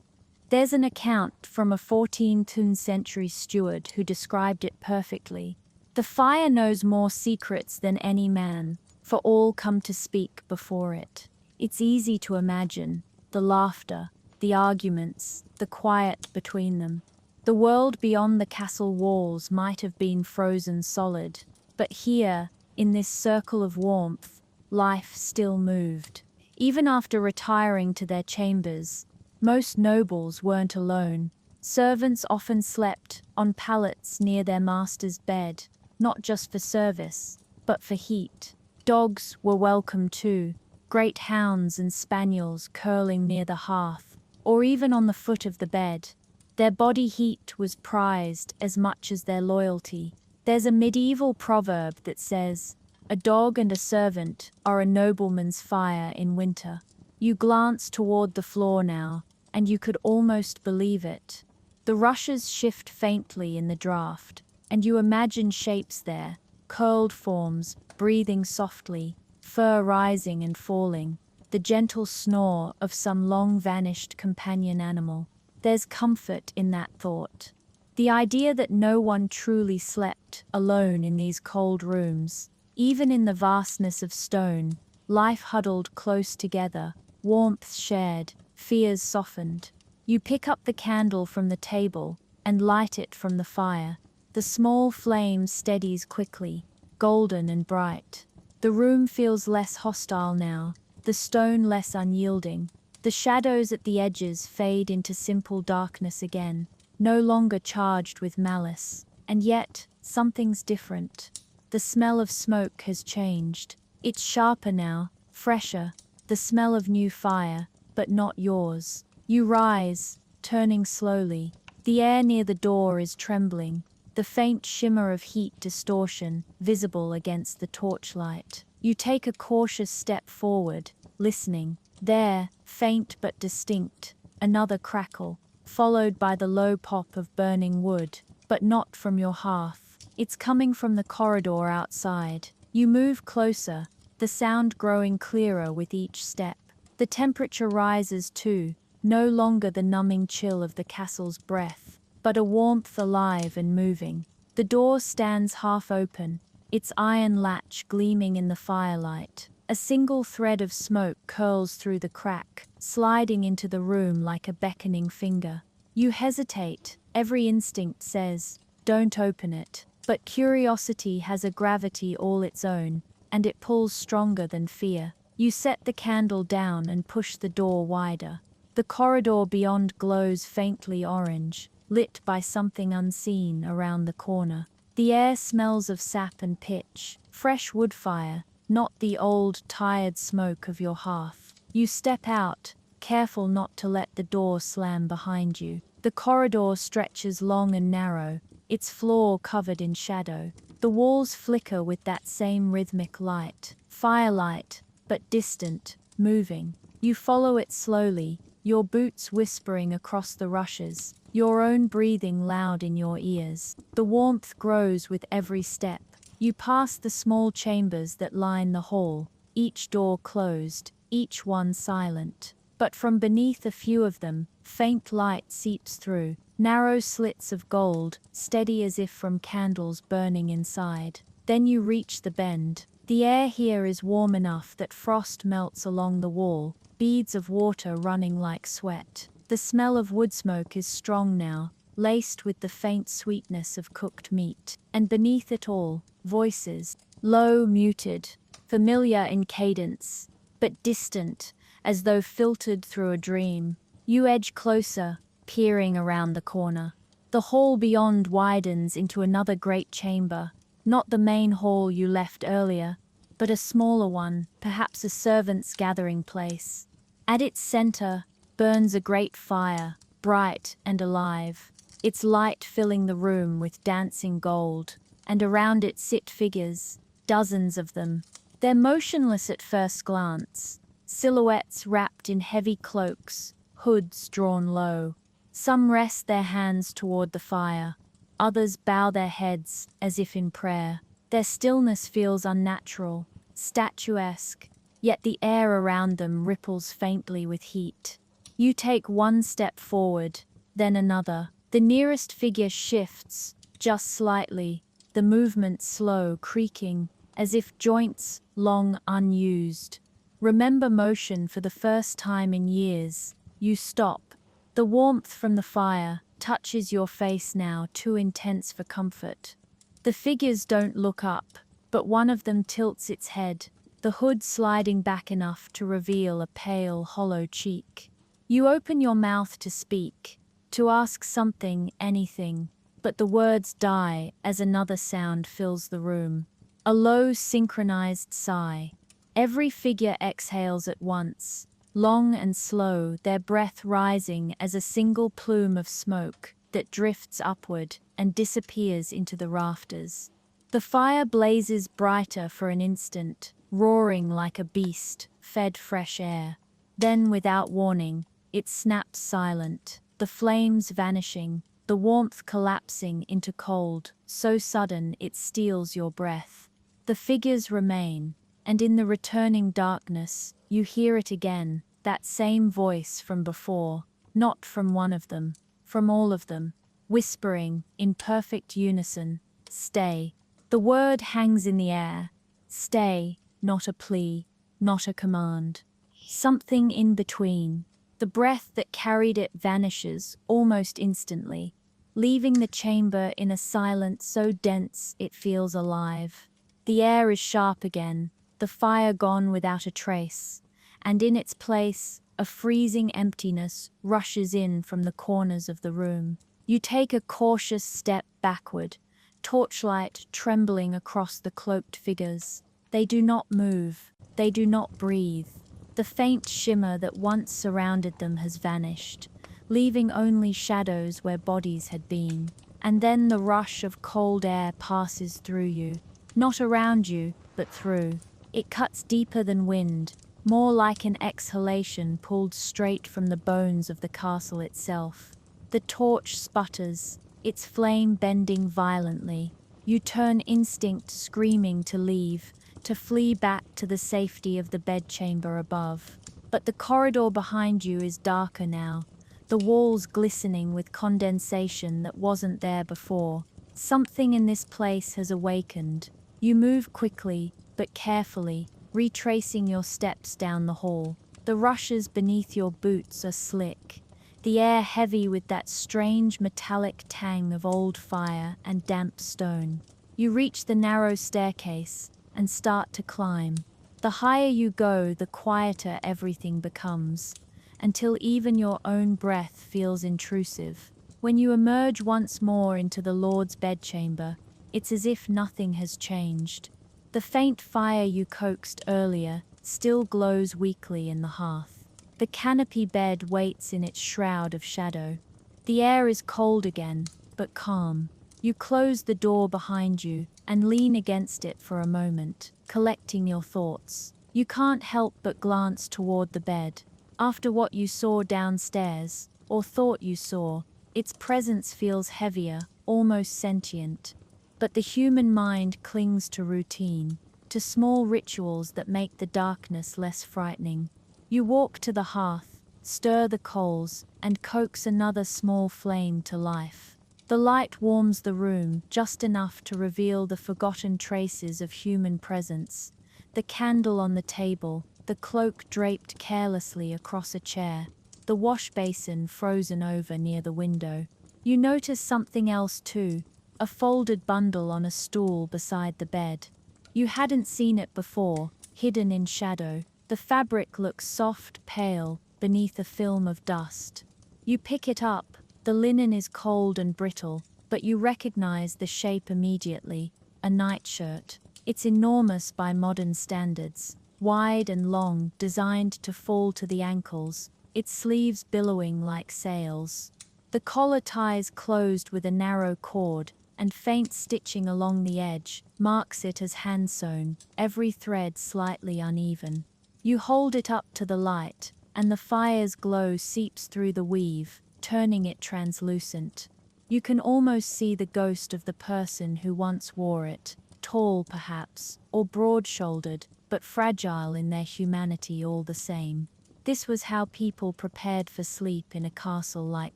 [SPEAKER 1] There's an account from a 14th century steward who described it perfectly. The fire knows more secrets than any man, for all come to speak before it. It's easy to imagine, the laughter, the arguments, the quiet between them. The world beyond the castle walls might have been frozen solid, but here, in this circle of warmth, life still moved. Even after retiring to their chambers, most nobles weren't alone. Servants often slept on pallets near their master's bed, not just for service, but for heat. Dogs were welcome too. Great hounds and spaniels curling near the hearth, or even on the foot of the bed. Their body heat was prized as much as their loyalty. There's a medieval proverb that says, "A dog and a servant are a nobleman's fire in winter." You glance toward the floor now, and you could almost believe it. The rushes shift faintly in the draft, and you imagine shapes there, curled forms, breathing softly, fur rising and falling, the gentle snore of some long-vanished companion animal. There's comfort in that thought. The idea that no one truly slept alone in these cold rooms. Even in the vastness of stone, life huddled close together, warmth shared, fears softened. You pick up the candle from the table and light it from the fire. The small flame steadies quickly, golden and bright. The room feels less hostile now, the stone less unyielding. The shadows at the edges fade into simple darkness again, no longer charged with malice. And yet, something's different. The smell of smoke has changed. It's sharper now, fresher, the smell of new fire, but not yours. You rise, turning slowly. The air near the door is trembling, the faint shimmer of heat distortion visible against the torchlight. You take a cautious step forward, listening. There, faint but distinct, another crackle, followed by the low pop of burning wood, but not from your hearth. It's coming from the corridor outside. You move closer, the sound growing clearer with each step. The temperature rises too, no longer the numbing chill of the castle's breath, but a warmth alive and moving. The door stands half open, its iron latch gleaming in the firelight. A single thread of smoke curls through the crack, sliding into the room like a beckoning finger. You hesitate, every instinct says, don't open it. But curiosity has a gravity all its own, and it pulls stronger than fear. You set the candle down and push the door wider. The corridor beyond glows faintly orange, lit by something unseen around the corner. The air smells of sap and pitch, fresh wood fire, not the old, tired smoke of your hearth. You step out, careful not to let the door slam behind you. The corridor stretches long and narrow, its floor covered in shadow. The walls flicker with that same rhythmic light, firelight, but distant, moving. You follow it slowly, your boots whispering across the rushes, your own breathing loud in your ears. The warmth grows with every step. You pass the small chambers that line the hall, each door closed, each one silent. But from beneath a few of them, faint light seeps through, narrow slits of gold, steady as if from candles burning inside. Then you reach the bend. The air here is warm enough that frost melts along the wall, beads of water running like sweat. The smell of wood smoke is strong now, laced with the faint sweetness of cooked meat. And beneath it all, voices, low, muted, familiar in cadence, but distant, as though filtered through a dream. You edge closer, peering around the corner. The hall beyond widens into another great chamber, not the main hall you left earlier, but a smaller one, perhaps a servant's gathering place. At its center burns a great fire, bright and alive, its light filling the room with dancing gold, and around it sit figures, dozens of them. They're motionless at first glance, silhouettes wrapped in heavy cloaks, hoods drawn low. Some rest their hands toward the fire, others bow their heads as if in prayer. Their stillness feels unnatural, statuesque, yet the air around them ripples faintly with heat. You take one step forward, then another. The nearest figure shifts, just slightly, the movement slow, creaking, as if joints long unused. Remember motion for the first time in years. You stop. The warmth from the fire touches your face now, too intense for comfort. The figures don't look up, but one of them tilts its head, the hood sliding back enough to reveal a pale, hollow cheek. You open your mouth to speak, to ask something, anything, but the words die as another sound fills the room. A low, synchronized sigh. Every figure exhales at once, long and slow, their breath rising as a single plume of smoke that drifts upward and disappears into the rafters. The fire blazes brighter for an instant, roaring like a beast, fed fresh air. Then, without warning, it snaps silent, the flames vanishing, the warmth collapsing into cold, so sudden it steals your breath. The figures remain, and in the returning darkness, you hear it again, that same voice from before, not from one of them, from all of them, whispering, in perfect unison, "Stay." The word hangs in the air. Stay, not a plea, not a command. Something in between. The breath that carried it vanishes almost instantly, leaving the chamber in a silence so dense it feels alive. The air is sharp again, the fire gone without a trace, and in its place, a freezing emptiness rushes in from the corners of the room. You take a cautious step backward, torchlight trembling across the cloaked figures. They do not move, they do not breathe. The faint shimmer that once surrounded them has vanished, leaving only shadows where bodies had been. And then the rush of cold air passes through you, not around you, but through. It cuts deeper than wind, more like an exhalation pulled straight from the bones of the castle itself. The torch sputters, its flame bending violently. You turn instinct screaming to leave, to flee back to the safety of the bedchamber above. But the corridor behind you is darker now, the walls glistening with condensation that wasn't there before. Something in this place has awakened. You move quickly, but carefully, retracing your steps down the hall. The rushes beneath your boots are slick, the air heavy with that strange metallic tang of old fire and damp stone. You reach the narrow staircase and start to climb. The higher you go, the quieter everything becomes, until even your own breath feels intrusive. When you emerge once more into the Lord's bedchamber, it's as if nothing has changed. The faint fire you coaxed earlier still glows weakly in the hearth. The canopy bed waits in its shroud of shadow. The air is cold again, but calm. You close the door behind you and lean against it for a moment, collecting your thoughts. You can't help but glance toward the bed. After what you saw downstairs, or thought you saw, its presence feels heavier, almost sentient. But the human mind clings to routine, to small rituals that make the darkness less frightening. You walk to the hearth, stir the coals, and coax another small flame to life. The light warms the room just enough to reveal the forgotten traces of human presence. The candle on the table, the cloak draped carelessly across a chair, the wash basin frozen over near the window. You notice something else too, a folded bundle on a stool beside the bed. You hadn't seen it before, hidden in shadow. The fabric looks soft, pale, beneath a film of dust. You pick it up. The linen is cold and brittle, but you recognize the shape immediately, a nightshirt. It's enormous by modern standards, wide and long, designed to fall to the ankles, its sleeves billowing like sails. The collar ties closed with a narrow cord, and faint stitching along the edge marks it as hand-sewn, every thread slightly uneven. You hold it up to the light, and the fire's glow seeps through the weave, turning it translucent. You can almost see the ghost of the person who once wore it, tall perhaps, or broad-shouldered, but fragile in their humanity all the same. This was how people prepared for sleep in a castle like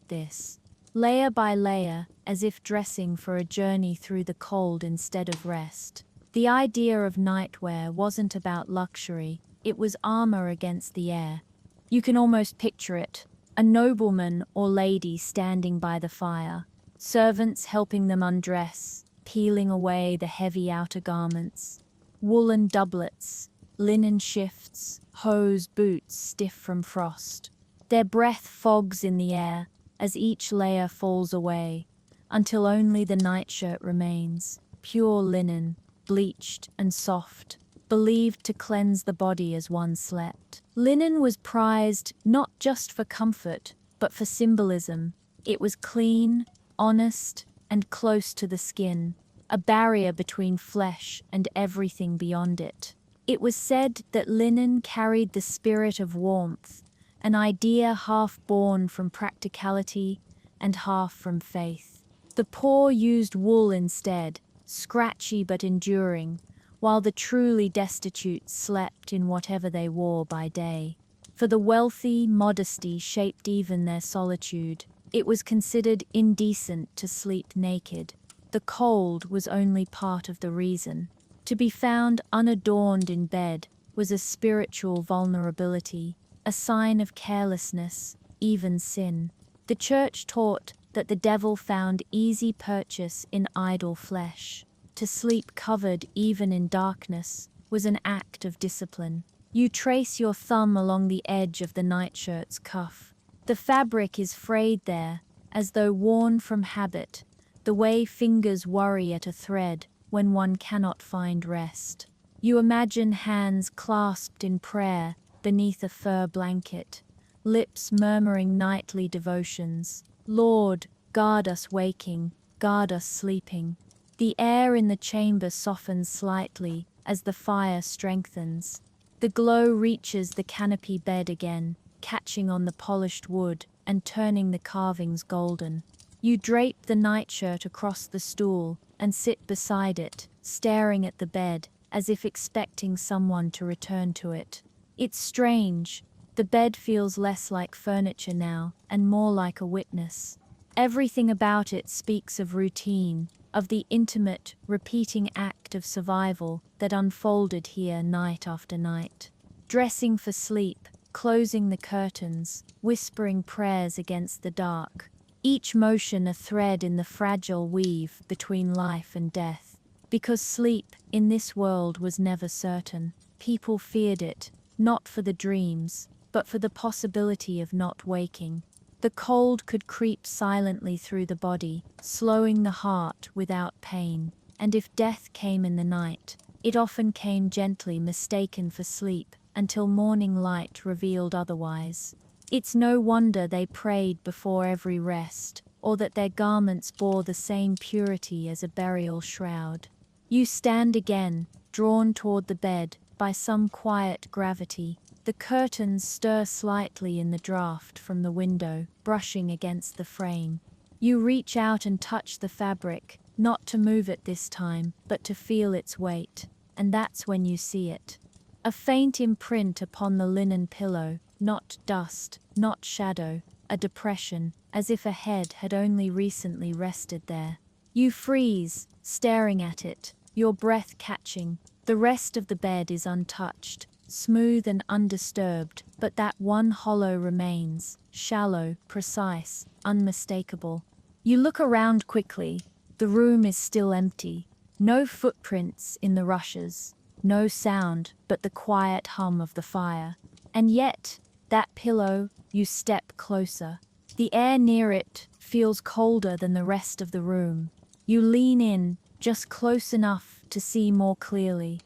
[SPEAKER 1] this. Layer by layer, as if dressing for a journey through the cold instead of rest. The idea of nightwear wasn't about luxury, it was armor against the air. You can almost picture it, a nobleman or lady standing by the fire, servants helping them undress, peeling away the heavy outer garments, woolen doublets, linen shifts, hose boots stiff from frost. Their breath fogs in the air as each layer falls away, until only the nightshirt remains, pure linen, bleached and soft, believed to cleanse the body as one slept. Linen was prized not just for comfort, but for symbolism. It was clean, honest, and close to the skin, a barrier between flesh and everything beyond it. It was said that linen carried the spirit of warmth, an idea half born from practicality and half from faith. The poor used wool instead, scratchy but enduring, while the truly destitute slept in whatever they wore by day. For the wealthy, modesty shaped even their solitude. It was considered indecent to sleep naked. The cold was only part of the reason. To be found unadorned in bed was a spiritual vulnerability, a sign of carelessness, even sin. The church taught that the devil found easy purchase in idle flesh. To sleep covered even in darkness was an act of discipline. You trace your thumb along the edge of the nightshirt's cuff. The fabric is frayed there, as though worn from habit, the way fingers worry at a thread when one cannot find rest. You imagine hands clasped in prayer beneath a fur blanket, lips murmuring nightly devotions. Lord, guard us waking, guard us sleeping. The air in the chamber softens slightly as the fire strengthens. The glow reaches the canopy bed again, catching on the polished wood and turning the carvings golden. You drape the nightshirt across the stool and sit beside it, staring at the bed as if expecting someone to return to it. It's strange. The bed feels less like furniture now and more like a witness. Everything about it speaks of routine, of the intimate, repeating act of survival that unfolded here night after night. Dressing for sleep, closing the curtains, whispering prayers against the dark. Each motion a thread in the fragile weave between life and death. Because sleep, in this world, was never certain. People feared it, not for the dreams, but for the possibility of not waking. The cold could creep silently through the body, slowing the heart without pain. And if death came in the night, it often came gently, mistaken for sleep, until morning light revealed otherwise. It's no wonder they prayed before every rest, or that their garments bore the same purity as a burial shroud. You stand again, drawn toward the bed by some quiet gravity. The curtains stir slightly in the draft from the window, brushing against the frame. You reach out and touch the fabric, not to move it this time, but to feel its weight. And that's when you see it. A faint imprint upon the linen pillow, not dust, not shadow, a depression, as if a head had only recently rested there. You freeze, staring at it, your breath catching. The rest of the bed is untouched, smooth and undisturbed, but that one hollow remains, shallow, precise, unmistakable. You look around quickly. The room is still empty. No footprints in the rushes. No sound but the quiet hum of the fire. And yet, that pillow, you step closer. The air near it feels colder than the rest of the room. You lean in, just close enough to see more clearly,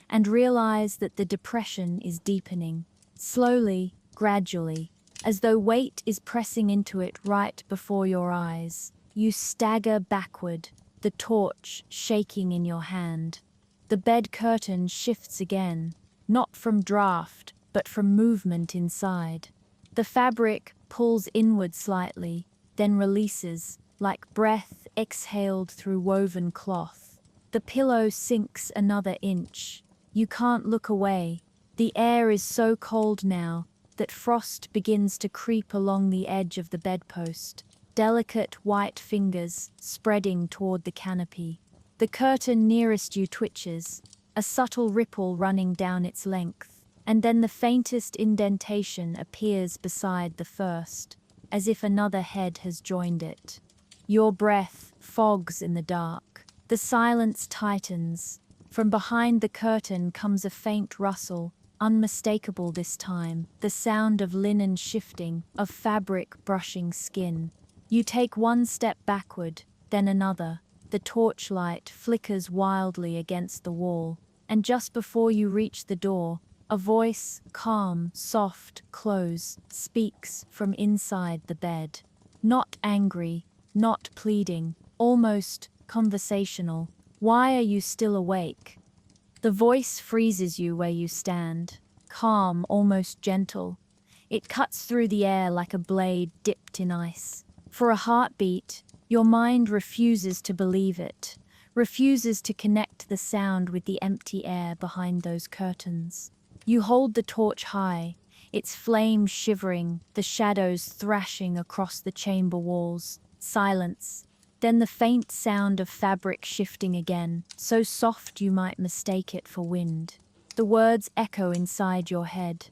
[SPEAKER 1] and realize that the depression is deepening. Slowly, gradually, as though weight is pressing into it right before your eyes. You stagger backward, the torch shaking in your hand. The bed curtain shifts again, not from draft, but from movement inside. The fabric pulls inward slightly, then releases, like breath exhaled through woven cloth. The pillow sinks another inch. You can't look away. The air is so cold now that frost begins to creep along the edge of the bedpost, delicate white fingers spreading toward the canopy. The curtain nearest you twitches, a subtle ripple running down its length, and then the faintest indentation appears beside the first, as if another head has joined it. Your breath fogs in the dark. The silence tightens. From behind the curtain comes a faint rustle, unmistakable this time, the sound of linen shifting, of fabric brushing skin. You take one step backward, then another. The torchlight flickers wildly against the wall, and just before you reach the door, a voice, calm, soft, close, speaks from inside the bed. Not angry, not pleading, almost conversational. Why are you still awake? The voice freezes you where you stand, calm, almost gentle. It cuts through the air like a blade dipped in ice. For a heartbeat, your mind refuses to believe it, refuses to connect the sound with the empty air behind those curtains. You hold the torch high, its flame shivering, the shadows thrashing across the chamber walls. Silence. Then the faint sound of fabric shifting again, so soft you might mistake it for wind. The words echo inside your head.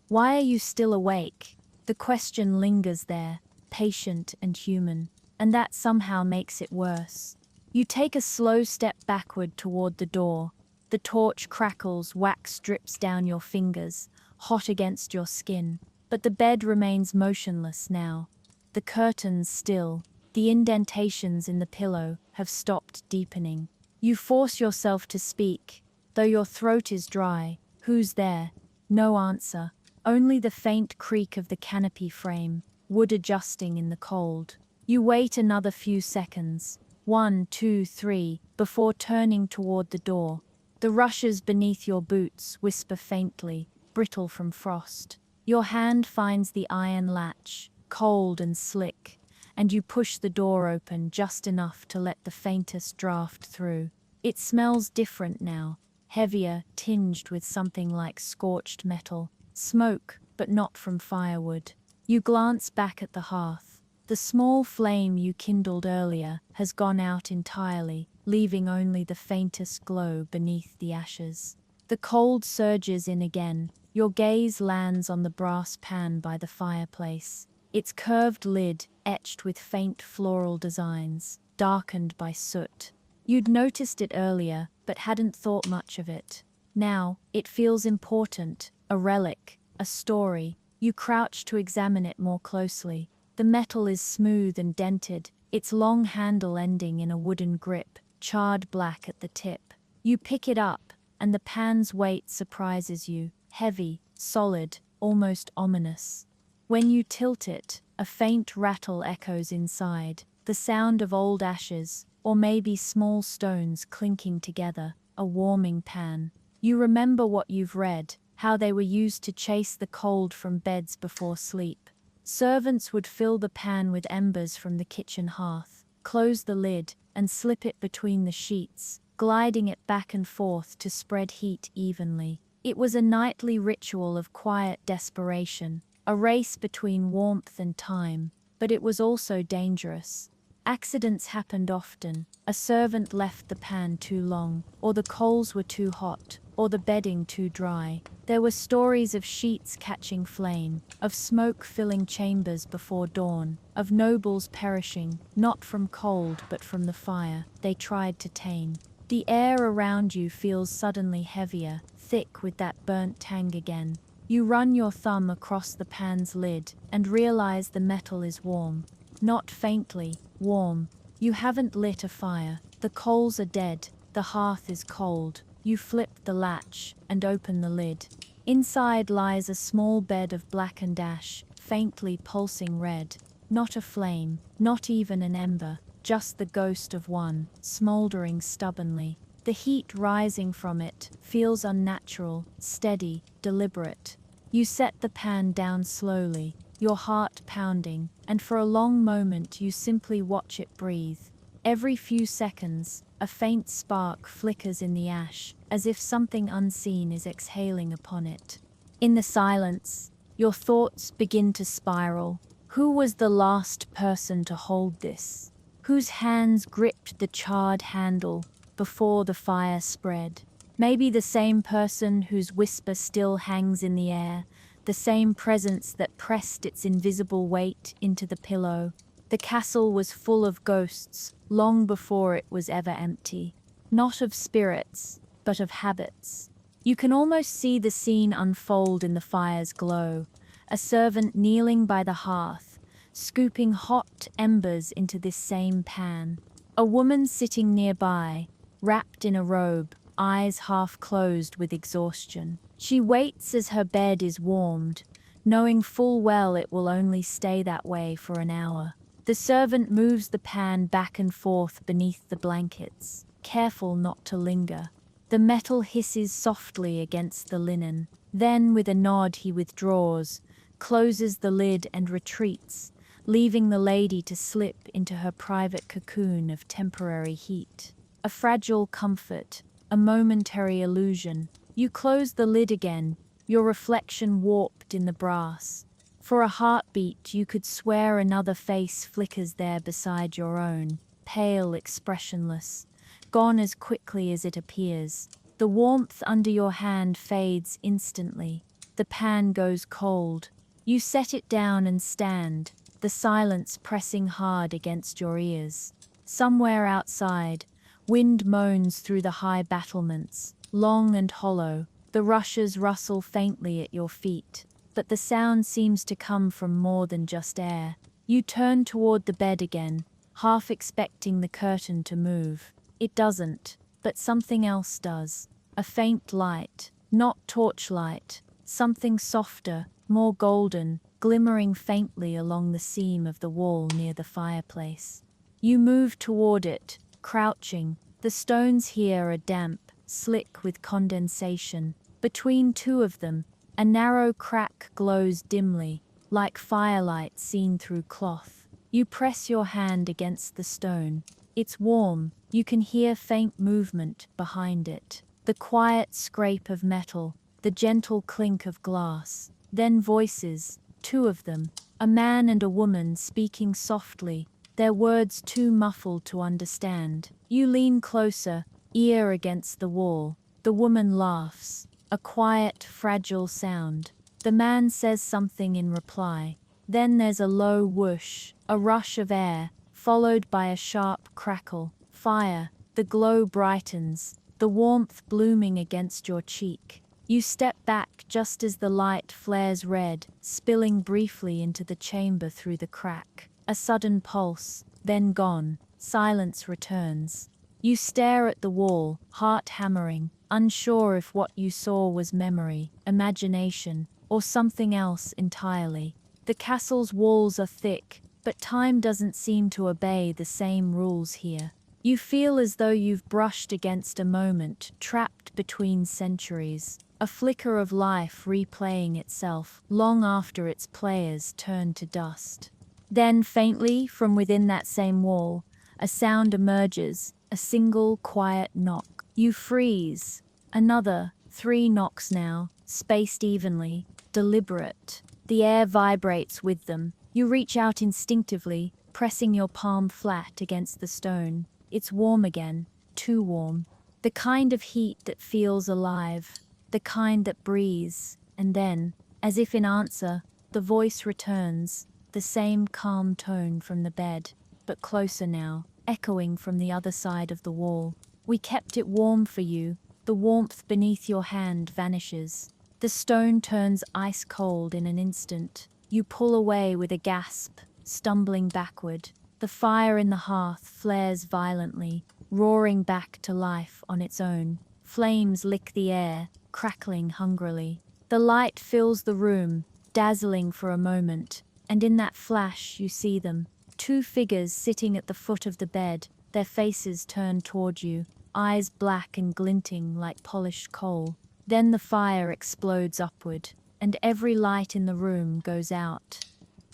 [SPEAKER 1] Why are you still awake? The question lingers there, patient and human, and that somehow makes it worse. You take a slow step backward toward the door. The torch crackles, wax drips down your fingers, hot against your skin. But the bed remains motionless now. The curtains still. The indentations in the pillow have stopped deepening. You force yourself to speak, though your throat is dry. Who's there? No answer. Only the faint creak of the canopy frame, wood adjusting in the cold. You wait another few seconds, 1, 2, 3, before turning toward the door. The rushes beneath your boots whisper faintly, brittle from frost. Your hand finds the iron latch, cold and slick, and you push the door open just enough to let the faintest draft through. It smells different now, heavier, tinged with something like scorched metal. Smoke, but not from firewood. You glance back at the hearth. The small flame you kindled earlier has gone out entirely, leaving only the faintest glow beneath the ashes. The cold surges in again. Your gaze lands on the brass pan by the fireplace. Its curved lid, etched with faint floral designs, darkened by soot. You'd noticed it earlier, but hadn't thought much of it. Now, it feels important, a relic, a story. You crouch to examine it more closely. The metal is smooth and dented, its long handle ending in a wooden grip, charred black at the tip. You pick it up, and the pan's weight surprises you, heavy, solid, almost ominous. When you tilt it, a faint rattle echoes inside, the sound of old ashes, or maybe small stones clinking together, a warming pan. You remember what you've read, how they were used to chase the cold from beds before sleep. Servants would fill the pan with embers from the kitchen hearth, close the lid, and slip it between the sheets, gliding it back and forth to spread heat evenly. It was a nightly ritual of quiet desperation, a race between warmth and time, but it was also dangerous. Accidents happened often. A servant left the pan too long, or the coals were too hot, or the bedding too dry. There were stories of sheets catching flame, of smoke filling chambers before dawn, of nobles perishing, not from cold but from the fire they tried to tame. The air around you feels suddenly heavier, thick with that burnt tang again. You run your thumb across the pan's lid and realize the metal is warm. Not faintly, warm. You haven't lit a fire. The coals are dead. The hearth is cold. You flip the latch and open the lid. Inside lies a small bed of blackened ash, faintly pulsing red. Not a flame, not even an ember, just the ghost of one, smoldering stubbornly. The heat rising from it feels unnatural, steady, deliberate. You set the pan down slowly, your heart pounding, and for a long moment you simply watch it breathe. Every few seconds, a faint spark flickers in the ash, as if something unseen is exhaling upon it. In the silence, your thoughts begin to spiral. Who was the last person to hold this? Whose hands gripped the charred handle before the fire spread? Maybe the same person whose whisper still hangs in the air, the same presence that pressed its invisible weight into the pillow. The castle was full of ghosts long before it was ever empty. Not of spirits, but of habits. You can almost see the scene unfold in the fire's glow. A servant kneeling by the hearth, scooping hot embers into this same pan. A woman sitting nearby, wrapped in a robe, eyes half closed with exhaustion. She waits as her bed is warmed, knowing full well it will only stay that way for an hour. The servant moves the pan back and forth beneath the blankets, careful not to linger. The metal hisses softly against the linen. Then, with a nod, he withdraws, closes the lid and retreats, leaving the lady to slip into her private cocoon of temporary heat. a fragile comfort, a momentary illusion. You close the lid again, your reflection warped in the brass. For a heartbeat, you could swear another face flickers there beside your own, pale, expressionless, gone as quickly as it appears. The warmth under your hand fades instantly. The pan goes cold. You set it down and stand, the silence pressing hard against your ears. Somewhere outside, wind moans through the high battlements, long and hollow. The rushes rustle faintly at your feet, but the sound seems to come from more than just air. You turn toward the bed again, half expecting the curtain to move. It doesn't, but something else does. A faint light, not torchlight, something softer, more golden, glimmering faintly along the seam of the wall near the fireplace. You move toward it, crouching. The stones here are damp, slick with condensation. Between two of them, a narrow crack glows dimly, like firelight seen through cloth. You press your hand against the stone. It's warm. You can hear faint movement behind it. The quiet scrape of metal, the gentle clink of glass. Then voices, two of them, a man and a woman speaking softly, their words too muffled to understand. You lean closer, ear against the wall. The woman laughs, a quiet, fragile sound. The man says something in reply. Then there's a low whoosh, a rush of air, followed by a sharp crackle. Fire, the glow brightens, the warmth blooming against your cheek. You step back just as the light flares red, spilling briefly into the chamber through the crack. A sudden pulse, then gone. Silence returns. You stare at the wall, heart hammering, unsure if what you saw was memory, imagination, or something else entirely. The castle's walls are thick, but time doesn't seem to obey the same rules here. You feel as though you've brushed against a moment, trapped between centuries. A flicker of life replaying itself long after its players turn to dust. Then, faintly, from within that same wall, a sound emerges, a single quiet knock. You freeze. Another, 3 knocks now, spaced evenly, deliberate. The air vibrates with them. You reach out instinctively, pressing your palm flat against the stone. It's warm again, too warm. The kind of heat that feels alive, the kind that breathes. And then, as if in answer, the voice returns, the same calm tone from the bed, but closer now, echoing from the other side of the wall. We kept it warm for you. The warmth beneath your hand vanishes. The stone turns ice cold in an instant. You pull away with a gasp, stumbling backward. The fire in the hearth flares violently, roaring back to life on its own. Flames lick the air, crackling hungrily. The light fills the room, dazzling for a moment, and in that flash you see them. 2 figures sitting at the foot of the bed, their faces turned toward you, eyes black and glinting like polished coal. Then the fire explodes upward, and every light in the room goes out.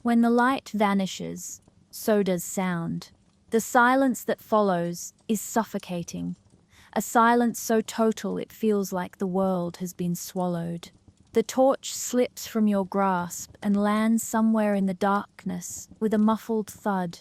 [SPEAKER 1] When the light vanishes, so does sound. The silence that follows is suffocating. A silence so total it feels like the world has been swallowed. The torch slips from your grasp and lands somewhere in the darkness with a muffled thud,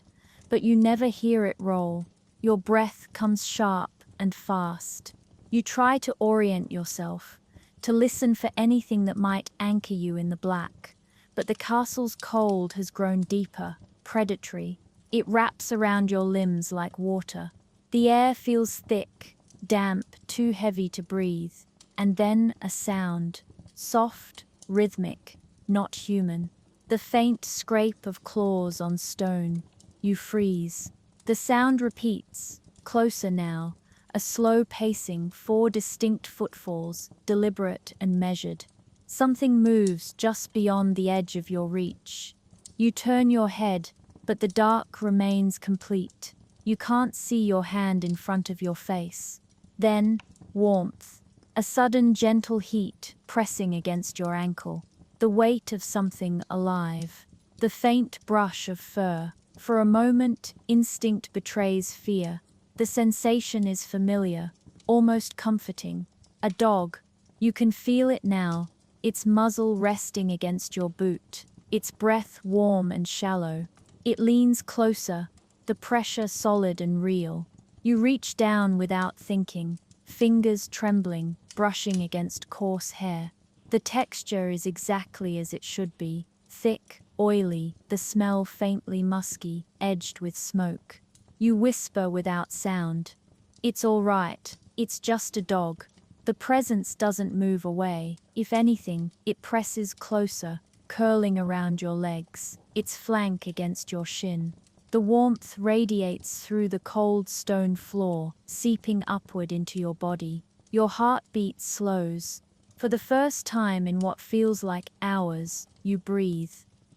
[SPEAKER 1] but you never hear it roll. Your breath comes sharp and fast. You try to orient yourself, to listen for anything that might anchor you in the black, but the castle's cold has grown deeper, predatory. It wraps around your limbs like water. The air feels thick, damp, too heavy to breathe. And then a sound, soft, rhythmic, not human. The faint scrape of claws on stone. You freeze. The sound repeats, closer now, a slow pacing, 4 distinct footfalls, deliberate and measured. Something moves just beyond the edge of your reach. You turn your head, but the dark remains complete. You can't see your hand in front of your face. Then, warmth. A sudden gentle heat pressing against your ankle. The weight of something alive. The faint brush of fur. For a moment, instinct betrays fear. The sensation is familiar, almost comforting. A dog. You can feel it now, its muzzle resting against your boot, its breath warm and shallow. It leans closer, the pressure solid and real. You reach down without thinking, fingers trembling, brushing against coarse hair. The texture is exactly as it should be, thick, oily, the smell faintly musky, edged with smoke. You whisper without sound. It's all right, it's just a dog. The presence doesn't move away. If anything, it presses closer, curling around your legs, its flank against your shin. The warmth radiates through the cold stone floor, seeping upward into your body. Your heartbeat slows. For the first time in what feels like hours, you breathe.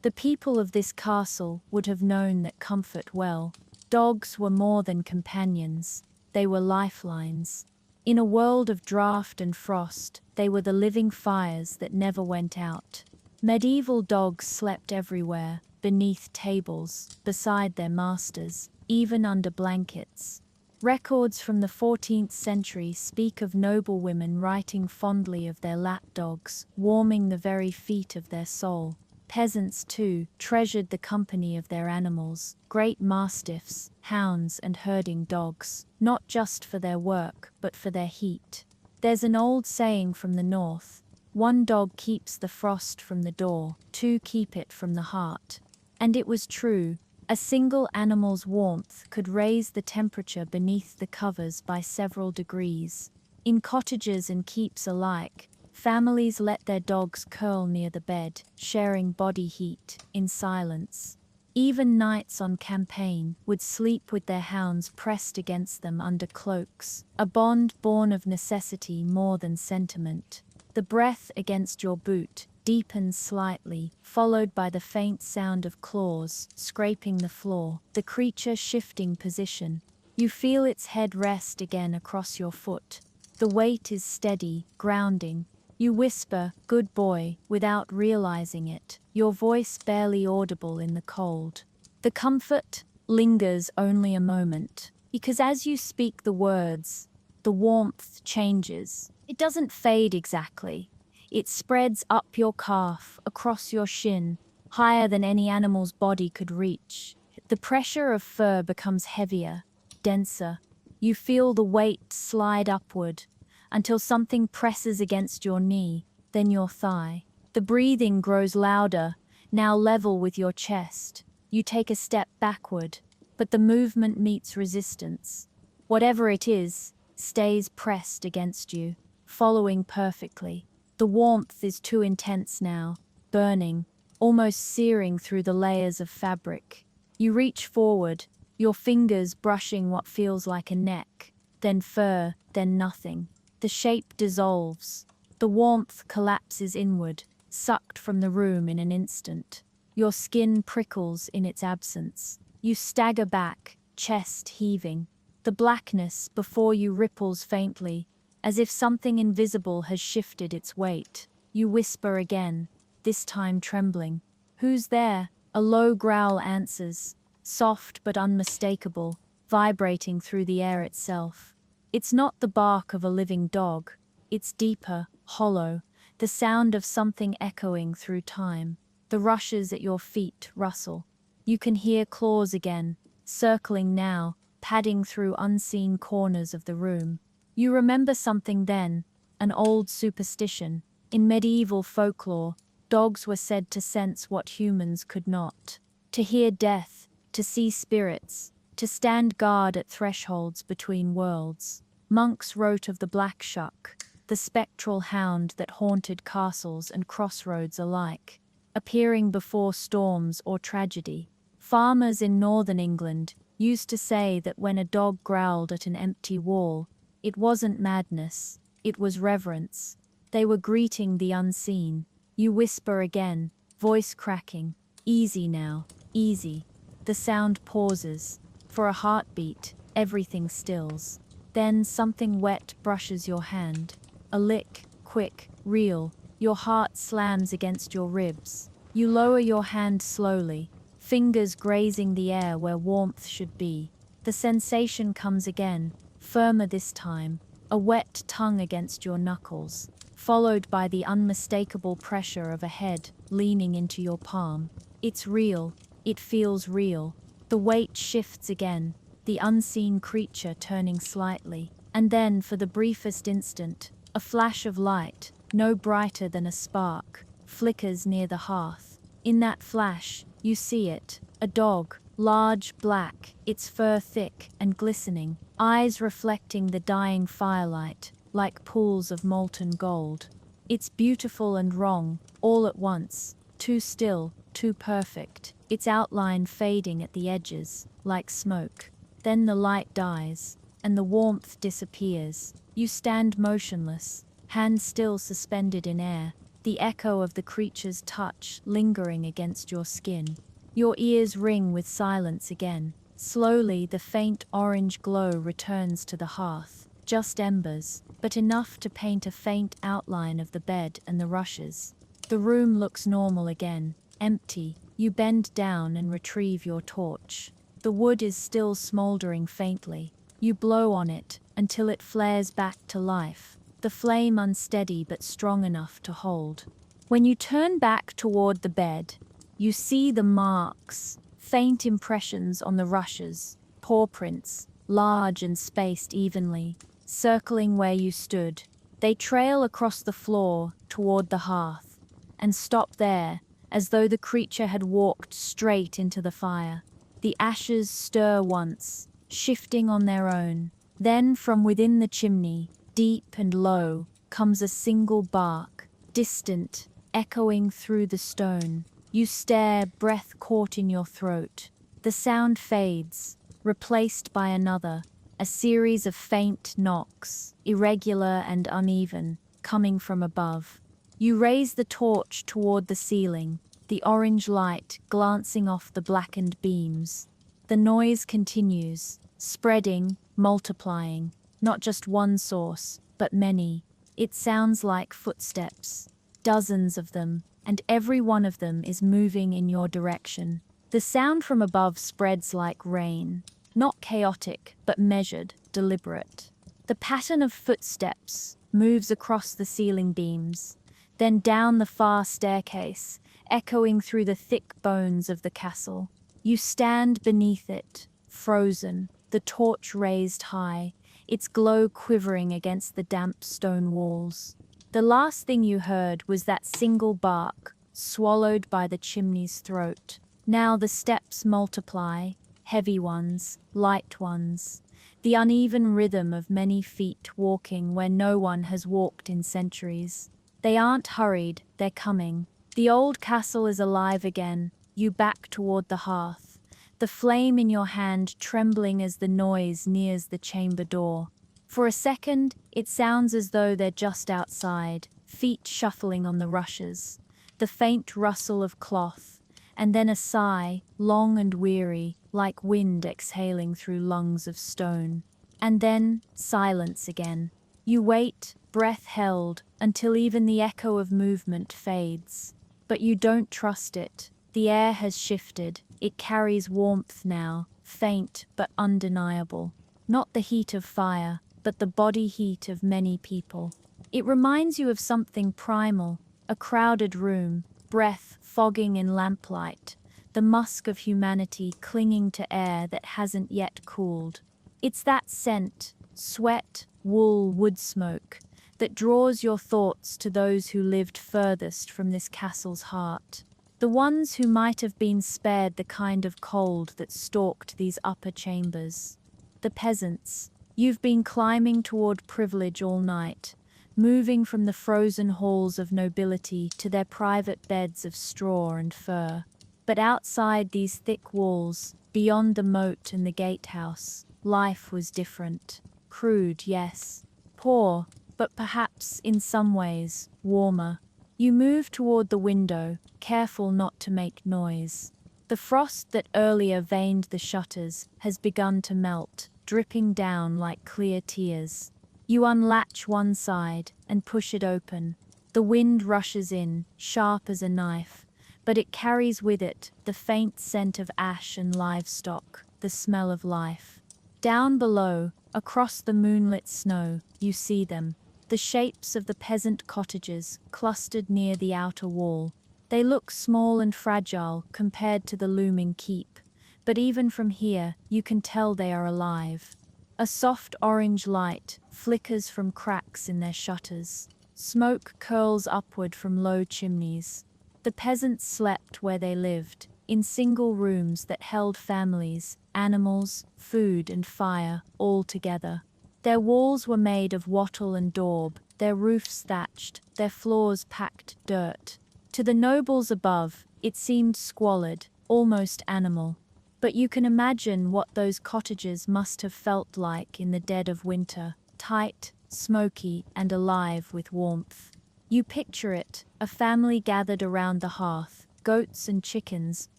[SPEAKER 1] The people of this castle would have known that comfort well. Dogs were more than companions. They were lifelines. In a world of draft and frost, they were the living fires that never went out. Medieval dogs slept everywhere, beneath tables, beside their masters, even under blankets. Records from the 14th century speak of noblewomen writing fondly of their lapdogs, warming the very feet of their soul. Peasants, too, treasured the company of their animals, great mastiffs, hounds and herding dogs, not just for their work, but for their heat. There's an old saying from the north, one dog keeps the frost from the door, two keep it from the heart. And it was true, a single animal's warmth could raise the temperature beneath the covers by several degrees. In cottages and keeps alike, families let their dogs curl near the bed, sharing body heat, in silence. Even knights on campaign would sleep with their hounds pressed against them under cloaks, a bond born of necessity more than sentiment. The breath against your boot deepens slightly, followed by the faint sound of claws scraping the floor, the creature shifting position. You feel its head rest again across your foot. The weight is steady, grounding. You whisper, "Good boy," without realizing it, your voice barely audible in the cold. The comfort lingers only a moment, because as you speak the words, the warmth changes. It doesn't fade exactly. It spreads up your calf, across your shin, higher than any animal's body could reach. The pressure of fur becomes heavier, denser. You feel the weight slide upward, until something presses against your knee, then your thigh. The breathing grows louder, now level with your chest. You take a step backward, but the movement meets resistance. Whatever it is, stays pressed against you, following perfectly. The warmth is too intense now, burning, almost searing through the layers of fabric. You reach forward, your fingers brushing what feels like a neck, then fur, then nothing. The shape dissolves. The warmth collapses inward, sucked from the room in an instant. Your skin prickles in its absence. You stagger back, chest heaving. The blackness before you ripples faintly, as if something invisible has shifted its weight. You whisper again, this time trembling. "Who's there?" A low growl answers, soft but unmistakable, vibrating through the air itself. It's not the bark of a living dog. It's deeper, hollow, the sound of something echoing through time. The rushes at your feet rustle. You can hear claws again, circling now, padding through unseen corners of the room. You remember something then, an old superstition. In medieval folklore, dogs were said to sense what humans could not. To hear death, to see spirits, to stand guard at thresholds between worlds. Monks wrote of the black shuck, the spectral hound that haunted castles and crossroads alike, appearing before storms or tragedy. Farmers in northern England used to say that when a dog growled at an empty wall, it wasn't madness, it was reverence. They were greeting the unseen. You whisper again, voice cracking, "Easy now, easy." The sound pauses. For a heartbeat, everything stills. Then something wet brushes your hand. A lick, quick, real. Your heart slams against your ribs. You lower your hand slowly, fingers grazing the air where warmth should be. The sensation comes again, firmer this time, a wet tongue against your knuckles, followed by the unmistakable pressure of a head leaning into your palm. It's real, it feels real. The weight shifts again, the unseen creature turning slightly, and then, for the briefest instant, a flash of light, no brighter than a spark, flickers near the hearth. In that flash, you see it, a dog, large, black, its fur thick and glistening, eyes reflecting the dying firelight, like pools of molten gold. It's beautiful and wrong, all at once, too still, too perfect, its outline fading at the edges, like smoke. Then the light dies, and the warmth disappears. You stand motionless, hands still suspended in air, the echo of the creature's touch lingering against your skin. Your ears ring with silence again. Slowly, the faint orange glow returns to the hearth. Just embers, but enough to paint a faint outline of the bed and the rushes. The room looks normal again, empty. You bend down and retrieve your torch. The wood is still smoldering faintly. You blow on it until it flares back to life, the flame unsteady but strong enough to hold. When you turn back toward the bed, you see the marks, faint impressions on the rushes, paw prints, large and spaced evenly, circling where you stood. They trail across the floor toward the hearth, and stop there, as though the creature had walked straight into the fire. The ashes stir once, shifting on their own. Then from within the chimney, deep and low, comes a single bark, distant, echoing through the stone. You stare, breath caught in your throat. The sound fades, replaced by another, a series of faint knocks, irregular and uneven, coming from above. You raise the torch toward the ceiling, the orange light glancing off the blackened beams. The noise continues, spreading, multiplying, not just one source, but many. It sounds like footsteps, dozens of them, and every one of them is moving in your direction. The sound from above spreads like rain, not chaotic, but measured, deliberate. The pattern of footsteps moves across the ceiling beams, then down the far staircase, echoing through the thick bones of the castle. You stand beneath it, frozen, the torch raised high, its glow quivering against the damp stone walls. The last thing you heard was that single bark, swallowed by the chimney's throat. Now the steps multiply, heavy ones, light ones, the uneven rhythm of many feet walking where no one has walked in centuries. They aren't hurried, they're coming. The old castle is alive again. You back toward the hearth, the flame in your hand trembling as the noise nears the chamber door. For a second, it sounds as though they're just outside, feet shuffling on the rushes, the faint rustle of cloth, and then a sigh, long and weary, like wind exhaling through lungs of stone. And then, silence again. You wait, breath held, until even the echo of movement fades. But you don't trust it. The air has shifted. It carries warmth now, faint but undeniable. Not the heat of fire, but the body heat of many people. It reminds you of something primal, a crowded room, breath fogging in lamplight, the musk of humanity clinging to air that hasn't yet cooled. It's that scent, sweat, wool, wood smoke, that draws your thoughts to those who lived furthest from this castle's heart. The ones who might have been spared the kind of cold that stalked these upper chambers. The peasants. You've been climbing toward privilege all night, moving from the frozen halls of nobility to their private beds of straw and fur. But outside these thick walls, beyond the moat and the gatehouse, life was different. Crude, yes. Poor, but perhaps, in some ways, warmer. You move toward the window, careful not to make noise. The frost that earlier veined the shutters has begun to melt, dripping down like clear tears. You unlatch one side and push it open. The wind rushes in, sharp as a knife, but it carries with it the faint scent of ash and livestock, the smell of life. Down below, across the moonlit snow, you see them, the shapes of the peasant cottages clustered near the outer wall. They look small and fragile compared to the looming keep, but even from here, you can tell they are alive. A soft orange light flickers from cracks in their shutters. Smoke curls upward from low chimneys. The peasants slept where they lived, in single rooms that held families, animals, food and fire, all together. Their walls were made of wattle and daub, their roofs thatched, their floors packed dirt. To the nobles above, it seemed squalid, almost animal. But you can imagine what those cottages must have felt like in the dead of winter, tight, smoky, and alive with warmth. You picture it, a family gathered around the hearth, goats and chickens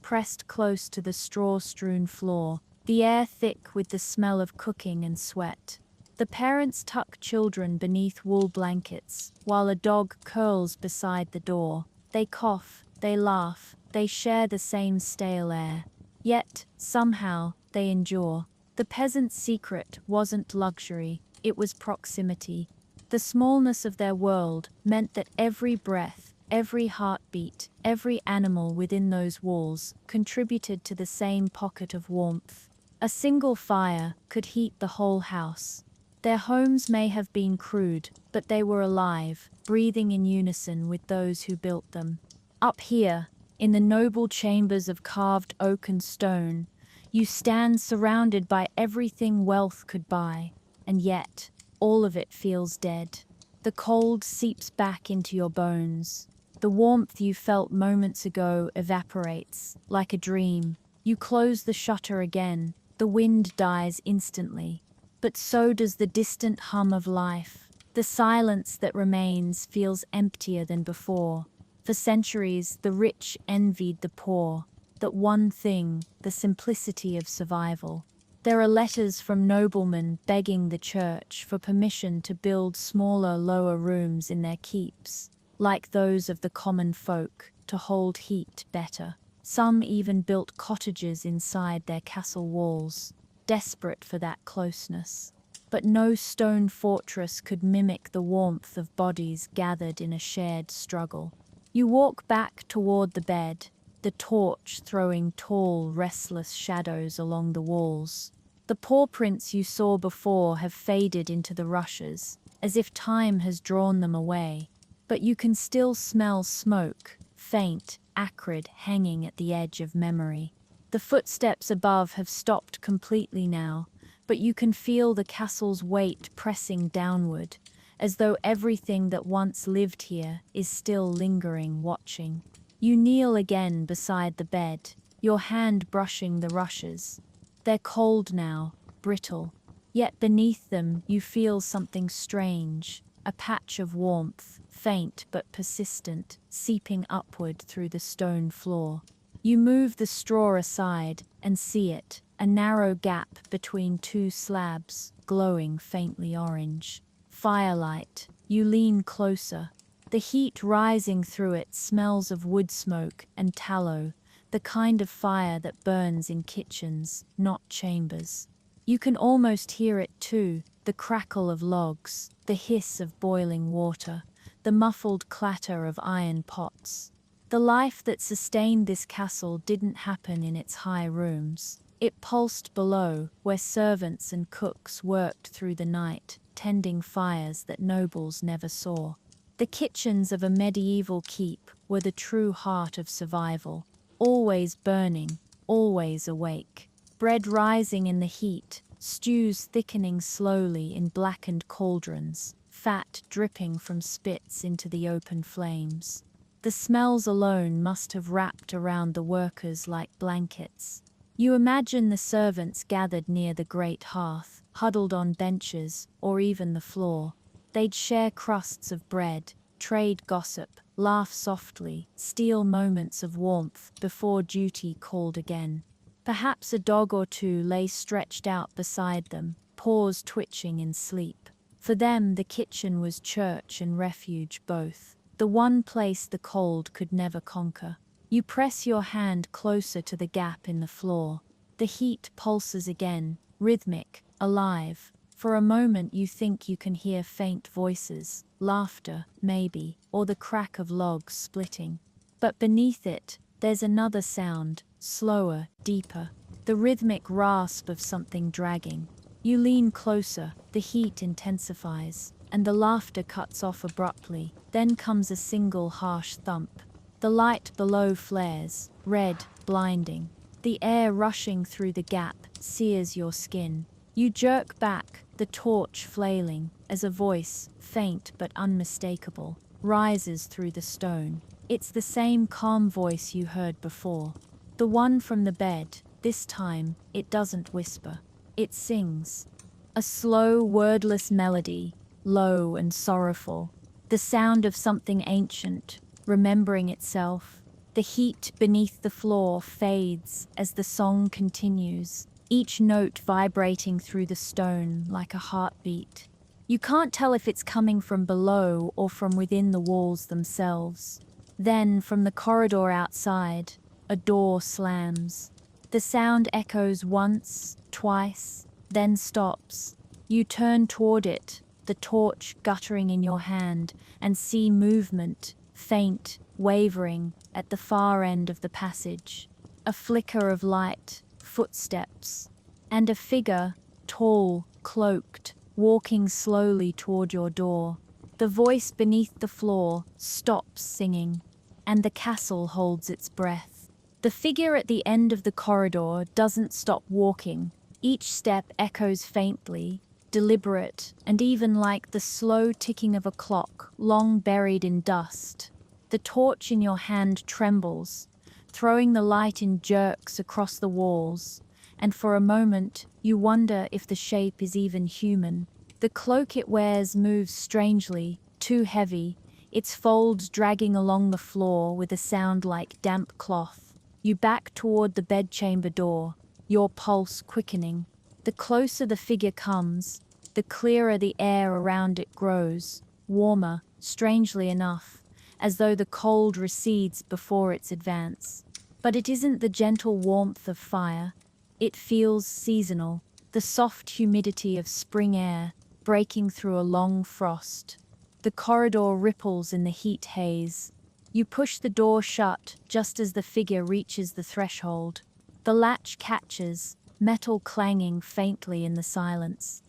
[SPEAKER 1] pressed close to the straw-strewn floor, the air thick with the smell of cooking and sweat. The parents tuck children beneath wool blankets, while a dog curls beside the door. They cough, they laugh, they share the same stale air. Yet, somehow, they endure. The peasant's secret wasn't luxury, it was proximity. The smallness of their world meant that every breath, every heartbeat, every animal within those walls contributed to the same pocket of warmth. A single fire could heat the whole house. Their homes may have been crude, but they were alive, breathing in unison with those who built them. Up here, in the noble chambers of carved oak and stone, you stand surrounded by everything wealth could buy, and yet, all of it feels dead. The cold seeps back into your bones. The warmth you felt moments ago evaporates, like a dream. You close the shutter again. The wind dies instantly. But so does the distant hum of life. The silence that remains feels emptier than before. For centuries, the rich envied the poor. That one thing, the simplicity of survival. There are letters from noblemen begging the church for permission to build smaller, lower rooms in their keeps, like those of the common folk, to hold heat better. Some even built cottages inside their castle walls, desperate for that closeness. But no stone fortress could mimic the warmth of bodies gathered in a shared struggle. You walk back toward the bed, the torch throwing tall, restless shadows along the walls. The paw prints you saw before have faded into the rushes, as if time has drawn them away. But you can still smell smoke, faint, acrid, hanging at the edge of memory. The footsteps above have stopped completely now, but you can feel the castle's weight pressing downward, as though everything that once lived here is still lingering, watching. You kneel again beside the bed, your hand brushing the rushes. They're cold now, brittle, yet beneath them you feel something strange, a patch of warmth, faint but persistent, seeping upward through the stone floor. You move the straw aside and see it, a narrow gap between two slabs, glowing faintly orange. Firelight. You lean closer. The heat rising through it smells of wood smoke and tallow, the kind of fire that burns in kitchens, not chambers. You can almost hear it too, the crackle of logs, the hiss of boiling water, the muffled clatter of iron pots. The life that sustained this castle didn't happen in its high rooms. It pulsed below, where servants and cooks worked through the night, tending fires that nobles never saw. The kitchens of a medieval keep were the true heart of survival, always burning, always awake. Bread rising in the heat, stews thickening slowly in blackened cauldrons, fat dripping from spits into the open flames. The smells alone must have wrapped around the workers like blankets. You imagine the servants gathered near the great hearth, huddled on benches or even the floor. They'd share crusts of bread, trade gossip, laugh softly, steal moments of warmth before duty called again. Perhaps a dog or two lay stretched out beside them, paws twitching in sleep. For them, the kitchen was church and refuge both, the one place the cold could never conquer. You press your hand closer to the gap in the floor. The heat pulses again, rhythmic, alive. For a moment you think you can hear faint voices, laughter, maybe, or the crack of logs splitting. But beneath it, there's another sound, slower, deeper, the rhythmic rasp of something dragging. You lean closer, the heat intensifies, and the laughter cuts off abruptly. Then comes a single harsh thump. The light below flares, red, blinding. The air rushing through the gap sears your skin. You jerk back, the torch flailing, as a voice, faint but unmistakable, rises through the stone. It's the same calm voice you heard before. The one from the bed. This time, it doesn't whisper. It sings. A slow, wordless melody, low and sorrowful. The sound of something ancient, remembering itself. The heat beneath the floor fades as the song continues, each note vibrating through the stone like a heartbeat. You can't tell if it's coming from below or from within the walls themselves. Then, from the corridor outside, a door slams. The sound echoes once, twice, then stops. You turn toward it, the torch guttering in your hand, and see movement, faint, wavering, at the far end of the passage. A flicker of light, footsteps, and a figure, tall, cloaked, walking slowly toward your door. The voice beneath the floor stops singing, and the castle holds its breath. The figure at the end of the corridor doesn't stop walking. Each step echoes faintly, deliberate, and even like the slow ticking of a clock long buried in dust. The torch in your hand trembles, throwing the light in jerks across the walls, and for a moment you wonder if the shape is even human. The cloak it wears moves strangely, too heavy, its folds dragging along the floor with a sound like damp cloth. You back toward the bedchamber door, your pulse quickening. The closer the figure comes, the clearer the air around it grows, warmer, strangely enough, as though the cold recedes before its advance. But it isn't the gentle warmth of fire. It feels seasonal, the soft humidity of spring air breaking through a long frost. The corridor ripples in the heat haze. You push the door shut just as the figure reaches the threshold. The latch catches, metal clanging faintly in the silence.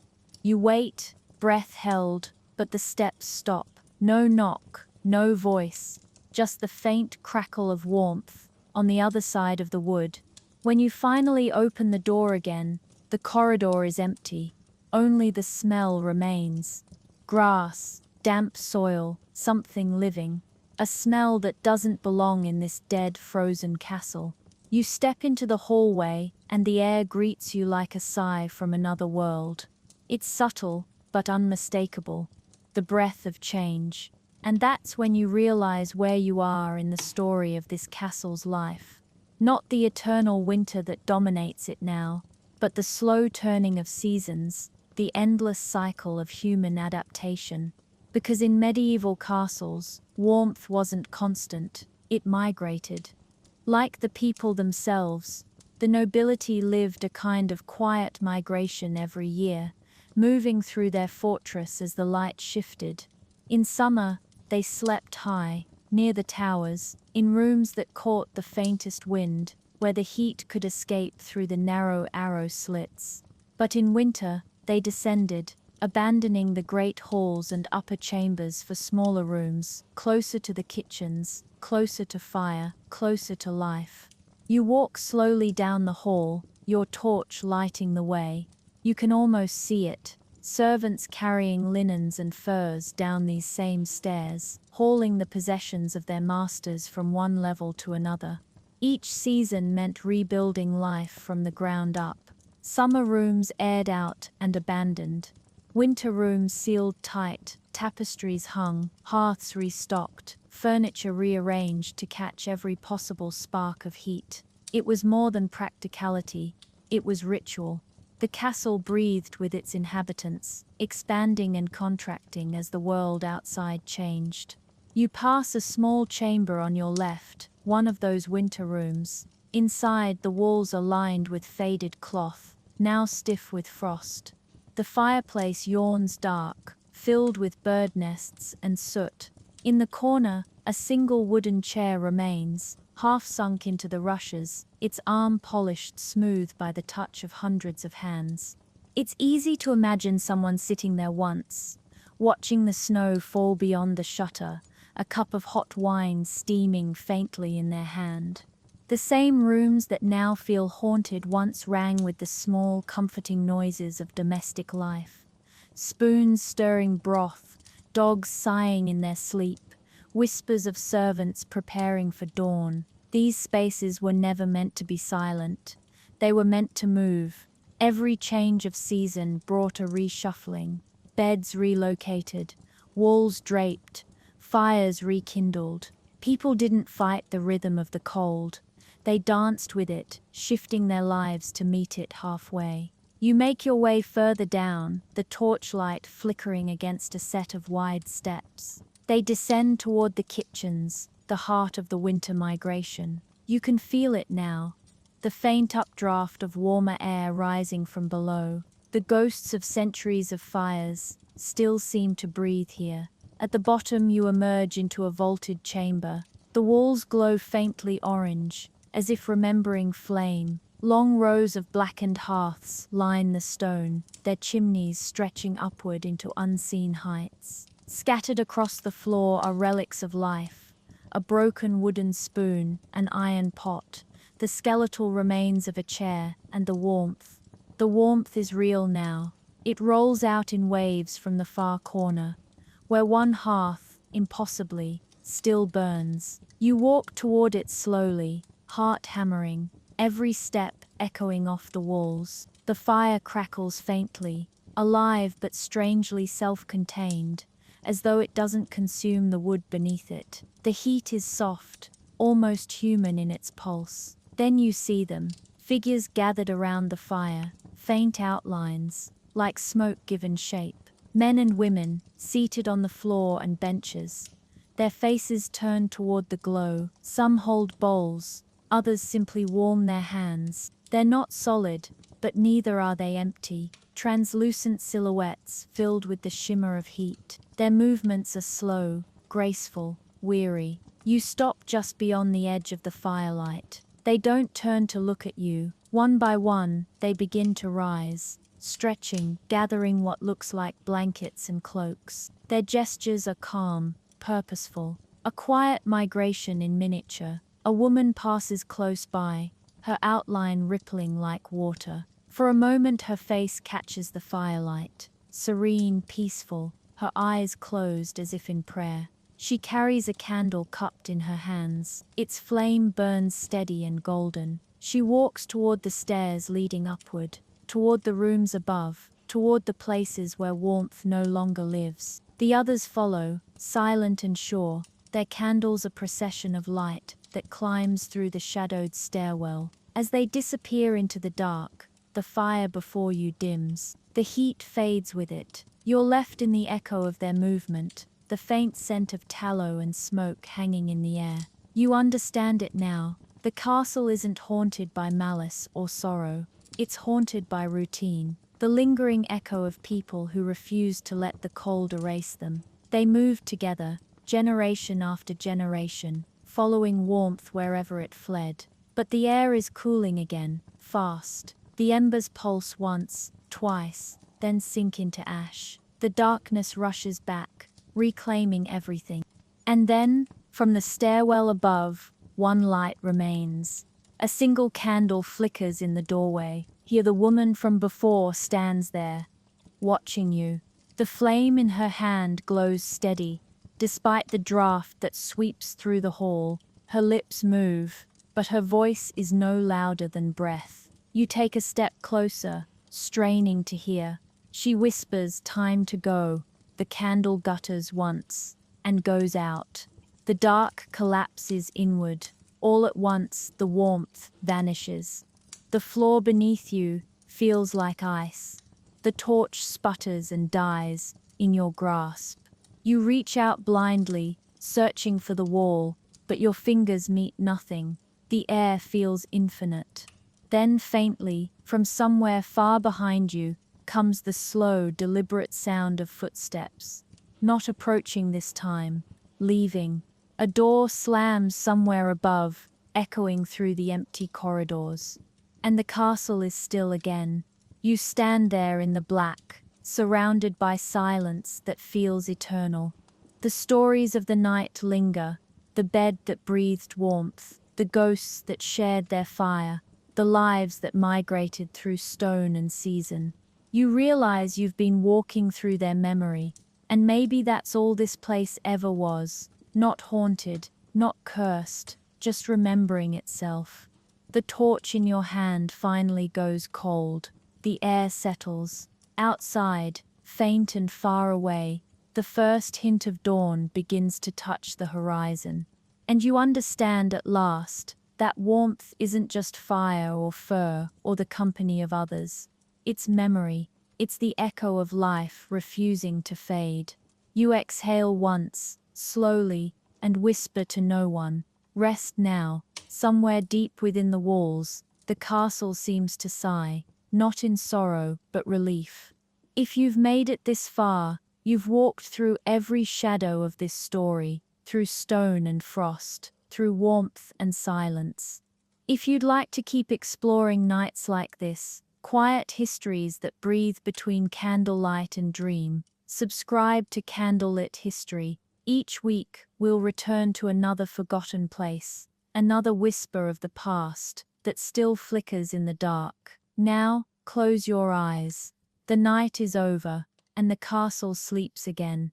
[SPEAKER 1] You wait, breath held, but the steps stop. No knock, no voice, just the faint crackle of warmth on the other side of the wood. When you finally open the door again, the corridor is empty. Only the smell remains. Grass, damp soil, something living. A smell that doesn't belong in this dead, frozen castle. You step into the hallway, and the air greets you like a sigh from another world. It's subtle, but unmistakable. The breath of change. And that's when you realize where you are in the story of this castle's life. Not the eternal winter that dominates it now, but the slow turning of seasons, the endless cycle of human adaptation. Because in medieval castles, warmth wasn't constant, it migrated. Like the people themselves, the nobility lived a kind of quiet migration every year, moving through their fortress as the light shifted. In summer, they slept high, near the towers, in rooms that caught the faintest wind, where the heat could escape through the narrow arrow slits. But in winter, they descended, abandoning the great halls and upper chambers for smaller rooms, closer to the kitchens, closer to fire, closer to life. You walk slowly down the hall, your torch lighting the way. You can almost see it, servants carrying linens and furs down these same stairs, hauling the possessions of their masters from one level to another. Each season meant rebuilding life from the ground up. Summer rooms aired out and abandoned. Winter rooms sealed tight, tapestries hung, hearths restocked, furniture rearranged to catch every possible spark of heat. It was more than practicality, it was ritual. The castle breathed with its inhabitants, expanding and contracting as the world outside changed. You pass a small chamber on your left, one of those winter rooms. Inside, the walls are lined with faded cloth, now stiff with frost. The fireplace yawns dark, filled with bird nests and soot. In the corner, a single wooden chair remains, half sunk into the rushes, its arm polished smooth by the touch of hundreds of hands. It's easy to imagine someone sitting there once, watching the snow fall beyond the shutter, a cup of hot wine steaming faintly in their hand. The same rooms that now feel haunted once rang with the small, comforting noises of domestic life. Spoons stirring broth, dogs sighing in their sleep, whispers of servants preparing for dawn. These spaces were never meant to be silent. They were meant to move. Every change of season brought a reshuffling. Beds relocated, walls draped, fires rekindled. People didn't fight the rhythm of the cold. They danced with it, shifting their lives to meet it halfway. You make your way further down, the torchlight flickering against a set of wide steps. They descend toward the kitchens, the heart of the winter migration. You can feel it now, the faint updraft of warmer air rising from below. The ghosts of centuries of fires still seem to breathe here. At the bottom you emerge into a vaulted chamber. The walls glow faintly orange, as if remembering flame. Long rows of blackened hearths line the stone, their chimneys stretching upward into unseen heights. Scattered across the floor are relics of life, a broken wooden spoon, an iron pot, the skeletal remains of a chair, and the warmth. The warmth is real now. It rolls out in waves from the far corner, where one hearth, impossibly, still burns. You walk toward it slowly, heart hammering, every step echoing off the walls. The fire crackles faintly, alive but strangely self-contained, as though it doesn't consume the wood beneath it. The heat is soft, almost human in its pulse. Then you see them, figures gathered around the fire, faint outlines, like smoke given shape. Men and women, seated on the floor and benches, their faces turned toward the glow. Some hold bowls, others simply warm their hands. They're not solid, but neither are they empty. Translucent silhouettes filled with the shimmer of heat. Their movements are slow, graceful, weary. You stop just beyond the edge of the firelight. They don't turn to look at you. One by one, they begin to rise, stretching, gathering what looks like blankets and cloaks. Their gestures are calm, purposeful, a quiet migration in miniature. A woman passes close by, her outline rippling like water. For a moment her face catches the firelight, serene, peaceful, her eyes closed as if in prayer. She carries a candle cupped in her hands. Its flame burns steady and golden. She walks toward the stairs leading upward, toward the rooms above, toward the places where warmth no longer lives. The others follow, silent and sure, their candles a procession of light that climbs through the shadowed stairwell. As they disappear into the dark, the fire before you dims. The heat fades with it. You're left in the echo of their movement, the faint scent of tallow and smoke hanging in the air. You understand it now. The castle isn't haunted by malice or sorrow. It's haunted by routine, the lingering echo of people who refuse to let the cold erase them. They moved together, generation after generation, following warmth wherever it fled. But the air is cooling again, fast. The embers pulse once, twice, then sink into ash. The darkness rushes back, reclaiming everything. And then, from the stairwell above, one light remains. A single candle flickers in the doorway. Here the woman from before stands there, watching you. The flame in her hand glows steady, despite the draft that sweeps through the hall. Her lips move, but her voice is no louder than breath. You take a step closer, straining to hear. She whispers time to go. The candle gutters once, and goes out. The dark collapses inward. All at once, the warmth vanishes. The floor beneath you feels like ice. The torch sputters and dies in your grasp. You reach out blindly, searching for the wall, but your fingers meet nothing. The air feels infinite. Then faintly, from somewhere far behind you, comes the slow, deliberate sound of footsteps. Not approaching this time, leaving. A door slams somewhere above, echoing through the empty corridors. And the castle is still again. You stand there in the black, surrounded by silence that feels eternal. The stories of the night linger, the bed that breathed warmth, the ghosts that shared their fire, the lives that migrated through stone and season. You realize you've been walking through their memory, and maybe that's all this place ever was. Not haunted, not cursed, just remembering itself. The torch in your hand finally goes cold. The air settles. Outside, faint and far away, the first hint of dawn begins to touch the horizon. And you understand at last that warmth isn't just fire or fur or the company of others. It's memory. It's the echo of life refusing to fade. You exhale once, slowly, and whisper to no one. Rest now. Somewhere deep within the walls, the castle seems to sigh, not in sorrow, but relief. If you've made it this far, you've walked through every shadow of this story, through stone and frost, through warmth and silence. If you'd like to keep exploring nights like this, quiet histories that breathe between candlelight and dream, subscribe to Candlelit History. Each week, we'll return to another forgotten place, another whisper of the past that still flickers in the dark. Now, close your eyes. The night is over, and the castle sleeps again.